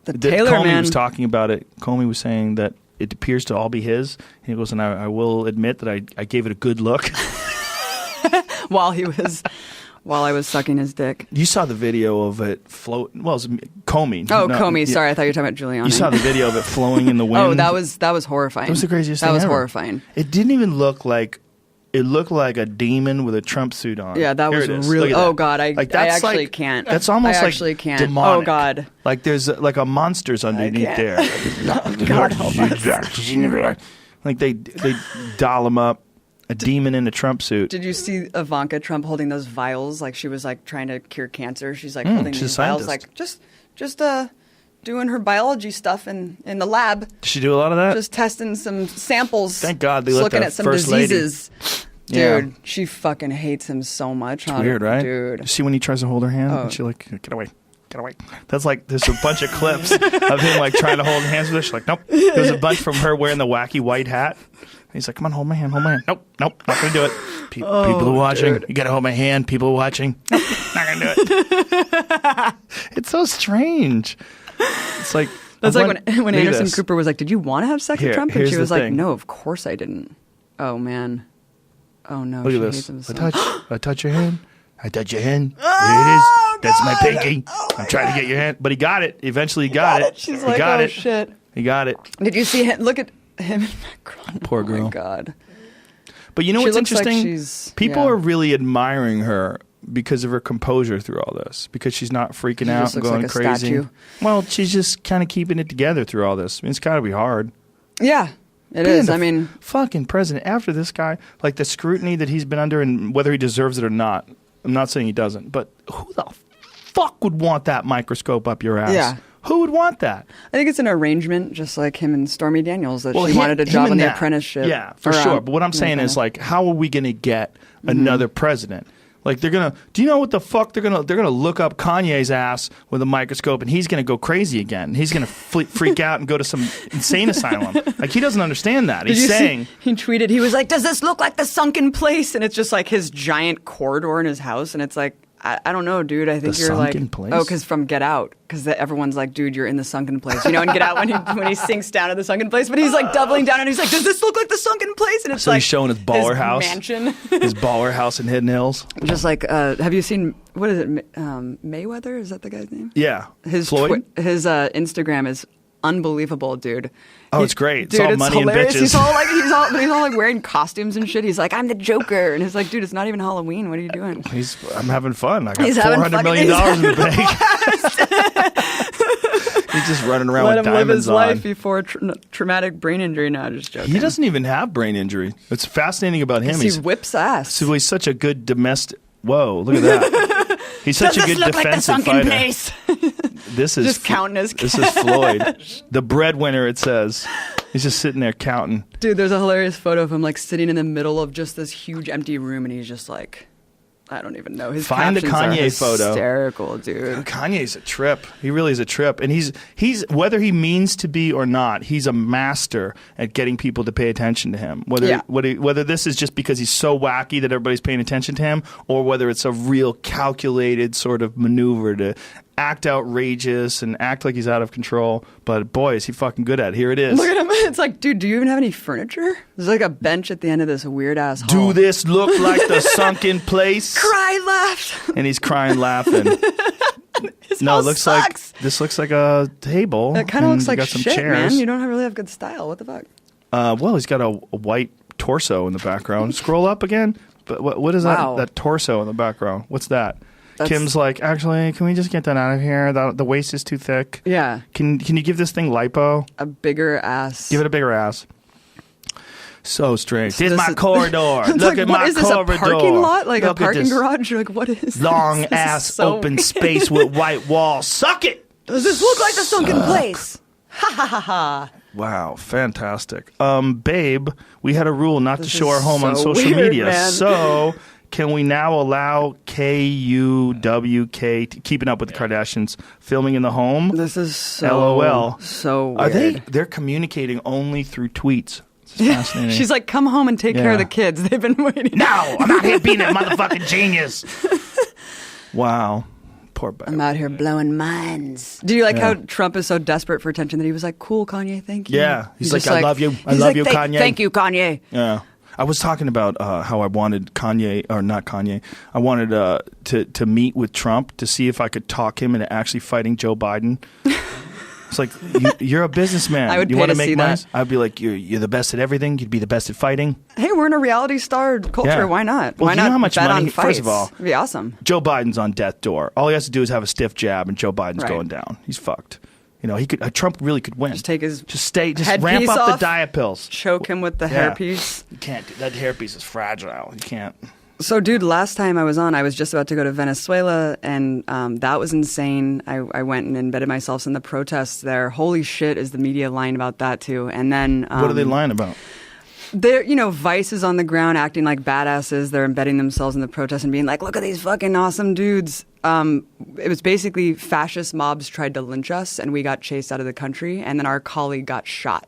The Taylor Comey man was talking about it. Comey was saying that it appears to all be his. He goes, and I will admit that I gave it a good look. while I was sucking his dick. You saw the video of it float. Well, it was Comey. Oh, Comey. Sorry, I thought you were talking about Giuliani. You saw the video of it flowing in the wind. Oh, that was horrifying. That was the craziest thing That was ever. horrifying. It didn't even look like. It looked like a demon with a Trump suit on. Yeah, that Here was it is. really. Look at Oh that. God, I that's actually can't. That's almost I actually can't. demonic. Oh God. Like there's like a monster's underneath there. God help us. Like they doll him up. A demon in a Trump suit. Did you see Ivanka Trump holding those vials? Like she was like trying to cure cancer. She's like holding she's these a vials, scientist. like just doing her biology stuff in the lab. Did she do a lot of that? Just testing some samples. Thank God they just let looking the at some first lady. diseases. Yeah. Dude, she fucking hates him so much. It's weird, right? Dude. You see when he tries to hold her hand, Oh. and she like, get away. Get away. That's like, there's a bunch of clips of him like trying to hold hands with her. She's like, nope. There's a bunch from her wearing the wacky white hat. And he's like, come on, hold my hand, hold my hand. Nope, not gonna do it. People are watching. dude. You gotta hold my hand. People are watching. Nope, not gonna do it. It's so strange. It's like That's I like want- when look at Anderson this. Cooper was like, "Did you want to have sex Here, with Trump?" And here's she the was like, thing. "No, of course I didn't." Oh man. Oh no. Look she at hates this. him so I touch your hand. I touch your hand. There it is. That's my pinky. I'm trying to get your hand, but he got it. Eventually, he got it. She's he like, got "Oh it. shit." He got it. Did you see him? Look at him and Macron. Poor girl. Oh my god. But you know She what's looks like interesting? she's- People yeah. are really admiring her because of her composure through all this. Because she's not freaking She out just and looks going like a crazy. statue. Well, she's just kind of keeping it together through all this. I mean, it's got to be hard. Yeah, it Being is. the I mean, fucking president after this guy, like the scrutiny that he's been under, and whether he deserves it or not. I'm not saying he doesn't, but who the fuck would want that microscope up your ass? Yeah. Who would want that? I think it's an arrangement, just like him and Stormy Daniels, that she him- wanted a him job and in the that. apprenticeship. Yeah, for Or, sure. But what I'm yeah, saying is, like, how are we going to get another president? Like, they're gonna. Do you know what the fuck they're gonna? They're gonna look up Kanye's ass with a microscope, and he's gonna go crazy again. He's gonna freak out and go to some insane asylum. Like, he doesn't understand that. Did He's you see- saying, he tweeted, he was like, "Does this look like the sunken place?" And it's just like his giant corridor in his house, and it's like, I don't know, dude. I think The you're like, sunken place? oh, because from Get Out, because everyone's like, dude, you're in the sunken place, you know, and Get Out when he sinks down to the sunken place, but he's like doubling down, and he's like, does this look like the sunken place? And it's so like he's showing his baller house, mansion, his baller house in Hidden Hills. just like, have you seen what is it, Mayweather? Is that the guy's name? Yeah, His Floyd. his Instagram is unbelievable, dude. Oh, it's great. It's Dude, all it's money and hilarious. bitches. He's all like wearing costumes and shit. He's like, I'm the Joker, and it's like, dude, it's not even Halloween. What are you doing? I'm having fun. I got He's having $400 fucking- million in the bank. He's just running around Let with him live diamonds his on. life before traumatic brain injury. No, just joking. He doesn't even have brain injury. What's fascinating about him, He whips ass. So he's such a good domestic. Whoa, look at that. He's such a good defensive fighter. This is just counting his This is Floyd, the breadwinner. It says he's just sitting there counting. Dude, there's a hilarious photo of him like sitting in the middle of just this huge empty room, and he's just like, I don't even know. His Find the captions are Kanye photo. Hysterical, dude. Kanye's a trip. He really is a trip, and he's whether he means to be or not, he's a master at getting people to pay attention to him. Whether this is just because he's so wacky that everybody's paying attention to him, or whether it's a real calculated sort of maneuver to act outrageous and act like he's out of control. But boy, is he fucking good at it. Here it is. Look at him. It's like, dude, do you even have any furniture? There's like a bench at the end of this weird ass hall. Do this look like the sunken place? Cry left. And he's crying, laughing. No, it looks sucks. like this looks like a table. It kind of looks and you like got some shit, chairs. man. You don't really have good style. What the fuck? Well, he's got a white torso in the background. Scroll up again. But what is Wow. that torso in the background? What's that? That's- Kim's like, actually, can we just get that out of here? The waist is too thick. Yeah. Can you give this thing lipo? A bigger ass. Give it a bigger ass. So strange. Here's This my is- corridor. It's Look like, at what my is this, corridor. a parking lot? Like Look a at parking this garage? Like, what is this? long This is ass so open weird. space with white walls. Suck it. Does this look like the sunken place? Ha ha ha ha. Wow, fantastic. Babe, we had a rule not to This show our is home on so social weird, media. man. So, can we now allow KUWK, Keeping Up with the Kardashians, filming in the home? This is so LOL. so Are weird. they're communicating only through tweets. This is fascinating. She's like, come home and take care of Yeah. the kids. They've been waiting. no, I'm out here being a motherfucking genius. Wow. Poor Babe. I'm out here blowing minds. Do you like Yeah. how Trump is so desperate for attention that he was like, cool, Kanye, thank you. Yeah. He's like, just I love you. I he's love like, you, Kanye. Thank you, Kanye. Yeah. I was talking about how I wanted Kanye, or not Kanye, I wanted to meet with Trump to see if I could talk him into actually fighting Joe Biden. It's like, you're a businessman. I would you pay want to make see money? that. I'd be like, you're the best at everything. You'd be the best at fighting. Hey, we're in a reality star culture. Yeah. Why not? Well, Why do you not know how much bet money on he- fights? first of all- It'd be awesome. Joe Biden's on death's door. All he has to do is have a stiff jab, and Joe Biden's Right. going down. He's fucked. You know, he could. Trump really could win. Just take his just ramp headpiece up off, the diet pills. choke him with the Yeah. hairpiece. You can't. That hairpiece is fragile. You can't. So, dude, last time I was on, I was just about to go to Venezuela, and that was insane. I went and embedded myself in the protests there. Holy shit, is the media lying about that too? And then What are they lying about? They're, Vice is on the ground acting like badasses. They're embedding themselves in the protests and being like, look at these fucking awesome dudes. It was basically fascist mobs tried to lynch us, and we got chased out of the country, and then our colleague got shot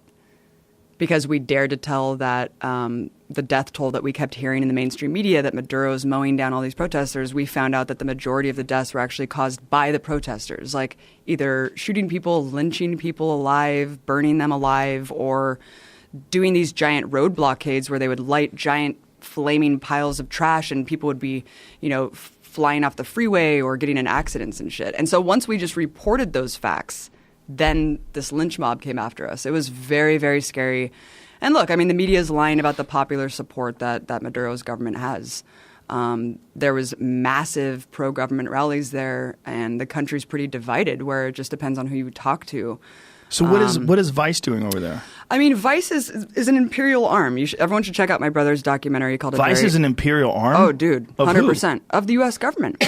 because we dared to tell that the death toll that we kept hearing in the mainstream media, that Maduro's mowing down all these protesters. We found out that the majority of the deaths were actually caused by the protesters, like either shooting people, lynching people alive, burning them alive, or doing these giant road blockades where they would light giant flaming piles of trash and people would be, flying off the freeway or getting in accidents and shit. And so once we just reported those facts, then this lynch mob came after us. It was very, very scary. And look, I mean, the media is lying about the popular support that Maduro's government has. There was massive pro-government rallies there, and the country's pretty divided, where it just depends on who you talk to. So what is Vice doing over there? I mean, Vice is an imperial arm. Everyone should check out my brother's documentary called Vice is an imperial arm? Oh, dude, Of who? 100% of the U.S. government.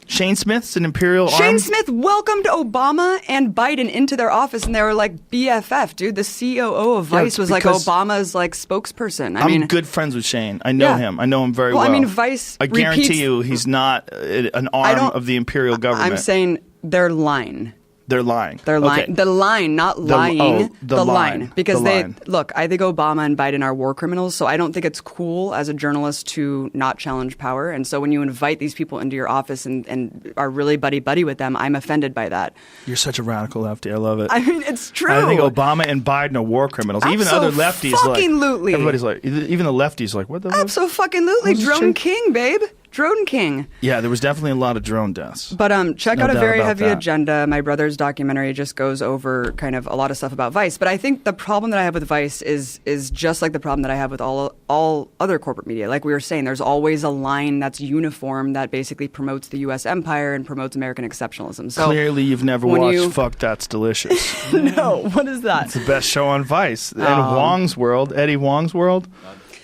Shane Smith's an imperial arm? Shane Smith welcomed Obama and Biden into their office, and they were like BFF, dude. The COO of Vice was like because Obama's like spokesperson. I'm good friends with Shane. I know Yeah. him. I know him very well. Well, I mean, Vice I guarantee repeats- you he's not an arm of the imperial government. I'm saying they're lying. They're lying. They're lying. Okay. The line, not The- lying. oh, the line. Because The they line. look. I think Obama and Biden are war criminals. So I don't think it's cool as a journalist to not challenge power. And so when you invite these people into your office and are really buddy buddy with them, I'm offended by that. You're such a radical lefty. I love it. I mean, it's true. I think Obama and Biden are war criminals. Even other lefties, Abso-fucking-lutely. everybody's like, even the lefties, like, what the? Absolutely, Who's this Drone chick? King, babe. Drone King. Yeah, there was definitely a lot of drone deaths. But check No out A doubt Very about Heavy that. Agenda. My brother's documentary just goes over kind of a lot of stuff about Vice. But I think the problem that I have with Vice is just like the problem that I have with all other corporate media. Like we were saying, there's always a line that's uniform that basically promotes the U.S. empire and promotes American exceptionalism. So Clearly, you've never when watched you- Fuck That's Delicious. No, what is that? It's the best show on Vice. And Wong's World, Eddie Wong's World.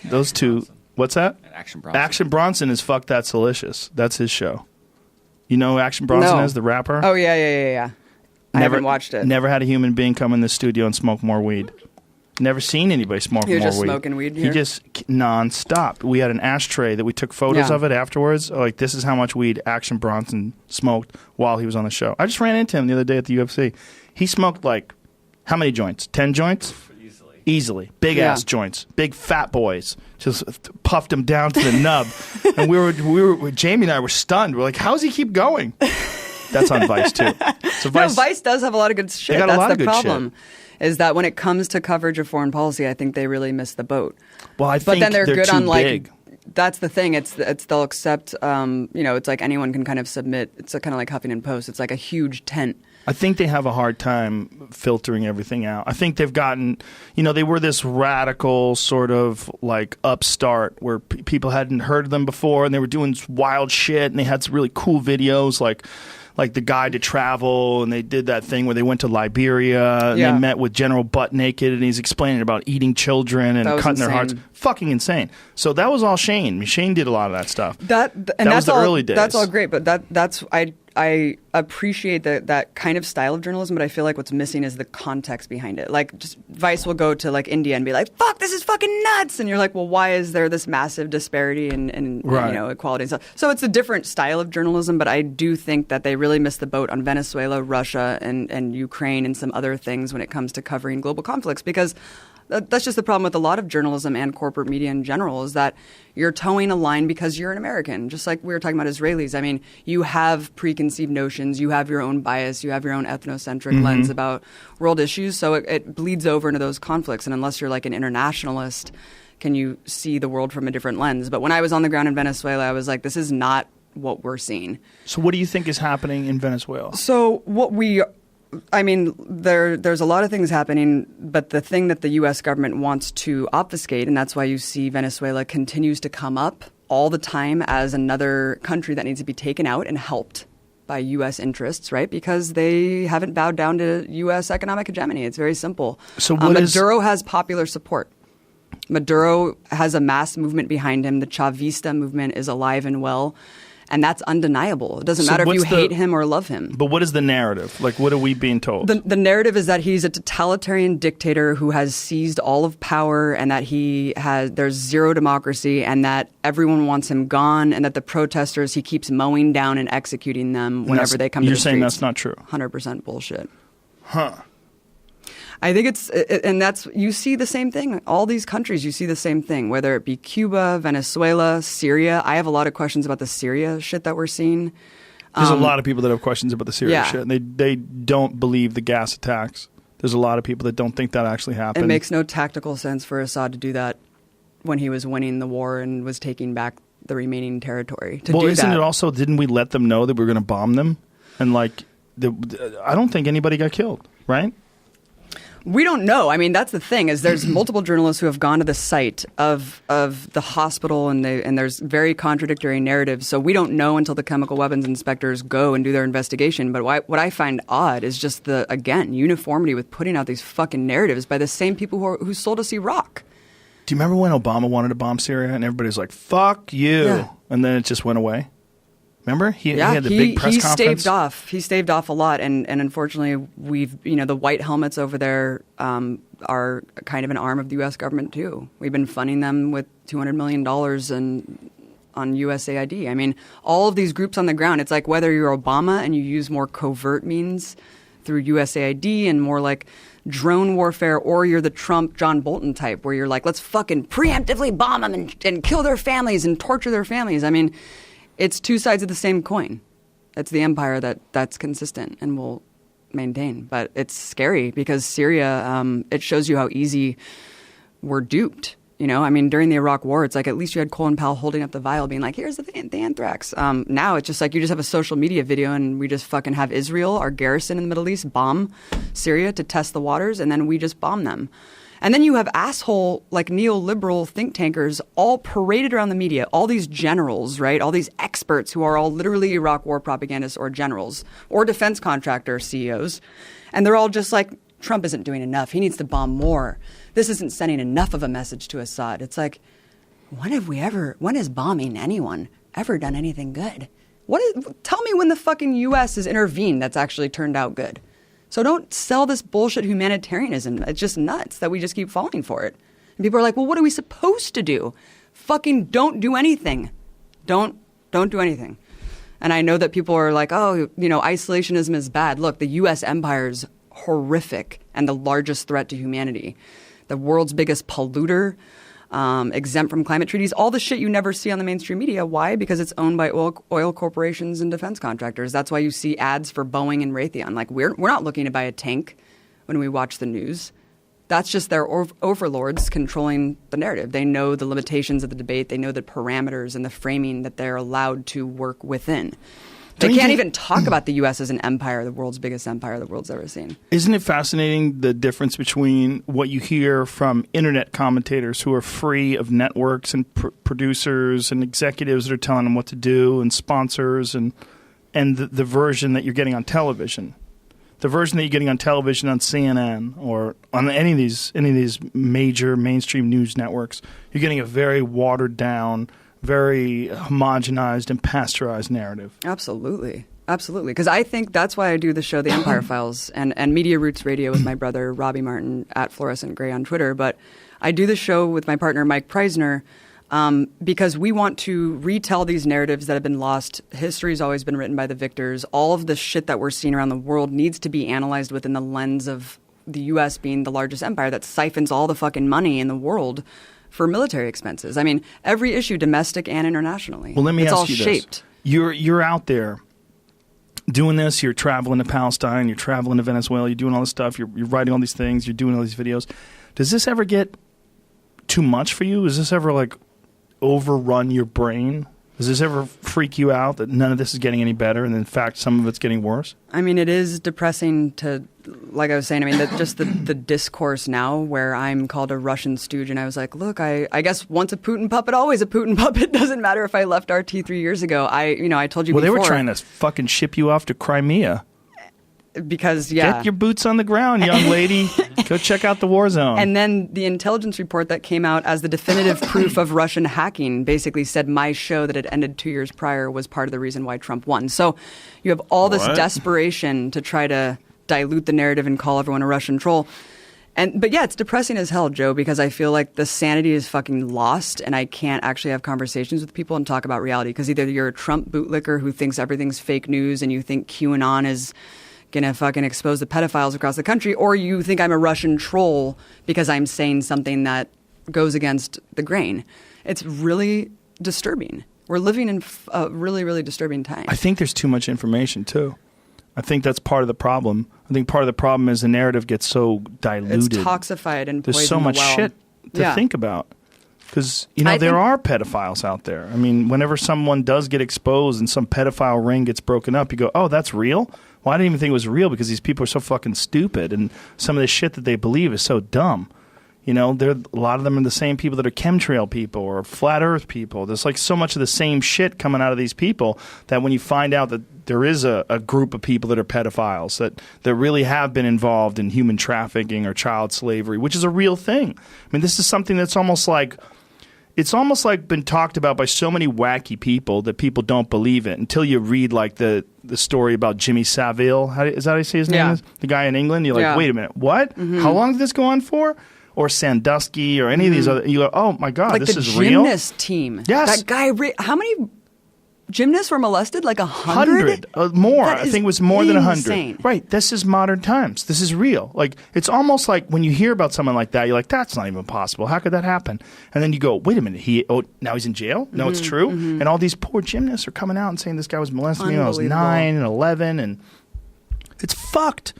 Those two. What's that? Action Bronson. Action Bronson is Fuck That's Delicious. That's his show. You know who Action Bronson No. is, the rapper? Oh, yeah. I haven't watched it. Never had a human being come in the studio and smoke more weed. Never seen anybody smoke He was more just weed. smoking weed He here? just non-stop. We had an ashtray that we took photos Yeah. of it afterwards. Like, this is how much weed Action Bronson smoked while he was on the show. I just ran into him the other day at the UFC. He smoked like, how many joints? 10 joints? Easily. Big ass joints. Big fat boys. Just puffed him down to the nub. And we were Jamie and I were stunned. We're like, how does he keep going? That's on Vice too. So No, Vice does have a lot of good shit. got a That's lot the of good problem. Is that when it comes to coverage of foreign policy, I think they really miss the boat. Well, I But think then they're good too on like. big. That's the thing. It's they'll accept. It's like anyone can kind of submit. It's kind of like Huffington Post. It's like a huge tent. I think they have a hard time filtering everything out. I think they've gotten, they were this radical sort of like upstart where people hadn't heard of them before and they were doing this wild shit and they had some really cool videos like the Guide to Travel, and they did that thing where they went to Liberia and Yeah. they met with General Butt Naked and he's explaining about eating children and That was cutting their insane. hearts. Fucking insane. So that was all Shane. I mean, Shane did a lot of that stuff. That was that's the all, early days. That's all great, but that's I appreciate that kind of style of journalism, but I feel like what's missing is the context behind it. Like, just Vice will go to like India and be like, "Fuck, this is fucking nuts," and you're like, "Well, why is there this massive disparity in Right. equality and stuff?" So it's a different style of journalism, but I do think that they really missed the boat on Venezuela, Russia, and Ukraine, and some other things when it comes to covering global conflicts because. That's just the problem with a lot of journalism and corporate media in general is that you're towing a line because you're an American. Just like we were talking about Israelis. I mean, you have preconceived notions, you have your own bias, you have your own ethnocentric lens about world issues. So it bleeds over into those conflicts. And unless you're like an internationalist, can you see the world from a different lens? But when I was on the ground in Venezuela, I was like, this is not what we're seeing. So what do you think is happening in Venezuela? So there's a lot of things happening, but the thing that the U.S. government wants to obfuscate, and that's why you see Venezuela continues to come up all the time as another country that needs to be taken out and helped by U.S. interests, right? Because they haven't bowed down to U.S. economic hegemony. It's very simple. So what is- Maduro has popular support. Maduro has a mass movement behind him. The Chavista movement is alive and well. And that's undeniable. It doesn't So matter if you what's the- hate him or love him. But what is the narrative? Like, what are we being told? The narrative is that he's a totalitarian dictator who has seized all of power and that there's zero democracy and that everyone wants him gone and that the protesters, he keeps mowing down and executing them whenever they come to the You're saying streets. that's not true. 100% bullshit. Huh. I think you see the same thing. All these countries, you see the same thing, whether it be Cuba, Venezuela, Syria. I have a lot of questions about the Syria shit that we're seeing. There's a lot of people that have questions about the Syria yeah. shit. And they don't believe the gas attacks. There's a lot of people that don't think that actually happened. It makes no tactical sense for Assad to do that when he was winning the war and was taking back the remaining territory. Isn't it also, didn't we let them know that we were going to bomb them? And I don't think anybody got killed, right? We don't know. I mean, that's the thing is there's multiple journalists who have gone to the site of the hospital and there's very contradictory narratives. So we don't know until the chemical weapons inspectors go and do their investigation. But what I find odd is just the, again, uniformity with putting out these fucking narratives by the same people who sold us Iraq. Do you remember when Obama wanted to bomb Syria and everybody's like, fuck you. Yeah. And then it just went away? Remember? He had the big press conference. He staved off a lot, and unfortunately, the white helmets over there are kind of an arm of the U.S. government too. We've been funding them with $200 million on USAID. I mean, all of these groups on the ground. It's like whether you're Obama and you use more covert means through USAID and more like drone warfare, or you're the Trump John Bolton type, where you're like, let's fucking preemptively bomb them and kill their families and torture their families. I mean. It's two sides of the same coin. It's the empire that's consistent and will maintain. But it's scary because Syria, it shows you how easy we're duped. You know, I mean, during the Iraq War, it's like at least you had Colin Powell holding up the vial being like, here's the anthrax. Now it's just like you just have a social media video and we just fucking have Israel, our garrison in the Middle East, bomb Syria to test the waters, and then we just bomb them. And then you have asshole, like neoliberal think tankers all paraded around the media, all these generals, right? All these experts who are all literally Iraq war propagandists or generals or defense contractor CEOs. And they're all just like, Trump isn't doing enough. He needs to bomb more. This isn't sending enough of a message to Assad. It's like, when has bombing anyone ever done anything good? Tell me when the fucking U.S. has intervened that's actually turned out good. So don't sell this bullshit humanitarianism. It's just nuts that we just keep falling for it. And people are like, well, what are we supposed to do? Fucking don't do anything. Don't do anything. And I know that people are like, oh, you know, isolationism is bad. Look, the U.S. empire's horrific and the largest threat to humanity. The world's biggest polluter, exempt from climate treaties, all the shit you never see on the mainstream media. Why? Because it's owned by oil corporations and defense contractors. That's why you see ads for Boeing and Raytheon. Like, we're not looking to buy a tank when we watch the news. That's just their overlords controlling the narrative. They know the limitations of the debate. They know the parameters and the framing that they're allowed to work within. They can't even talk about the U.S. as an empire, the world's biggest empire the world's ever seen. Isn't it fascinating the difference between what you hear from internet commentators who are free of networks and producers and executives that are telling them what to do and sponsors and the version that you're getting on television? The version that you're getting on television on CNN or on any of these major mainstream news networks, you're getting a very watered down, very homogenized and pasteurized narrative. Absolutely. Absolutely. Because I think that's why I do the show, The Empire Files, and Media Roots Radio with my brother, Robbie Martin, at Fluorescent Gray on Twitter. But I do the show with my partner, Mike Preisner, because we want to retell these narratives that have been lost. History's always been written by the victors. All of the shit that we're seeing around the world needs to be analyzed within the lens of the U.S. being the largest empire that siphons all the fucking money in the world for military expenses. I mean, every issue, domestic and internationally. Well, let me it's ask all you shaped. this. You're out there doing this. You're traveling to Palestine. You're traveling to Venezuela. You're doing all this stuff. You're writing all these things. You're doing all these videos. Does this ever get too much for you? Does this ever, like, overrun your brain? Does this ever freak you out that none of this is getting any better and in fact some of it's getting worse? I mean, it is depressing to, like I was saying, I mean, just the discourse now where I'm called a Russian stooge and I was like, look, I guess once a Putin puppet, always a Putin puppet. Doesn't matter if I left RT 3 years ago. I told you before. Well, they were trying to fucking ship you off to Crimea. Because, yeah. Get your boots on the ground, young lady. Go check out the war zone. And then the intelligence report that came out as the definitive proof of Russian hacking basically said my show that had ended 2 years prior was part of the reason why Trump won. So you have all this desperation to try to dilute the narrative and call everyone a Russian troll. But yeah, it's depressing as hell, Joe, because I feel like the sanity is fucking lost and I can't actually have conversations with people and talk about reality. Because either you're a Trump bootlicker who thinks everything's fake news and you think QAnon is gonna fucking expose the pedophiles across the country, or you think I'm a Russian troll because I'm saying something that goes against the grain. It's really disturbing. We're living in a really, really disturbing time. I think there's too much information, too. I think that's part of the problem. I think part of the problem is the narrative gets so diluted. It's toxified and there's so much shit to think about. Because, there are pedophiles out there. I mean, whenever someone does get exposed and some pedophile ring gets broken up, you go, oh, that's real? Well, I didn't even think it was real because these people are so fucking stupid and some of the shit that they believe is so dumb. A lot of them are the same people that are chemtrail people or flat earth people. There's like so much of the same shit coming out of these people that when you find out that there is a group of people that are pedophiles that really have been involved in human trafficking or child slavery, which is a real thing. I mean, this is something that's almost like been talked about by so many wacky people that people don't believe it until you read like the story about Jimmy Savile. Is that how you say his name? Is? The guy in England. You're like, wait a minute, what? Mm-hmm. How long did this go on for? Or Sandusky or any of these other. You go, oh my god, this is real. Like the gymnast team. Yes, that guy. How many gymnasts were molested? Like 100? More. I think it was more than 100. Insane. Right. This is modern times. This is real. Like it's almost like when you hear about someone like that, you're like, that's not even possible. How could that happen? And then you go, wait a minute. Now he's in jail. No, it's true. Mm-hmm. And all these poor gymnasts are coming out and saying this guy was molesting me when I was 9 and 11, and it's fucked.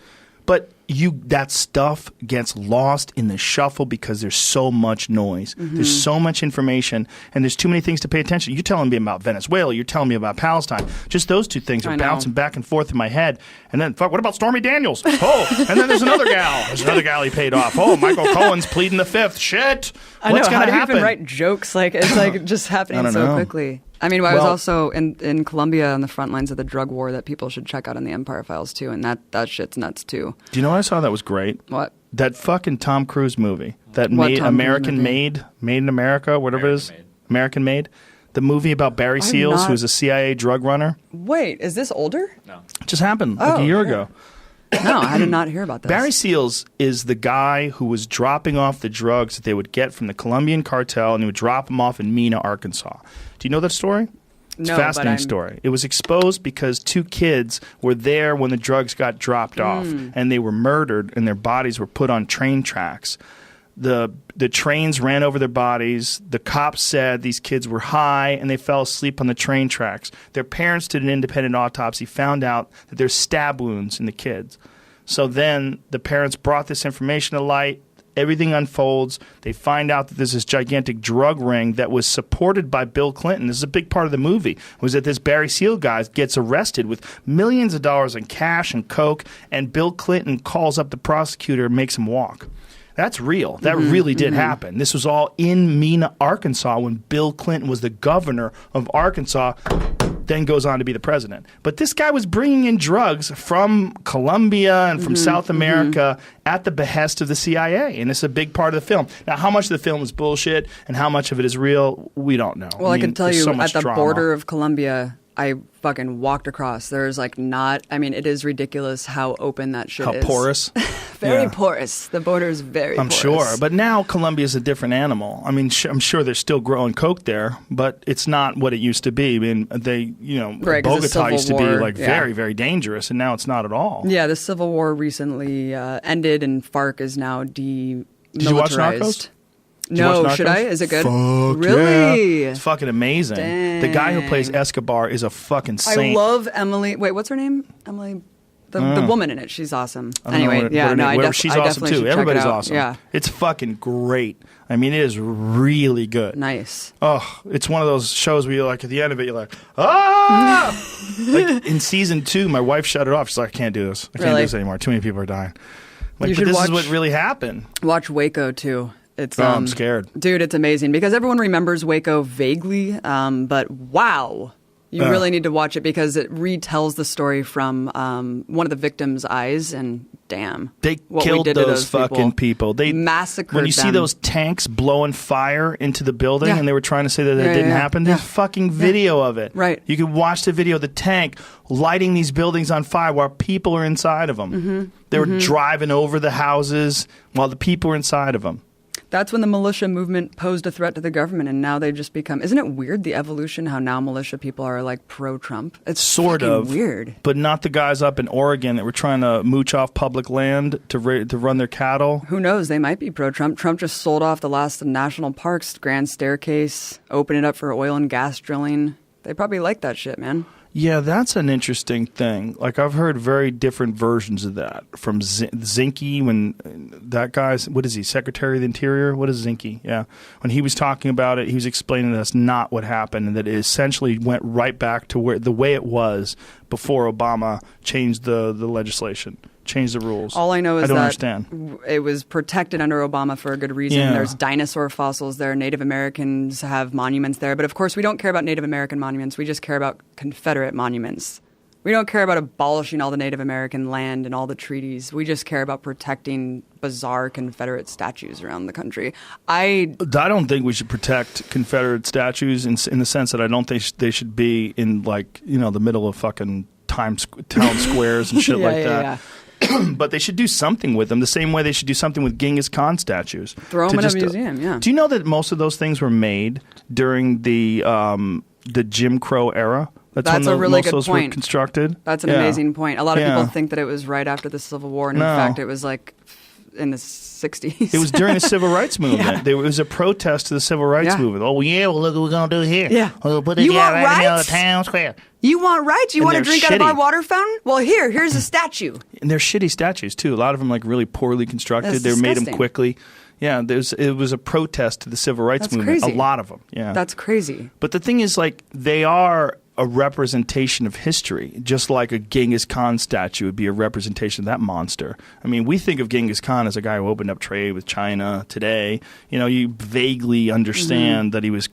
But that stuff gets lost in the shuffle because there's so much noise. There's so much information, and there's too many things to pay attention. You're telling me about Venezuela. You're telling me about Palestine. Just those two things are bouncing back and forth in my head. And then, fuck, what about Stormy Daniels? Oh, and then there's another gal. There's another gal he paid off. Oh, Michael Cohen's pleading the fifth. Shit. I know. What's going How to do you happen? even write jokes? Like, it's like just happening so quickly. I mean, I was also in Colombia on the front lines of the drug war that people should check out on the Empire Files too, and that shit's nuts too. Do you know what I saw that was great? What? That fucking Tom Cruise movie. That What Tom American Cruise movie? Made in America, whatever it is. American Made. The movie about Barry Seals, who's a CIA drug runner. Wait, is this older? No. It just happened like a year ago. No, I did not hear about this. Barry Seals is the guy who was dropping off the drugs that they would get from the Colombian cartel, and he would drop them off in Mena, Arkansas. Do you know that story? It's No, a fascinating but story. It was exposed because two kids were there when the drugs got dropped off, and they were murdered, and their bodies were put on train tracks. The trains ran over their bodies. The cops said these kids were high and they fell asleep on the train tracks. Their parents did an independent autopsy, found out that there's stab wounds in the kids. So then the parents brought this information to light. Everything unfolds. They find out that there's this gigantic drug ring that was supported by Bill Clinton. This is a big part of the movie, was that this Barry Seal guy gets arrested with millions of dollars in cash and coke, and Bill Clinton calls up the prosecutor and makes him walk. That's real. That really did happen. This was all in Mena, Arkansas, when Bill Clinton was the governor of Arkansas, then goes on to be the president. But this guy was bringing in drugs from Colombia and from South America at the behest of the CIA, and it's a big part of the film. Now, how much of the film is bullshit and how much of it is real, we don't know. Well, I can tell there's you, so much at the drama. border of Colombia, I fucking walked across. There's like it is ridiculous how open that shit is. How porous? Very porous. The border is very I'm porous. sure. But now Colombia's a different animal. I mean, I'm sure they're still growing coke there, but it's not what it used to be. I mean, Right, 'cause the Bogota Civil used to be War, like very, very dangerous, and now it's not at all. Yeah, the Civil War recently ended, and FARC is now demilitarized. Did you watch Narcos? Did you No, watch should Narcos? I? Is it good? Fuck Really? yeah. It's fucking amazing. The guy who plays Escobar is a fucking saint. I love Emily. Wait, what's her name? Emily. The woman in it. She's awesome. I don't know Anyway, what yeah, her no, name- I she's I awesome definitely too. should check it Everybody's out. awesome. Yeah, It's fucking great. I mean, it is really good. nice. Oh, it's one of those shows where you're like, at the end of it, you're like, ah! Like in season 2, my wife shut it off. She's like, I can't do this. I can't Really? do this anymore. Too many people are dying. Like, You but should this watch- is what really happened. Watch Waco too. It's Oh, I'm scared. dude. It's amazing because everyone remembers Waco vaguely, but wow. You really need to watch it because it retells the story from one of the victims' eyes, and damn, They what we killed did to those fucking people. They massacred When you see them. those tanks blowing fire into the building, Yeah. and they were trying to say that Yeah, didn't yeah, happen, yeah. there's fucking video of it. Right. You can watch the video of the tank lighting these buildings on fire while people are inside of them. Mm-hmm. They were driving over the houses while the people were inside of them. That's when the militia movement posed a threat to the government, and now they've just become. Isn't it weird the evolution? How now militia people are like pro-Trump. It's Sort fucking of weird. but not the guys up in Oregon that were trying to mooch off public land to run their cattle. Who knows? They might be pro-Trump. Trump just sold off the last national parks, Grand Staircase, opened it up for oil and gas drilling. They probably like that shit, man. Yeah, that's an interesting thing. Like, I've heard very different versions of that from Zinke, when that guy's, what is he, Secretary of the Interior? What is Zinke? Yeah. When he was talking about it, he was explaining that's not what happened, and that it essentially went right back to the way it was before Obama changed the legislation, changed the rules. All I know is I don't that understand. it was protected under Obama for a good reason. Yeah. There's dinosaur fossils there. Native Americans have monuments there. But of course, we don't care about Native American monuments. We just care about Confederate monuments. We don't care about abolishing all the Native American land and all the treaties. We just care about protecting bizarre Confederate statues around the country. I don't think we should protect Confederate statues in the sense that I don't think they should be in, like, you know, the middle of fucking town squares and shit like that. But they should do something with them, the same way they should do something with Genghis Khan statues. Throw them in a museum, yeah. Do you know that most of those things were made during the Jim Crow era? That's when a really most good of those point. were constructed. That's an amazing point. A lot of Yeah. people think that it was right after the Civil War, and in No. fact, it was like in the 60s. It was during the Civil Rights Movement. Yeah. There was a protest to the Civil Rights Yeah. movement. Oh, yeah, well, look what we're going to do here. Yeah. We'll put it You right want in the middle of rights? town square. You want rights? You And want to they're drink out of shitty. our water fountain? Well, here's a statue. And they're shitty statues, too. A lot of them, like, really poorly constructed. That's They made them disgusting. quickly. Yeah, it was a protest to the Civil Rights That's movement. crazy. A lot of them, yeah. That's crazy. But the thing is, like, they are a representation of history, just like a Genghis Khan statue would be a representation of that monster. I mean, we think of Genghis Khan as a guy who opened up trade with China today. You know, you vaguely understand that he was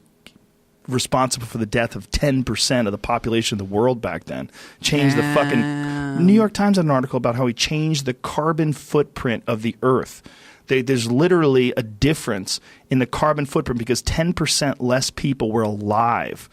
responsible for the death of 10% of the population of the world back then. Changed the fucking... New York Times had an article about how he changed the carbon footprint of the Earth. There's literally a difference in the carbon footprint because 10% less people were alive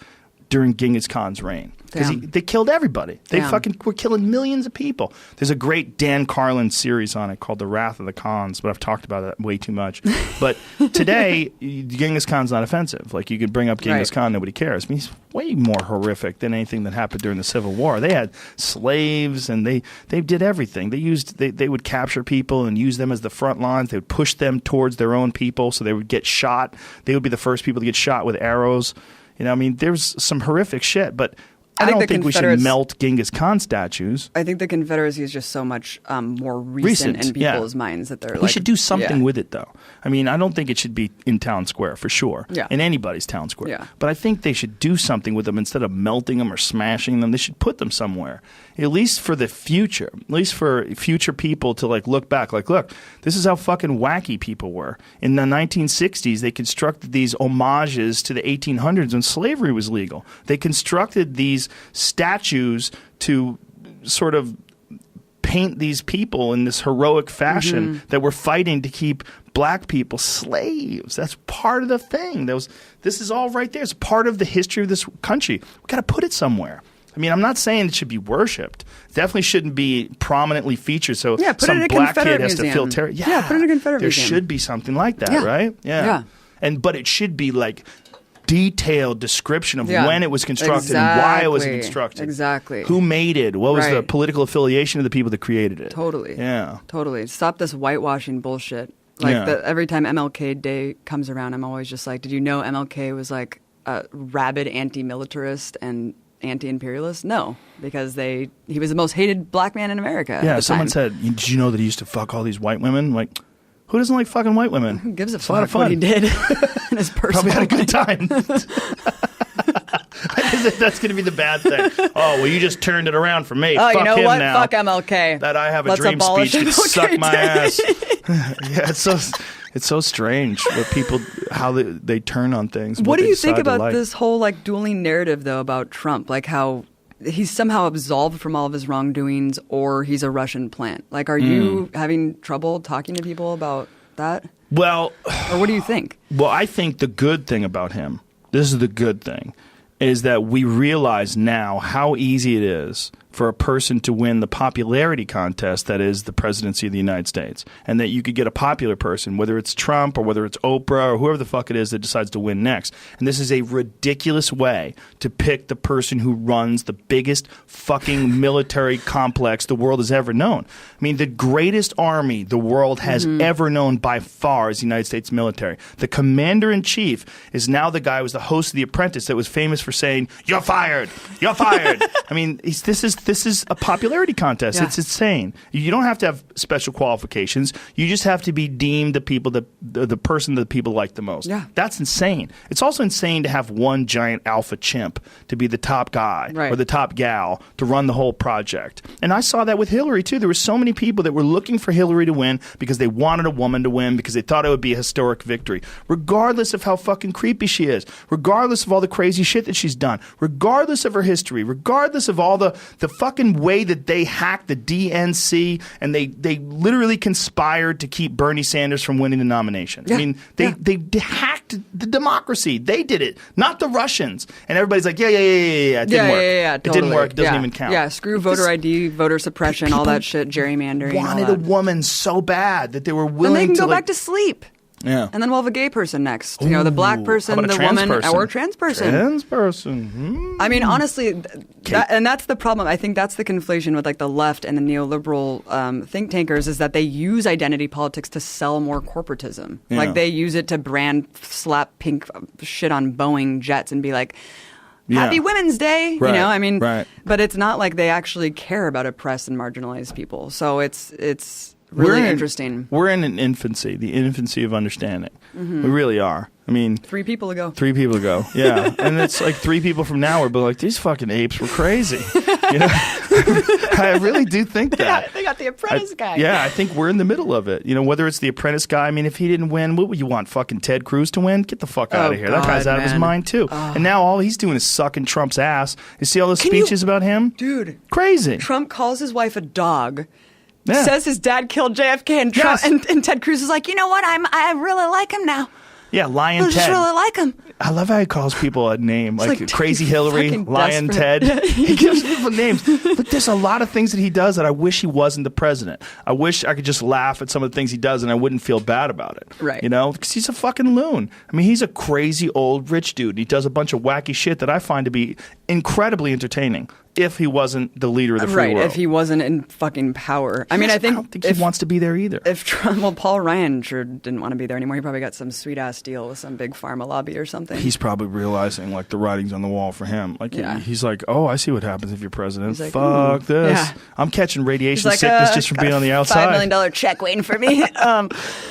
during Genghis Khan's reign. Because Damn. they killed everybody. They Damn. fucking were killing millions of people. There's a great Dan Carlin series on it called The Wrath of the Khans, but I've talked about it way too much. But today, Genghis Khan's not offensive. Like, you could bring up Genghis Right. Khan, nobody cares. I mean, he's way more horrific than anything that happened during the Civil War. They had slaves, and they did everything. They would capture people and use them as the front lines. They would push them towards their own people, so they would get shot. They would be the first people to get shot with arrows. You know, I mean, there's some horrific shit, but I think don't the think we should Confederates- melt Genghis Khan statues. I think the Confederacy is just so much more recent in yeah. people's minds that they're like... We should do something yeah. with it, though. I mean, I don't think it should be in town square, for sure. Yeah. In anybody's town square. Yeah. But I think they should do something with them instead of melting them or smashing them. They should put them somewhere, at least for the future. At least for future people to, like, look back. Like, look, this is how fucking wacky people were. In the 1960s, they constructed these homages to the 1800s when slavery was legal. They constructed these statues to sort of paint these people in this heroic fashion that were fighting to keep black people slaves. That's part of the thing. This is all right there. It's part of the history of this country. We've got to put it somewhere. I mean, I'm not saying it should be worshipped. Definitely shouldn't be prominently featured. So Yeah, put it some in a black kid Confederate has to feel museum. terror. Yeah, put it in a Confederate There museum. should be something like that, Yeah. right? Yeah. But it should be like detailed description of Yeah. when it was constructed and why it was Exactly. constructed. Exactly. Who made it? What was the Right. political affiliation of the people that created it? Totally. Yeah. Totally. Stop this whitewashing bullshit. Like, Yeah. every time MLK Day comes around, I'm always just like, did you know MLK was like a rabid anti-militarist and anti-imperialist? No, because he was the most hated black man in America. at Yeah, the someone time. said, did you know that he used to fuck all these white women? Like, who doesn't like fucking white women? Who gives a It's a lot fuck of fun. what he did in his personal Probably had a good life? time. That's going to be the bad thing. Oh, well, you just turned it around for me. Oh, Fuck you know him what? now. Fuck MLK. That I have a Let's dream abolish speech could MLK suck my Day. ass. Yeah, it's so strange what people, how they turn on things. What do they you think decide to about like. this whole like dueling narrative though about Trump? Like how he's somehow absolved from all of his wrongdoings, or he's a Russian plant. Like, are you having trouble talking to people about that? Well, or what do you think? Well, I think the good thing about him, this is the good thing, is that we realize now how easy it is for a person to win the popularity contest that is the presidency of the United States. And that you could get a popular person, whether it's Trump or whether it's Oprah or whoever the fuck it is that decides to win next. And this is a ridiculous way to pick the person who runs the biggest fucking military complex the world has ever known. I mean, the greatest army the world has ever known by far is the United States military. The commander-in-chief is now the guy who was the host of The Apprentice that was famous for saying, "You're fired! You're fired!" I mean, this is a popularity contest. Yeah. It's insane. You don't have to have special qualifications. You just have to be deemed the people that the person that people like the most. Yeah. That's insane. It's also insane to have one giant alpha chimp to be the top guy Right. or the top gal to run the whole project. And I saw that with Hillary too. There were so many people that were looking for Hillary to win because they wanted a woman to win because they thought it would be a historic victory, regardless of how fucking creepy she is, regardless of all the crazy shit that she's done, regardless of her history, regardless of all the fucking way that they hacked the DNC and they literally conspired to keep Bernie Sanders from winning the nomination. Yeah. I mean, they hacked the democracy. They did it, not the Russians. And everybody's like, yeah. It didn't work. It didn't totally. work. It doesn't Yeah. even count. Yeah, screw voter ID, voter suppression, all people that shit, gerrymandering. Wanted all a that. woman so bad that they were Then willing they can to go like, back to sleep. Yeah. And then we'll have a gay person next. You know, the black Ooh, person, how about a the trans woman, person? or trans person. Trans person. I mean, honestly, and that's the problem. I think that's the conflation with like the left and the neoliberal think tankers is that they use identity politics to sell more corporatism. Yeah. Like they use it to brand slap pink shit on Boeing jets and be like, Happy Yeah. Women's Day. Right, You know, I mean, right. but it's not like they actually care about oppressed and marginalized people. So it's really interesting. We're in an infancy, the infancy of understanding. Mhm. We really are. I mean, 3 people ago. 3 people ago, yeah. And it's like 3 people from now would be like, these fucking apes were crazy. You know, I really do think that. They got the Apprentice guy. Yeah, I think we're in the middle of it. You know, whether it's the Apprentice guy. I mean, if he didn't win, what would you want? Fucking Ted Cruz to win? Get the fuck out Oh, of here. That guy's God, out of his man. mind too. Oh. And now all he's doing is sucking Trump's ass. You see all those Can you- speeches about him? Dude. Crazy. Trump calls his wife a dog. Yeah. Says his dad killed JFK, and Trump Yes. and Ted Cruz is like, you know what? I really like him now. Yeah, Lion I Ted. just really like him. I love how he calls people a name, like, like, Crazy dude, Hillary, fucking Lion desperate. Ted. He gives people names. Look, there's a lot of things that he does that I wish he wasn't the president. I wish I could just laugh at some of the things he does and I wouldn't feel bad about it. Right. You know, because he's a fucking loon. I mean, he's a crazy old rich dude. He does a bunch of wacky shit that I find to be incredibly entertaining if he wasn't the leader of the free Right, world. if he wasn't in fucking power. I mean, I don't think he wants to be there either. If Trump, well, Paul Ryan sure didn't want to be there anymore. He probably got some sweet ass deal with some big pharma lobby or something. He's probably realizing like the writing's on the wall for him. Like Yeah. he's like, oh, I see what happens if you're president. He's like, Fuck ooh. this. Yeah. I'm catching He's radiation like, sickness just from got being a on the $5 outside. million check waiting for me.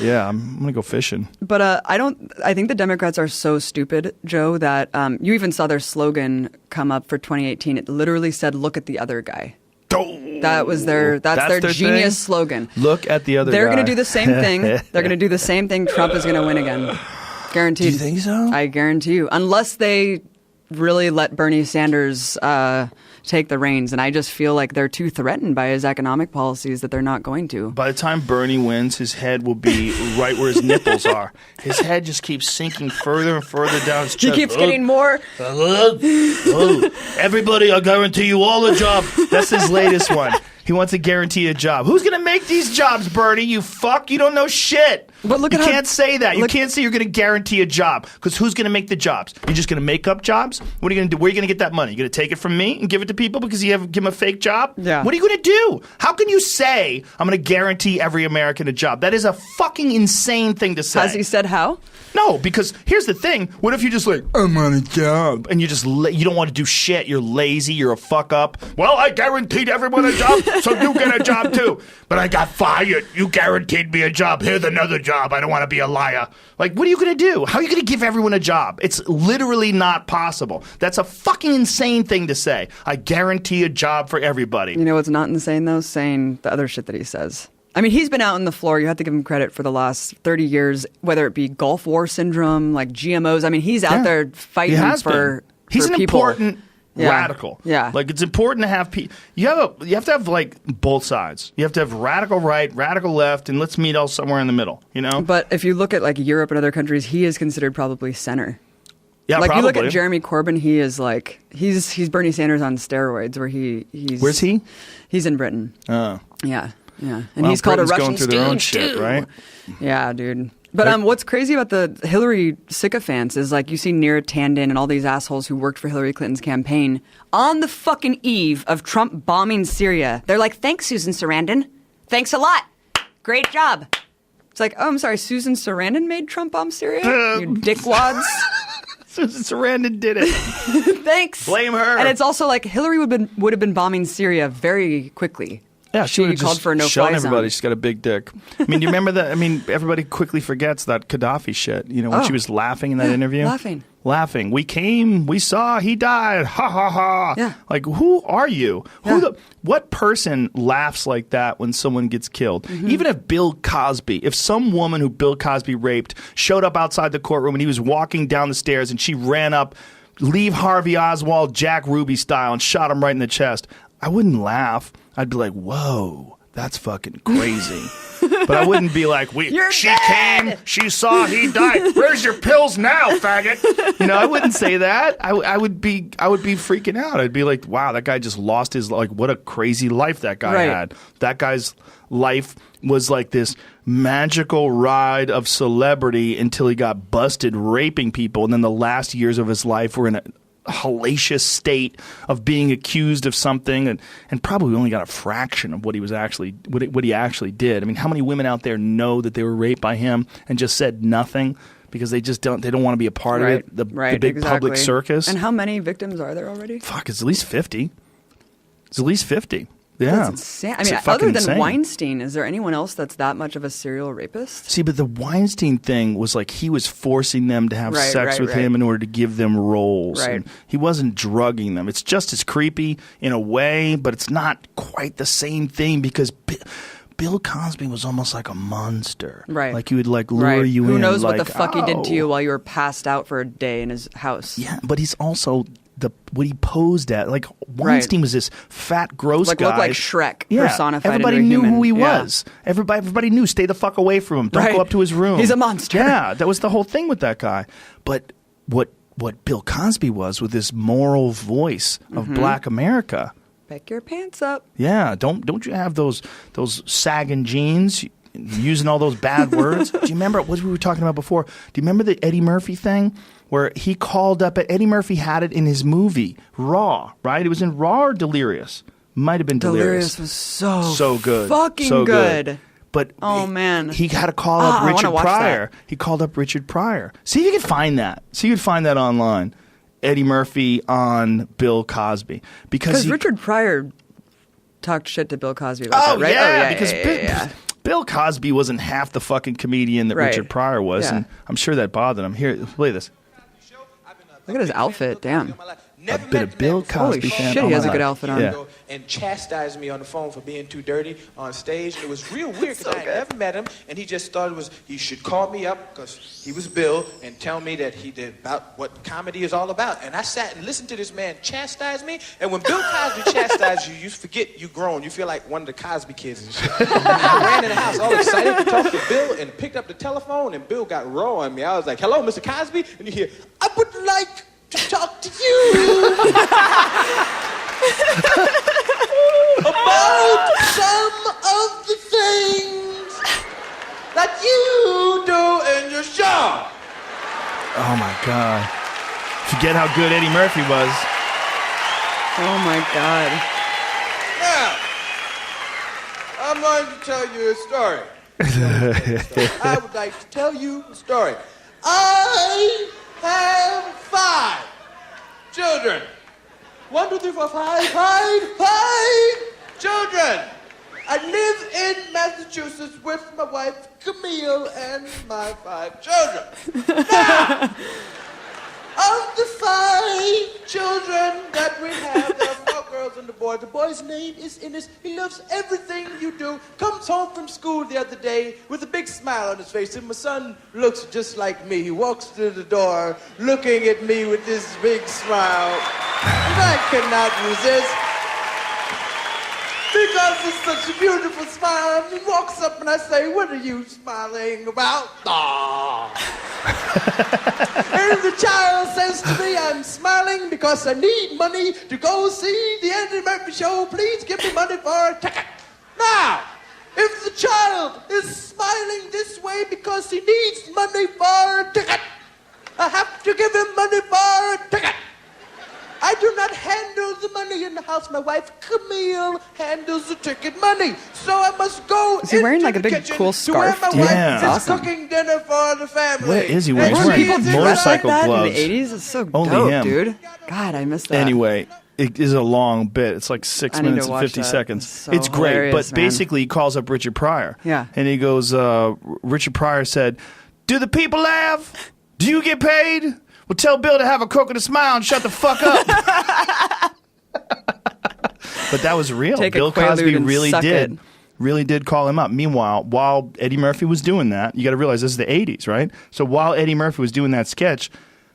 Yeah, I'm gonna go fishing. But I think the Democrats are so stupid, Joe, that you even saw their slogan come up for 2018. It literally said, "Look at the other guy." That was their their genius thing? slogan. Look at the other They're guy. going to do the same thing. They're going to do the same thing. Trump is going to win again. Guaranteed. Do you think so? I guarantee you. Unless they really let Bernie Sanders take the reins. And I just feel like they're too threatened by his economic policies that they're not going to. By the time Bernie wins, his head will be right where his nipples are. His head just keeps sinking further and further down his chest. He keeps getting more. Everybody, I guarantee you all a job. That's his latest one. He wants to guarantee a job. Who's going to make these jobs, Bernie? You fuck. You don't know shit. But look you at how- can't say that. You look- can't say you're going to guarantee a job because who's going to make the jobs? You're just going to make up jobs? What are you going to do? Where are you going to get that money? You're going to take it from me and give it to people because you give them a fake job? Yeah. What are you going to do? How can you say I'm going to guarantee every American a job? That is a fucking insane thing to say. Has he said how? No, because here's the thing. What if you just like, I'm on a job, and you just you don't want to do shit. You're lazy. You're a fuck up. Well, I guaranteed everyone a job, so you get a job too. But I got fired. You guaranteed me a job. Here's another job. I don't want to be a liar. Like, what are you going to do? How are you going to give everyone a job? It's literally not possible. That's a fucking insane thing to say. I guarantee a job for everybody. You know what's not insane, though? Saying the other shit that he says. I mean, he's been out on the floor. You have to give him credit for the last 30 years, whether it be Gulf War syndrome, like GMOs. I mean, he's out there He fighting has for been. He's for an people. important Yeah. radical. Yeah. Like, it's important to have people. You have to have like both sides. You have to have radical right, radical left, and let's meet all somewhere in the middle. You know. But if you look at like Europe and other countries, he is considered probably center. Yeah, like probably. you look at Jeremy Corbyn, he is like he's Bernie Sanders on steroids. Where he's Where's he? He's in Britain. Oh. Yeah, yeah, and Well, he's called a Britain's Russian going through their own stooge, shit, too. right? Yeah, dude. But what's crazy about the Hillary sycophants is like you see Neera Tanden and all these assholes who worked for Hillary Clinton's campaign on the fucking eve of Trump bombing Syria. They're like, "Thanks, Susan Sarandon. Thanks a lot. Great job." It's like, oh, I'm sorry, Susan Sarandon made Trump bomb Syria? You dickwads. Susan Sarandon did it. Thanks. Blame her. And it's also like Hillary would have been bombing Syria very quickly. Yeah, she would've called just for a no-fly shown everybody zone. she's got a big dick. I mean, do you remember that? I mean, everybody quickly forgets that Gaddafi shit. You know, when Oh. she was laughing in that Yeah, interview? laughing. We came, we saw, he died. Ha ha ha. Yeah. Like, who are you? What person laughs like that when someone gets killed? Mm-hmm. Even if Bill Cosby, if some woman who Bill Cosby raped showed up outside the courtroom and he was walking down the stairs and she ran up, Leave Harvey Oswald, Jack Ruby style, and shot him right in the chest, I wouldn't laugh. I'd be like, whoa, that's fucking crazy. But I wouldn't be like, she came, she saw, he died. Where's your pills now, faggot? I wouldn't say that. I would be freaking out. I'd be like, wow, that guy just lost his, like, what a crazy life that guy had. That guy's life was like this magical ride of celebrity until he got busted raping people, and then the last years of his life were in a hellacious state of being accused of something, and probably only got a fraction of what he actually did. I mean, how many women out there know that they were raped by him and just said nothing because they don't want to be a part of it, the big public circus? And how many victims are there already? Fuck, it's at least 50. It's at least 50. Yeah. That's insane. I mean, other than Weinstein, is there anyone else that's that much of a serial rapist? See, but the Weinstein thing was like he was forcing them to have sex with him in order to give them roles. Right. And he wasn't drugging them. It's just as creepy in a way, but it's not quite the same thing because Bill Cosby was almost like a monster. Right. Like he would like lure you in. Who knows what like, the fuck he did to you while you were passed out for a day in his house. Yeah, but he's also what he posed at. Like Weinstein was this fat, gross guy. Looked like Shrek personified. Everybody into a knew human. who he was. Everybody knew. Stay the fuck away from him. Don't go up to his room. He's a monster. Yeah, that was the whole thing with that guy. But what Bill Cosby was with this moral voice of Black America. Pick your pants up. Yeah, don't you have those sagging jeans? Using all those bad words. Do you remember what we were talking about before? Do you remember the Eddie Murphy thing where he called up? Eddie Murphy had it in his movie Raw, right? It was in Raw or Delirious. Might have been Delirious. Delirious was so good, fucking so good. But man, he had to call up Richard Pryor. He called up Richard Pryor. See if you can find that. See if you can find that online. Eddie Murphy on Bill Cosby because Richard Pryor talked shit to Bill Cosby about that, right? Yeah, because Bill Cosby wasn't half the fucking comedian that Richard Pryor was, and I'm sure that bothered him. Here, play this. Look at his outfit, damn. A bit of Bill Cosby. Holy fan. shit, he has a good outfit on. Yeah. And chastised me on the phone for being too dirty on stage. And it was real weird because I had never met him, and he just thought he should call me up because he was Bill and tell me that he did about what comedy is all about. And I sat and listened to this man chastise me. And when Bill Cosby chastised you, you forget you grown. You feel like one of the Cosby kids and shit. I ran in the house all excited to talk to Bill and picked up the telephone, and Bill got raw on me. I was like, "Hello, Mr. Cosby," and you hear, "I would like to talk to you about some of the things that you do in your show." Oh my God! Forget how good Eddie Murphy was. Oh my God! Now, I'm going to tell you a story. I would like to tell you a story. I have 5 children. 1, 2, 3, 4, 5 children. I live in Massachusetts with my wife Camille and my 5 children. Now, of the 5 children that we have, there are 4 girls and a boy. The boy's name is Innes. He loves everything you do. Comes home from school the other day with a big smile on his face. And my son looks just like me. He walks through the door looking at me with this big smile. And I cannot resist. Because it's such a beautiful smile. And he walks up and I say, "What are you smiling about?" Aww. And the child says to me, "I'm smiling because I need money to go see the Eddie Murphy show. Please give me money for a ticket." Now, if the child is smiling this way because he needs money for a ticket, I have to give him money for a ticket. I do not handle the money in the house. My wife Camille handles the ticket money. So I must go Is he wearing like a big kitchen cool scarf? to where my Yeah. wife is Awesome. cooking dinner for the family. What is he wearing? And He's wearing she is motorcycle like that gloves. in the 80s? It's so Only dope, him. dude. God, I missed that. Anyway, it is a long bit. It's like 6 I need to minutes and watch 50 that. seconds. It's so great, hilarious, but man. basically he calls up Richard Pryor. Yeah. And he goes, Richard Pryor said, "Do the people laugh? Do you get paid? Well, tell Bill to have a crook and a smile and shut the fuck up." But that was real. Take a Bill Quaalude Cosby and really suck did. it. Really did call him up. Meanwhile, while Eddie Murphy was doing that, you got to realize this is the 80s, right? So while Eddie Murphy was doing that sketch,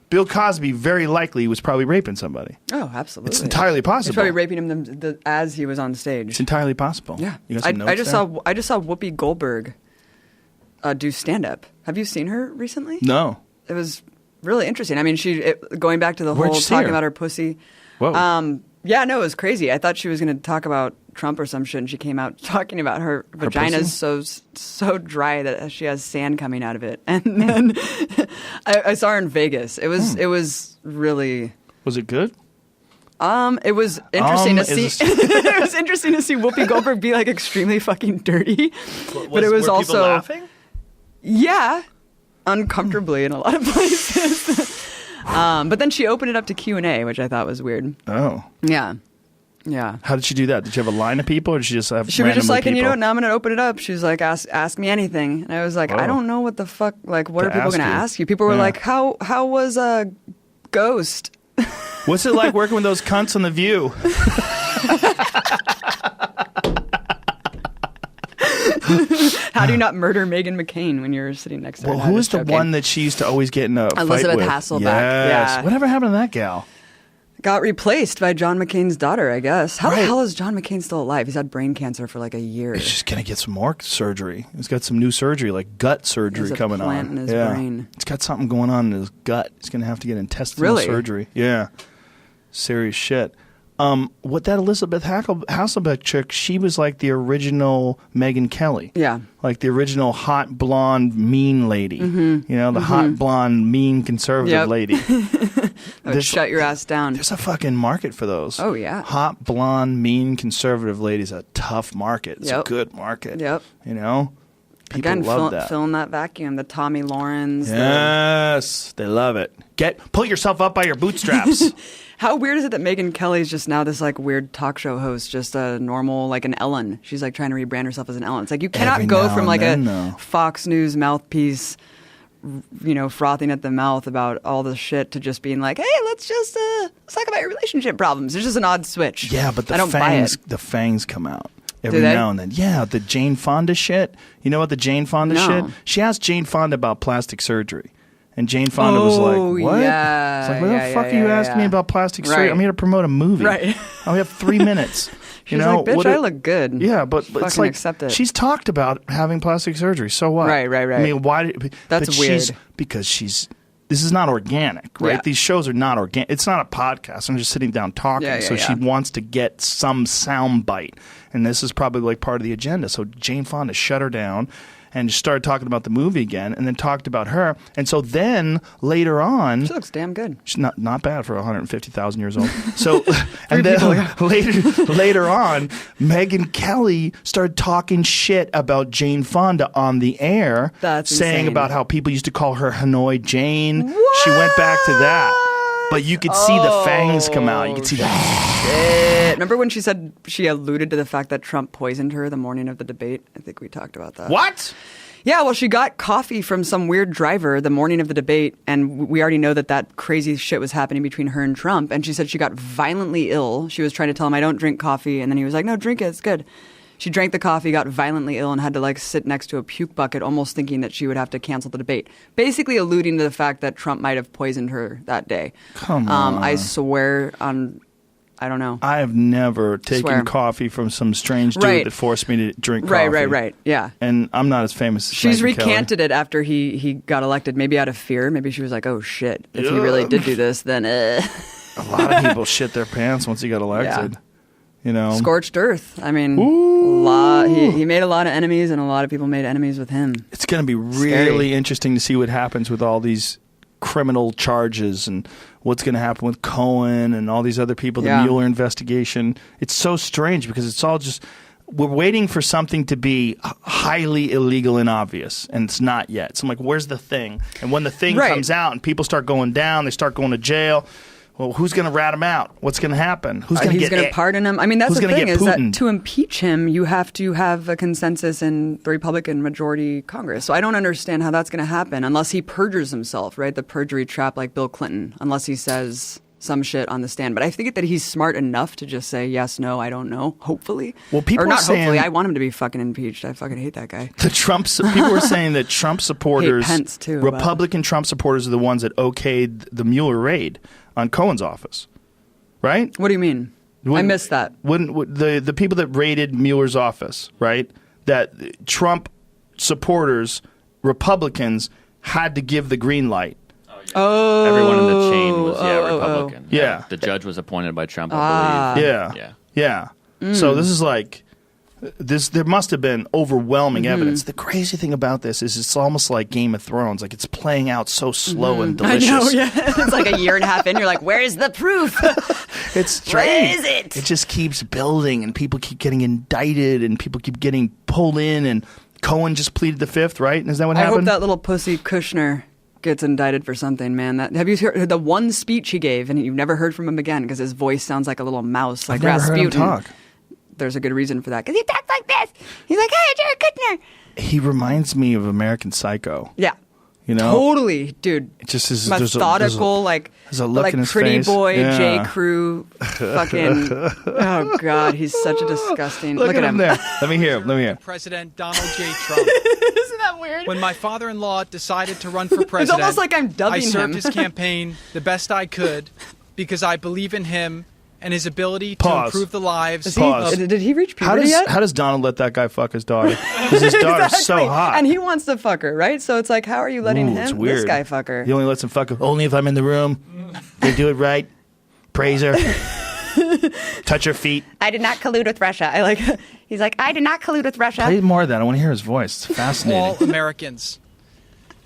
Bill Cosby very likely was probably raping somebody. Oh, absolutely. It's entirely possible. He's probably raping him as he was on stage. It's entirely possible. Yeah. You got some notes I just there? saw Whoopi Goldberg do stand-up. Have you seen her recently? No. It was really interesting. I mean, going back to the Where'd whole you see talking her? about her pussy. Whoa. Yeah, no, it was crazy. I thought she was going to talk about Trump or some shit, and she came out talking about her vagina's so dry that she has sand coming out of it. And then I saw her in Vegas. It was really. Was it good? It was interesting to see. It was interesting to see Whoopi Goldberg be like extremely fucking dirty, but it was were also people laughing? Yeah, uncomfortably in a lot of places. But then she opened it up to Q&A, which I thought was weird. Oh. Yeah. How did she do that? Did she have a line of people, or did she just have? She was just like, people? and you know what? Now I'm going to open it up. She was like, ask me anything. And I was like, I don't know what the fuck. Like, what To are people ask going to you. ask you? People were Yeah. like, how was Ghost? What's it like working with those cunts on The View? How do you not murder Meghan McCain when you're sitting next to her? Well, No, who was just the joking. one that she used to always get in a Elizabeth fight with? Hasselbeck, Yes. yeah. Whatever happened to that gal? Got replaced by John McCain's daughter, I guess. How the Right. hell is John McCain still alive? He's had brain cancer for like a year. He's just gonna get some more surgery. He's got some new surgery, like gut surgery There's a coming plant on. in his yeah. brain. He's got something going on in his gut. He's gonna have to get intestinal Really? surgery. Yeah, serious shit. What that Elizabeth Hasselbeck chick? She was like the original Megyn Kelly. Yeah. Like the original hot blonde mean lady. Mhm. You know, the hot blonde mean conservative Yep. lady. That would shut your ass down. There's a fucking market for those. Oh, yeah. Hot blonde mean conservative ladies. A tough market. It's Yep. a good market. Yep. You know, people Again, love that. filling that vacuum. The Tommy Laurens. Yes, they love it. Pull yourself up by your bootstraps. How weird is it that Megyn Kelly's just now this like weird talk show host, just a normal like an Ellen? She's like trying to rebrand herself as an Ellen. It's like you cannot Every go now from and like then, a though. Fox News mouthpiece, you know, frothing at the mouth about all the shit to just being like, hey, let's talk about your relationship problems. It's just an odd switch. Yeah, but I don't buy it. the fangs come out every they? now and then. Yeah, the Jane Fonda shit. You know what the Jane Fonda No. shit? She asked Jane Fonda about plastic surgery. And Jane Fonda was like, what? yeah. It's like, what Yeah, the fuck yeah, are you yeah, asking me yeah. about plastic surgery? Right. I'm here to promote a movie. Right. I have 3 minutes. She's You know, like, bitch, what I it- look good. Yeah, but it's Fucking like accept it. she's talked about having plastic surgery. So what? Right. I mean, why? That's but weird. Because she's. This is not organic, right? Yeah. These shows are not organic. It's not a podcast. I'm just sitting down talking. Yeah, yeah, so she yeah. wants to get some sound bite, and this is probably like part of the agenda. So Jane Fonda shut her down and started talking about the movie again, and then talked about her. And so then later on, She looks damn good. she's not bad for 150,000 years old. So, and Three then people, later on, Megyn Kelly started talking shit about Jane Fonda on the air, That's saying insane. about how people used to call her Hanoi Jane. She went back to that. But you could see the fangs come out. You could see that. Remember when she said she alluded to the fact that Trump poisoned her the morning of the debate? I think we talked about that. What? Yeah, well, she got coffee from some weird driver the morning of the debate, and we already know that crazy shit was happening between her and Trump. And she said she got violently ill. She was trying to tell him, I don't drink coffee. And then he was like, no, drink it. It's good. She drank the coffee, got violently ill, and had to like sit next to a puke bucket, almost thinking that she would have to cancel the debate. Basically alluding to the fact that Trump might have poisoned her that day. Come on. I swear on, I don't know. I have never taken Swear. coffee from some strange dude Right. that forced me to drink coffee. Right. Yeah. And I'm not as famous as She's Megyn Kelly. recanted it after he got elected, maybe out of fear. Maybe she was like, oh, shit. If he really did do this, then A lot of people shit their pants once he got elected. You know, scorched earth. I mean, he made a lot of enemies, and a lot of people made enemies with him. it's going to be really interesting to see what happens with all these criminal charges and what's going to happen with Cohen and all these other people, the Yeah. Mueller investigation. It's so strange because it's all just, we're waiting for something to be highly illegal and obvious, and it's not yet. So I'm like, where's the thing? And when the thing Right. comes out and people start going down, they start going to jail. Well, who's going to rat him out? What's going to happen? Who's going to He's get going to pardon him. I mean, that's who's the gonna thing get is that Putin? to impeach him, you have to have a consensus in the Republican majority Congress. So I don't understand how that's going to happen unless he perjures himself, right? The perjury trap like Bill Clinton, unless he says some shit on the stand. But I think that he's smart enough to just say yes, no, I don't know, hopefully. Well, people or are not saying- hopefully. I want him to be fucking impeached. I fucking hate that guy. The people were saying that Trump supporters, Pence, too, but- Republican Trump supporters, are the ones that okayed the Mueller raid on Cohen's office, right? What do you mean? I missed that. Wouldn't the people that raided Mueller's office, right? That Trump supporters Republicans had to give the green light. Oh, everyone in the chain was Republican. Yeah. The judge was appointed by Trump, I believe. Yeah. So this is like there must have been overwhelming evidence. The crazy thing about this is it's almost like Game of Thrones. Like it's playing out so slow and delicious. I know, yeah. It's like a year and a half in. You're like, where's the proof? It's strange. Where is it? It just keeps building, and people keep getting indicted, and people keep getting pulled in, and Cohen just pleaded the fifth, right? Is that what I happened? hope that little pussy Kushner gets indicted for something, man. Have you heard the one speech he gave, and you've never heard from him again because his voice sounds like a little mouse, like I've never heard him Rasputin. talk. There's a good reason for that because he talks like this. He's like, "Hey, Jared Kushner." He reminds me of American Psycho. Yeah. You know, totally, dude. It just is methodical, there's a look like in his pretty face. boy Yeah. J. Crew. Fucking. Oh God, he's such a disgusting. Look at him there. Let me hear. President Donald J. Trump. Isn't that weird? When my father-in-law decided to run for president, It's almost like I'm dubbing I served him. his campaign the best I could because I believe in him and his ability to Pause. improve the lives. Pause. Did he reach How puberty yet? does Donald let that guy fuck his daughter? Because his daughter's so Exactly. hot. And he wants to fuck her, right? So it's like, how are you letting Ooh, it's him, weird. this guy, fuck her? He only lets him fuck her only if I'm in the room. They do it right. Praise her. Touch her feet. I did not collude with Russia. He's like, I did not collude with Russia. Play more of that. I want to hear his voice. It's fascinating. All Americans.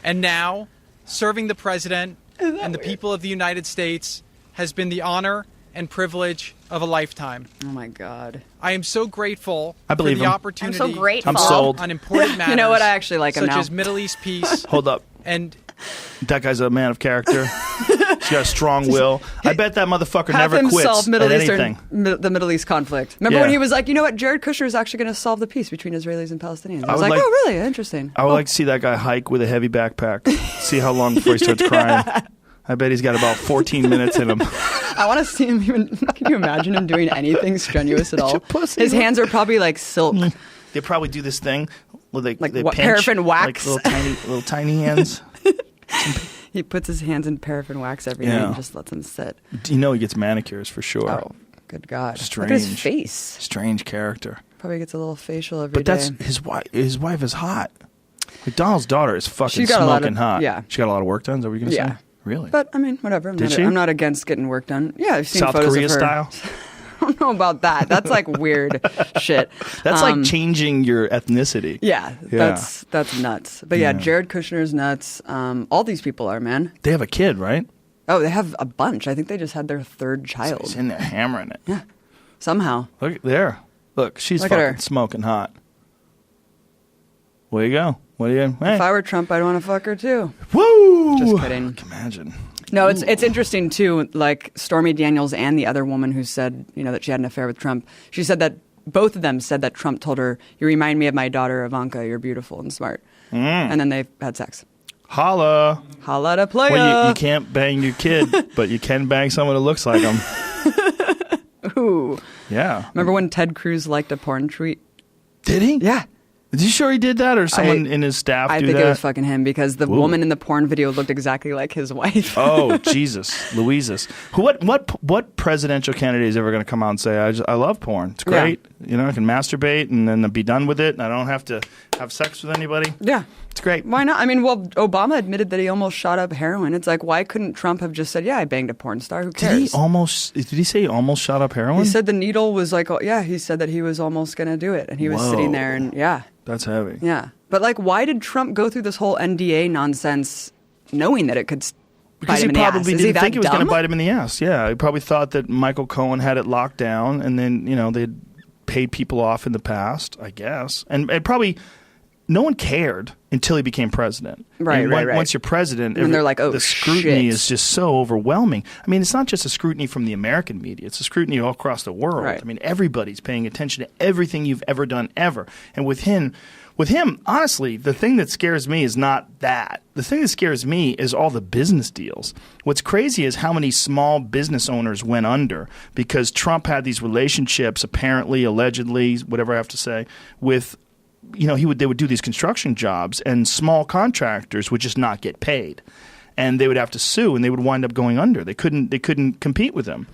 And now, serving the president and the people of the United States has been the honor and privilege of a lifetime. Oh my God. I am so grateful I believe for the him. opportunity I'm so grateful. I'm sold. on important matters. You know what? I actually like him such now. as Middle East peace. Hold up. And That guy's a man of character. He's got a strong will. I bet that motherfucker Have never him quits solve Middle at Eastern, anything. the Middle East conflict. Remember Yeah. when he was like, you know what, Jared Kushner is actually going to solve the peace between Israelis and Palestinians. I was would like, like- oh, really? Interesting. I would like to see that guy hike with a heavy backpack. See how long before he starts crying. I bet he's got about 14 minutes in him. I want to see him even. Can you imagine him doing anything strenuous at all? Such a pussy. His hands are probably like silk. They probably do this thing where they Like they what, pinch, paraffin wax? like little tiny hands. He puts his hands in paraffin wax every night Yeah. and just lets them sit. You know he gets manicures for sure. Oh, good God. Strange. Look at his face. Strange character. Probably gets a little facial every day. But that's his wife. His wife is hot. Like Donald's daughter is fucking She got a lot smoking of- hot. yeah. She got a lot of work done. Is that what you're gonna Yeah. say? Really? But, I mean, whatever. Did she? I'm not against getting work done. Yeah, I've seen South photos Korea of her. style. I don't know about that. That's like weird shit. That's like changing your ethnicity. Yeah, Yeah. that's nuts. But yeah, Yeah. Jared Kushner's nuts. All these people are, man. They have a kid, right? Oh, they have a bunch. I think they just had their third child. He's in there hammering it. Yeah, somehow. Look there. Look, she's Look at fucking her. smoking hot. Where you go? What do you? Hey. If I were Trump, I'd want to fuck her too. Woo! Just kidding. Imagine. No, it's interesting too. Like Stormy Daniels and the other woman who said, that she had an affair with Trump. She said that both of them said that Trump told her, "You remind me of my daughter Ivanka. You're beautiful and smart." And then they had sex. Holla. Holla to playa. Well, you can't bang your kid, but you can bang someone who looks like him. Ooh. Yeah. Remember when Ted Cruz liked a porn tweet? Did he? Yeah. Is you sure he did that, or someone in his staff I do think that? it was fucking him because the Ooh. woman in the porn video looked exactly like his wife. Oh Jesus, Louises! What presidential candidate is ever going to come out and say, "I love porn. It's great. I can masturbate and then be done with it, and I don't have to have sex with anybody." Yeah. It's great. Why not? I mean, well, Obama admitted that he almost shot up heroin. It's like, why couldn't Trump have just said, "Yeah, I banged a porn star. Who cares?" Did he say he almost shot up heroin? He said the needle was like, he said that he was almost going to do it, and he was sitting there, and That's heavy. yeah. But like, why did Trump go through this whole NDA nonsense, knowing that it could Because bite he him in the ass? probably Is he didn't that think he was going to dumb? bite him in the ass. Yeah, he probably thought that Michael Cohen had it locked down, and then they'd paid people off in the past, I guess, and probably no one cared until he became president. Right, And right. Once you're president, And they're like, "Oh, the scrutiny shit." is just so overwhelming. I mean, it's not just a scrutiny from the American media; it's a scrutiny all across the world. Right. I mean, everybody's paying attention to everything you've ever done ever, and with him, honestly, the thing that scares me is not that. The thing that scares me is all the business deals. What's crazy is how many small business owners went under because Trump had these relationships, apparently, allegedly, whatever I have to say, with they would do these construction jobs and small contractors would just not get paid. And they would have to sue and they would wind up going under. They couldn't compete with them.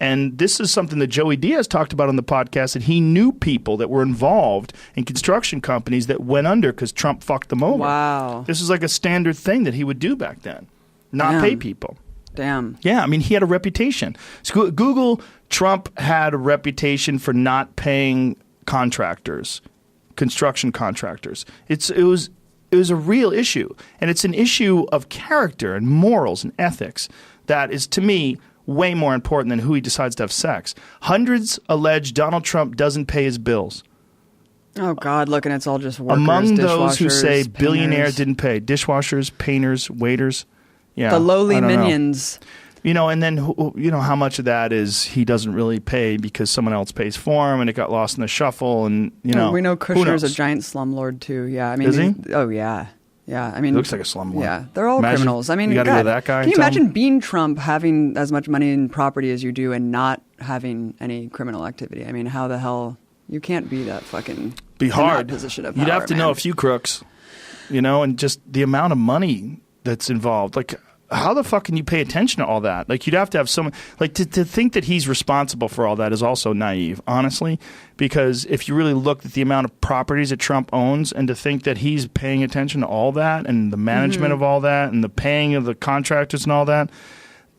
And this is something that Joey Diaz talked about on the podcast, that he knew people that were involved in construction companies that went under because Trump fucked them over. Wow. This is like a standard thing that he would do back then, not pay people. Damn. Yeah, I mean, he had a reputation. So Google, Trump had a reputation for not paying contractors, construction contractors. It was a real issue, and it's an issue of character and morals and ethics that is, to me, way more important than who he decides to have sex. Hundreds allege Donald Trump doesn't pay his bills. Oh, God, look, and it's all just workers, Among those who say dishwashers, billionaires painters. didn't pay, dishwashers, painters, waiters. Yeah, The lowly I don't know. minions. You know, and then, how much of that is he doesn't really pay because someone else pays for him and it got lost in the shuffle, and, We know who Kushner's a knows? giant slumlord, too. Yeah, I mean, Is he? Oh, yeah. Yeah, I mean, He looks like a slumlord. Yeah, they're all Imagine- criminals. I mean, you gotta God, go to that guy and can you tell imagine him? being Trump, having as much money and property as you do, and not having any criminal activity? I mean, how the hell you can't be that fucking Be in hard. that position of You'd power, have to man. know a few crooks, and just the amount of money that's involved. Like, how the fuck can you pay attention to all that? Like, you'd have to have someone, like, to think that he's responsible for all that is also naive, honestly, because if you really look at the amount of properties that Trump owns, and to think that he's paying attention to all that and the management of all that and the paying of the contractors and all that,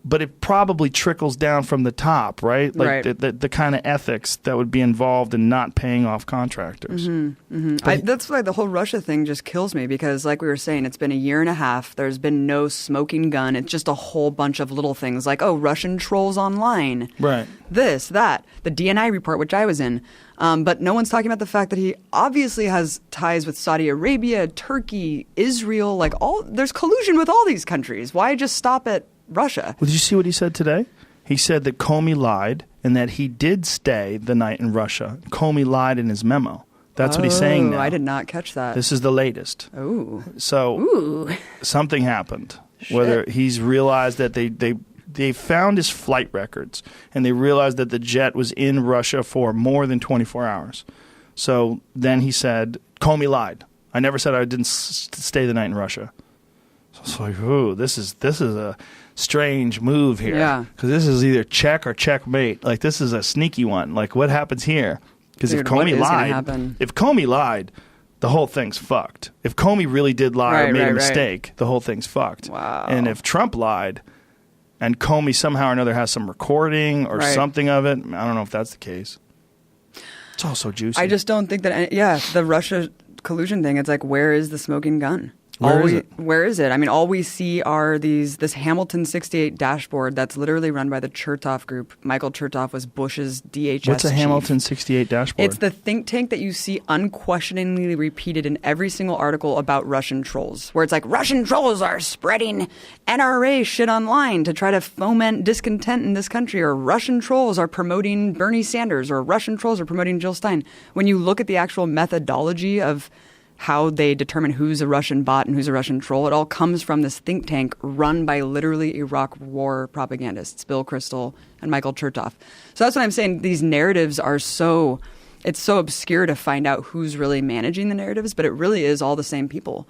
but it probably trickles down from the top, right? Like Right. the kind of ethics that would be involved in not paying off contractors. That's why the whole Russia thing just kills me, because, like we were saying, it's been a year and a half. There's been no smoking gun. It's just a whole bunch of little things like, oh, Russian trolls online. Right. This, that, the DNI report, which I was in. But no one's talking about the fact that he obviously has ties with Saudi Arabia, Turkey, Israel, there's collusion with all these countries. Why just stop at Russia? Well, did you see what he said today? He said that Comey lied and that he did stay the night in Russia. Comey lied in his memo. That's what he's saying now. I did not catch that. This is the latest. Oh. So something happened. Whether he's realized that they found his flight records, and they realized that the jet was in Russia for more than 24 hours. So then he said, Comey lied. I never said I didn't stay the night in Russia. So it's like, ooh, this is a strange move here. Yeah. Because this is either check or checkmate. Like, this is a sneaky one. Like, what happens here? Because if Dude, what Comey is gonna lied, happen? the whole thing's fucked. If Comey really did lie or Right, made a right, right. mistake, the whole thing's fucked. Wow. And if Trump lied and Comey somehow or another has some recording or Right. something of it, I don't know if that's the case. It's also juicy. I just don't think that, the Russia collusion thing, it's like, where is the smoking gun? Where is it? Where is it? I mean, all we see are this Hamilton 68 dashboard that's literally run by the Chertoff Group. Michael Chertoff was Bush's DHS What's a chief. Hamilton 68 dashboard? It's the think tank that you see unquestioningly repeated in every single article about Russian trolls, where it's like, Russian trolls are spreading NRA shit online to try to foment discontent in this country, or Russian trolls are promoting Bernie Sanders, or Russian trolls are promoting Jill Stein. When you look at the actual methodology of how they determine who's a Russian bot and who's a Russian troll, it all comes from this think tank run by literally Iraq war propagandists, Bill Kristol and Michael Chertoff. So that's what I'm saying. These narratives are it's so obscure to find out who's really managing the narratives, but it really is all the same people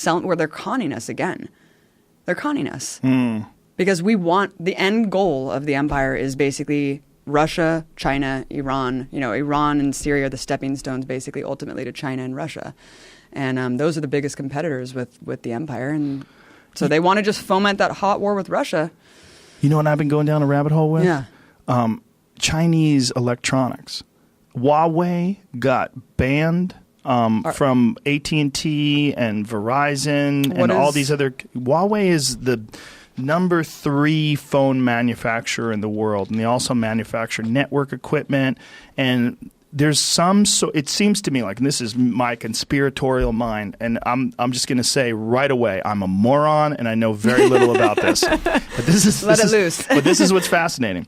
where they're conning us again. They're conning us. Because we want, the end goal of the empire is basically Russia, China, Iran. Iran and Syria are the stepping stones basically ultimately to China and Russia. And those are the biggest competitors with the empire. And so they want to just foment that hot war with Russia. You know what I've been going down a rabbit hole with? Yeah. Chinese electronics. Huawei got banned from AT&T and Verizon and all these other. Huawei is the number 3 phone manufacturer in the world, and they also manufacture network equipment. And there's it seems to me like, and this is my conspiratorial mind, and I'm just going to say right away, I'm a moron and I know very little about this. But this is loose. But this is what's fascinating.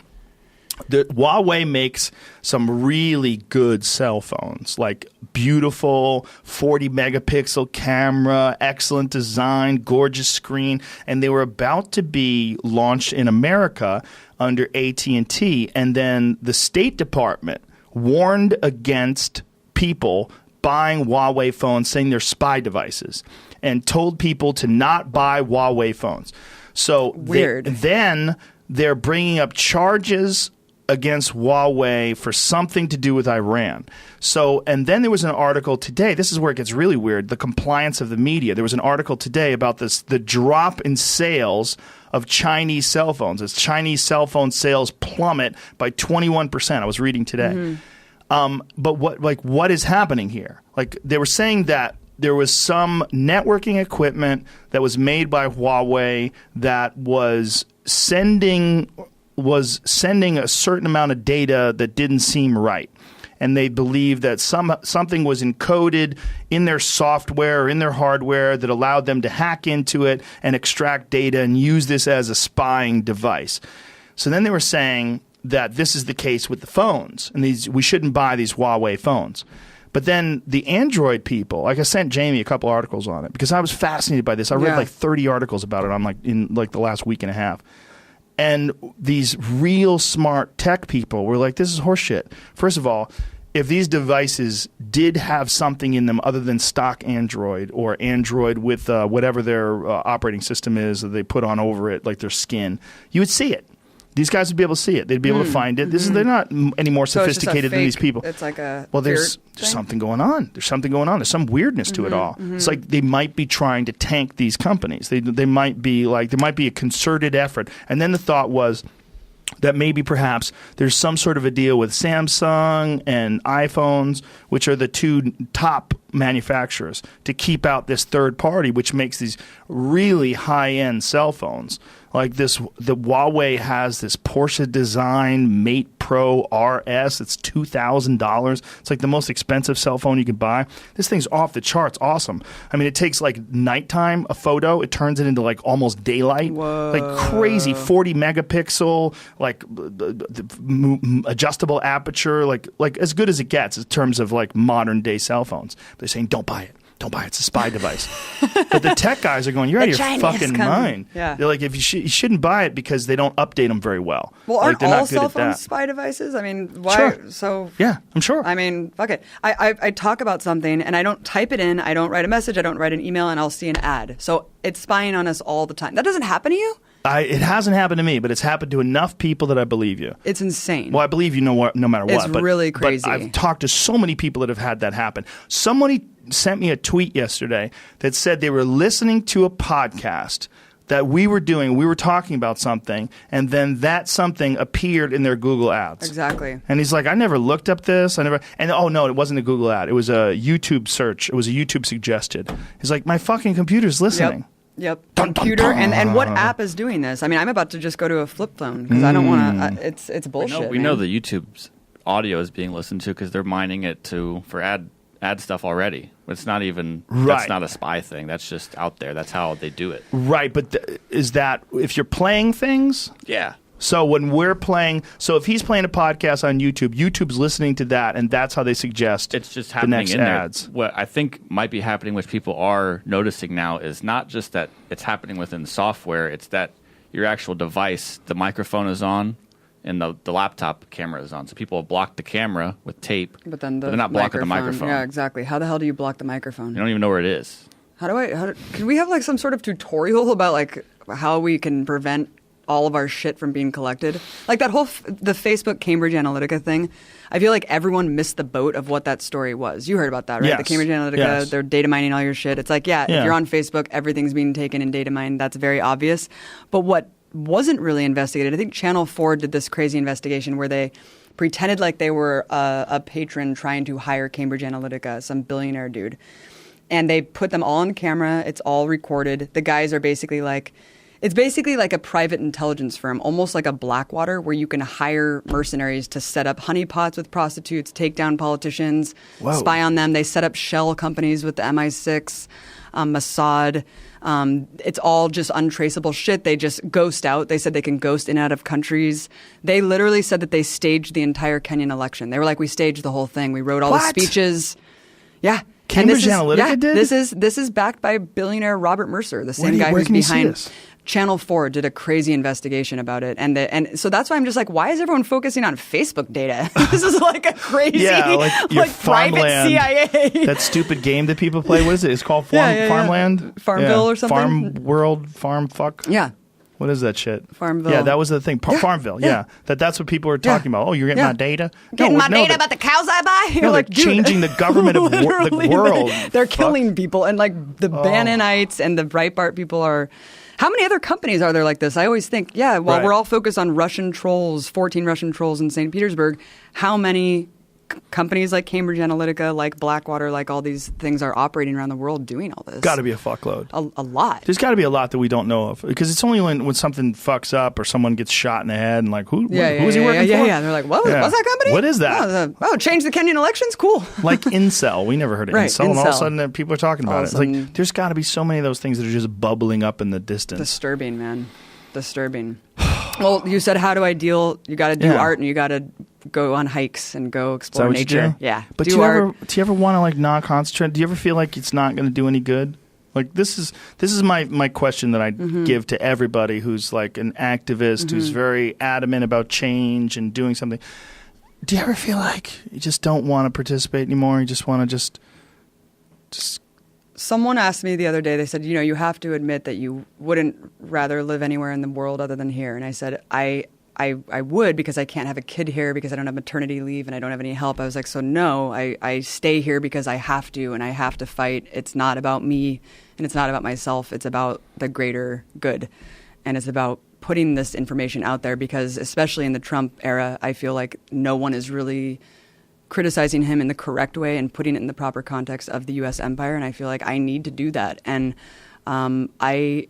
Huawei makes some really good cell phones, like beautiful 40 megapixel camera, excellent design, gorgeous screen, and they were about to be launched in America under AT&T, and then the State Department warned against people buying Huawei phones, saying they're spy devices, and told people to not buy Huawei phones. So Weird. then they're bringing up charges against Huawei for something to do with Iran. So, and then there was an article today. This is where it gets really weird. The compliance of the media. There was an article today about the drop in sales of Chinese cell phones. As Chinese cell phone sales plummet by 21%. I was reading today. But what is happening here? Like, they were saying that there was some networking equipment that was made by Huawei that was sending a certain amount of data that didn't seem right. And they believe that something was encoded in their software or in their hardware that allowed them to hack into it and extract data and use this as a spying device. So then they were saying that this is the case with the phones, and we shouldn't buy these Huawei phones. But then the Android people, like I sent Jamie a couple articles on it because I was fascinated by this. I read like 30 articles about it in the last week and a half. And these real smart tech people were like, this is horseshit. First of all, if these devices did have something in them other than stock Android or Android with whatever their operating system is that they put on over it, like their skin, you would see it. These guys would be able to see it. They'd be able to find it. They're not any more sophisticated than these people. It's like a there's something going on. There's something going on. There's some weirdness to it all. It's like they might be trying to tank these companies. They might be like there might be a concerted effort. And then the thought was that maybe perhaps there's some sort of a deal with Samsung and iPhones, which are the two top manufacturers, to keep out this third party, which makes these really high-end cell phones. Like the Huawei has this Porsche design Mate Pro RS. It's $2,000. It's like the most expensive cell phone you could buy. This thing's off the charts. Awesome. I mean, it takes like nighttime a photo. It turns it into like almost daylight. Whoa. Like crazy 40 megapixel, like adjustable aperture, like as good as it gets in terms of like modern day cell phones. They're saying don't buy it. Don't buy it. It's a spy device. But the tech guys are going, you're out of your fucking mind. Yeah. They're like, if you shouldn't buy it because they don't update them very well. Well, like, aren't they're not all good cell at phones that. spy devices? I mean, why? Sure. So yeah, I'm sure. I mean, fuck it. I talk about something and I don't type it in. I don't write a message. I don't write an email, and I'll see an ad. So it's spying on us all the time. That doesn't happen to you? It hasn't happened to me, but it's happened to enough people that I believe you. It's insane. Well, I believe you no matter what. It's really crazy. But I've talked to so many people that have had that happen. Somebody sent me a tweet yesterday that said they were listening to a podcast that we were doing. We were talking about something, and then that something appeared in their Google ads. Exactly. And he's like, I never looked up this. And oh no, it wasn't a Google ad. It was a YouTube search. It was a YouTube suggested. He's like, my fucking computer's listening. Yep. Computer. And what app is doing this? I mean, I'm about to just go to a flip phone because I don't want to. It's bullshit. We know that YouTube's audio is being listened to because they're mining it for ad stuff already. It's not even that's not a spy thing. That's just out there. That's how they do it. Right, but is that if you're playing things? Yeah. So when we're playing, so if he's playing a podcast on YouTube, YouTube's listening to that, and that's how they suggest it's just the happening next in ads. there. What I think might be happening, which people are noticing now, is not just that it's happening within the software. It's that your actual device, the microphone is on, and the laptop camera is on. So people have blocked the camera with tape, but then they're not blocking the microphone. Yeah, exactly. How the hell do you block the microphone? You don't even know where it is. Can we have like some sort of tutorial about like how we can prevent all of our shit from being collected? Like that whole the Facebook Cambridge Analytica thing. I feel like everyone missed the boat of what that story was. You heard about that, right? Yes. The Cambridge Analytica, they're data mining all your shit. It's like, if you're on Facebook, everything's being taken and data mined. That's very obvious. But what wasn't really investigated, I think Channel 4 did this crazy investigation where they pretended like they were a patron trying to hire Cambridge Analytica, some billionaire dude. And they put them all on camera. It's all recorded. The guys are basically like, it's basically like a private intelligence firm, almost like a Blackwater, where you can hire mercenaries to set up honeypots with prostitutes, take down politicians, spy on them. They set up shell companies with the MI6, Mossad. It's all just untraceable shit. They just ghost out. They said they can ghost in and out of countries. They literally said that they staged the entire Kenyan election. They were like, we staged the whole thing. We wrote all the speeches. Yeah. Cambridge Analytica did? This is backed by billionaire Robert Mercer, the same guy who's behind Channel 4 did a crazy investigation about it. And so that's why I'm just like, why is everyone focusing on Facebook data? This is like a crazy, like private CIA. That stupid game that people play. What is it? It's called Farmland? Farmville or something? Farm World, Farm Fuck? Yeah. What is that shit? Farmville. Yeah, that was the thing. Farmville. Yeah. That's what people were talking about. Oh, you're getting my data? Getting my data that- about the cows I buy? You're No, like, they're changing the government of the literally, world. They're Fuck. killing people. And like the Bannonites and the Breitbart people are. How many other companies are there like this? I always think, yeah, well, Right. we're all focused on Russian trolls, 14 Russian trolls in St. Petersburg. How many companies like Cambridge Analytica, like Blackwater, like all these things are operating around the world doing all this? Got to be a fuckload. A lot. There's got to be a lot that we don't know of because it's only when something fucks up or someone gets shot in the head and like who is he working for? Yeah. They're like, what's that company? What is that? Change the Kenyan elections? Cool. Like incel. We never heard of Right, incel, and all of a incel. sudden people are talking All about of it. a It's like sudden- there's got to be so many of those things that are just bubbling up in the distance. Disturbing, man. Disturbing. Well, you said, how do I deal? You got to do Yeah. art and you got to go on hikes and go Is that explore what nature. you do? Yeah. But do you ever want to like not concentrate? Do you ever feel like it's not going to do any good? Like this is my question that I give to everybody who's like an activist who's very adamant about change and doing something. Do you ever feel like you just don't want to participate anymore? You just want to just Someone asked me the other day, they said, you have to admit that you wouldn't rather live anywhere in the world other than here. And I said, I would, because I can't have a kid here, because I don't have maternity leave and I don't have any help. I was like, so no, I stay here because I have to, and I have to fight. It's not about me and it's not about myself. It's about the greater good. And it's about putting this information out there because, especially in the Trump era, I feel like no one is really criticizing him in the correct way and putting it in the proper context of the U.S. empire. And I feel like I need to do that. And I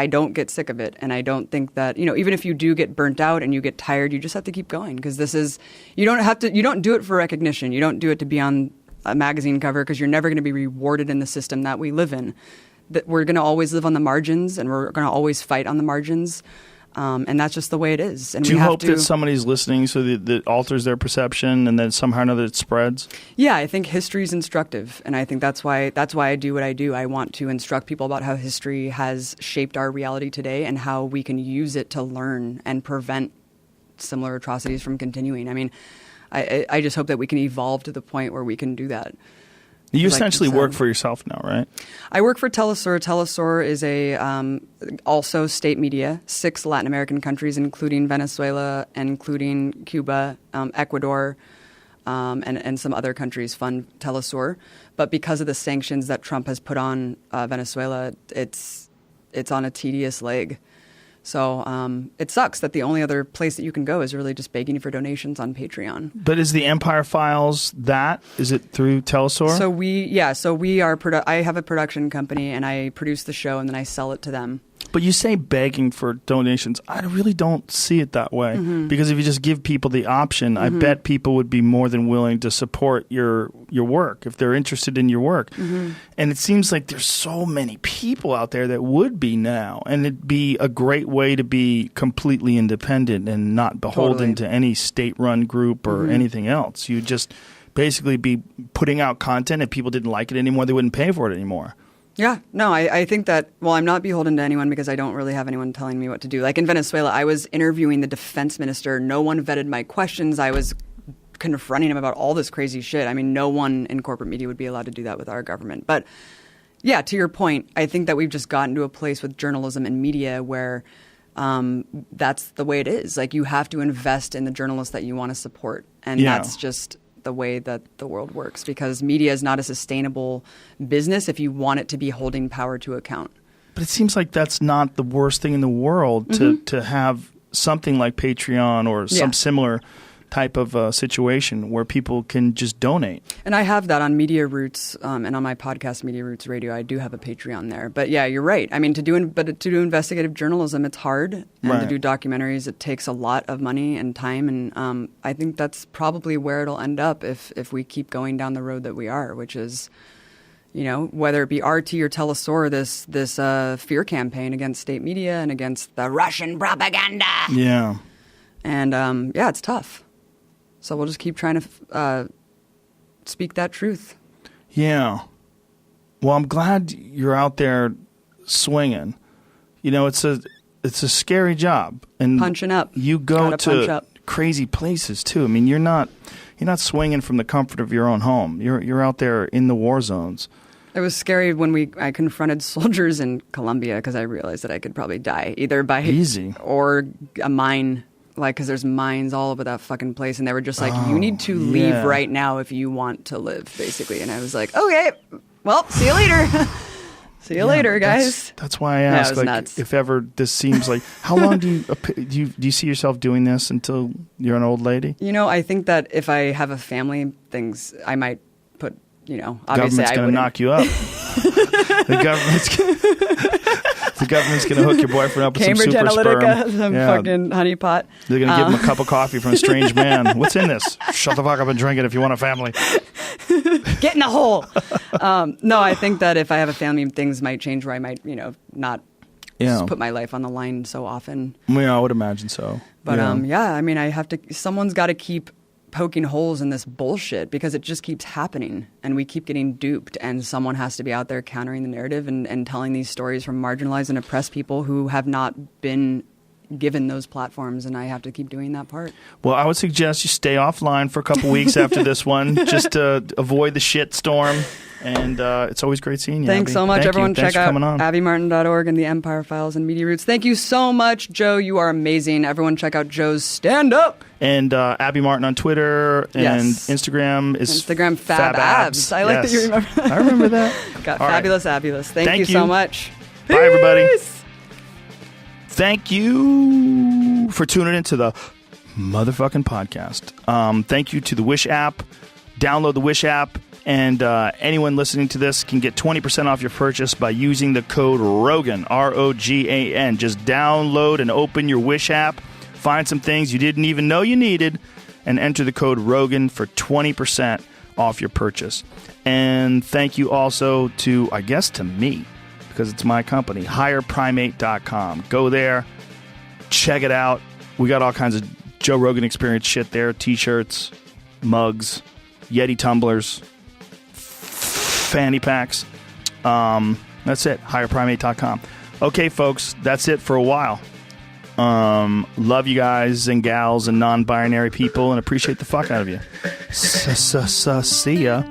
don't get sick of it. And I don't think that, even if you do get burnt out and you get tired, you just have to keep going because you don't do it for recognition. You don't do it to be on a magazine cover because you're never going to be rewarded in the system that we live in. That we're going to always live on the margins and we're going to always fight on the margins. And that's just the way it is. And do you we have hope to, that somebody's listening so that it alters their perception and then somehow or another it spreads? Yeah, I think history is instructive, and I think that's why I do what I do. I want to instruct people about how history has shaped our reality today and how we can use it to learn and prevent similar atrocities from continuing. I mean, I just hope that we can evolve to the point where we can do that. You Like essentially you work said. for yourself now, right? I work for Telesur. Telesur is a also state media, 6 Latin American countries, including Venezuela, including Cuba, Ecuador, and some other countries fund Telesur. But because of the sanctions that Trump has put on Venezuela, it's on a tedious leg. So it sucks that the only other place that you can go is really just begging for donations on Patreon. But is the Empire Files that? Is it through Telesur? So we are. I have a production company, and I produce the show, and then I sell it to them. But you say begging for donations. I really don't see it that way. Because if you just give people the option, I bet people would be more than willing to support your work if they're interested in your work. And it seems like there's so many people out there that would be now. And it'd be a great way to be completely independent and not beholden to any state-run group or anything else. You'd just basically be putting out content. If people didn't like it anymore, they wouldn't pay for it anymore. Yeah, no, I think that, well, I'm not beholden to anyone because I don't really have anyone telling me what to do. Like in Venezuela, I was interviewing the defense minister. No one vetted my questions. I was confronting him about all this crazy shit. I mean, no one in corporate media would be allowed to do that with our government. But yeah, to your point, I think that we've just gotten to a place with journalism and media where that's the way it is. Like you have to invest in the journalists that you want to support. And that's just the way that the world works because media is not a sustainable business if you want it to be holding power to account. But it seems like that's not the worst thing in the world to have something like Patreon or some similar type of situation where people can just donate. And I have that on Media Roots and on my podcast, Media Roots Radio. I do have a Patreon there. But yeah, you're right. I mean, to do investigative journalism, it's hard. And to do documentaries, it takes a lot of money and time. And I think that's probably where it'll end up if we keep going down the road that we are, which is, whether it be RT or Telesur, this fear campaign against state media and against the Russian propaganda. Yeah. And it's tough. So we'll just keep trying to speak that truth. Yeah. Well, I'm glad you're out there swinging. It's a scary job, and punching up. You go to crazy places too. I mean, you're not swinging from the comfort of your own home. You're out there in the war zones. It was scary when I confronted soldiers in Colombia because I realized that I could probably die either by Easy. or a mine, like because there's mines all over that fucking place, and they were just like, "You need to leave right now if you want to live," basically. And I was like, "Okay, well, see you later." See you later, guys. That's why I asked, like, nuts. if ever this seems like, how long do you see yourself doing this until you're an old lady? You know, I think that if I have a family, I might put, obviously Government's I going to wouldn't. knock you up. The government's going to hook your boyfriend up with Cambridge some super Analytica, sperm. some fucking honeypot. They're going to give him a cup of coffee from a strange man. What's in this? Shut the fuck up and drink it if you want a family. Get in the hole. No, I think that if I have a family, things might change where I might, not just put my life on the line so often. Yeah, I would imagine so. But I mean, someone's got to keep poking holes in this bullshit because it just keeps happening and we keep getting duped, and someone has to be out there countering the narrative and telling these stories from marginalized and oppressed people who have not been given those platforms, and I have to keep doing that part. Well, I would suggest you stay offline for a couple weeks after this one, just to avoid the shit storm. And it's always great seeing you. Thanks Abby. so much, Thank everyone. you. Thanks Check for out coming on. abbymartin.org and the Empire Files and Media Roots. Thank you so much, Joe. You are amazing. Everyone, check out Joe's stand-up. And Abby Martin on Twitter and Instagram is Instagram Fab Abs. I like that you remember that. I remember that. Got All fabulous, Abulous. Thank you so much. Bye, everybody. Thank you for tuning into the motherfucking podcast. Thank you to the Wish app. Download the Wish app. And anyone listening to this can get 20% off your purchase by using the code ROGAN, ROGAN. Just download and open your Wish app, find some things you didn't even know you needed, and enter the code ROGAN for 20% off your purchase. And thank you also to, I guess, to me, because it's my company, HigherPrimate.com. Go there, check it out. We got all kinds of Joe Rogan Experience shit there, T-shirts, mugs, Yeti tumblers, fanny packs. That's it. HigherPrimate.com. Okay, folks, that's it for a while. Love you guys and gals and non-binary people and appreciate the fuck out of you. See ya.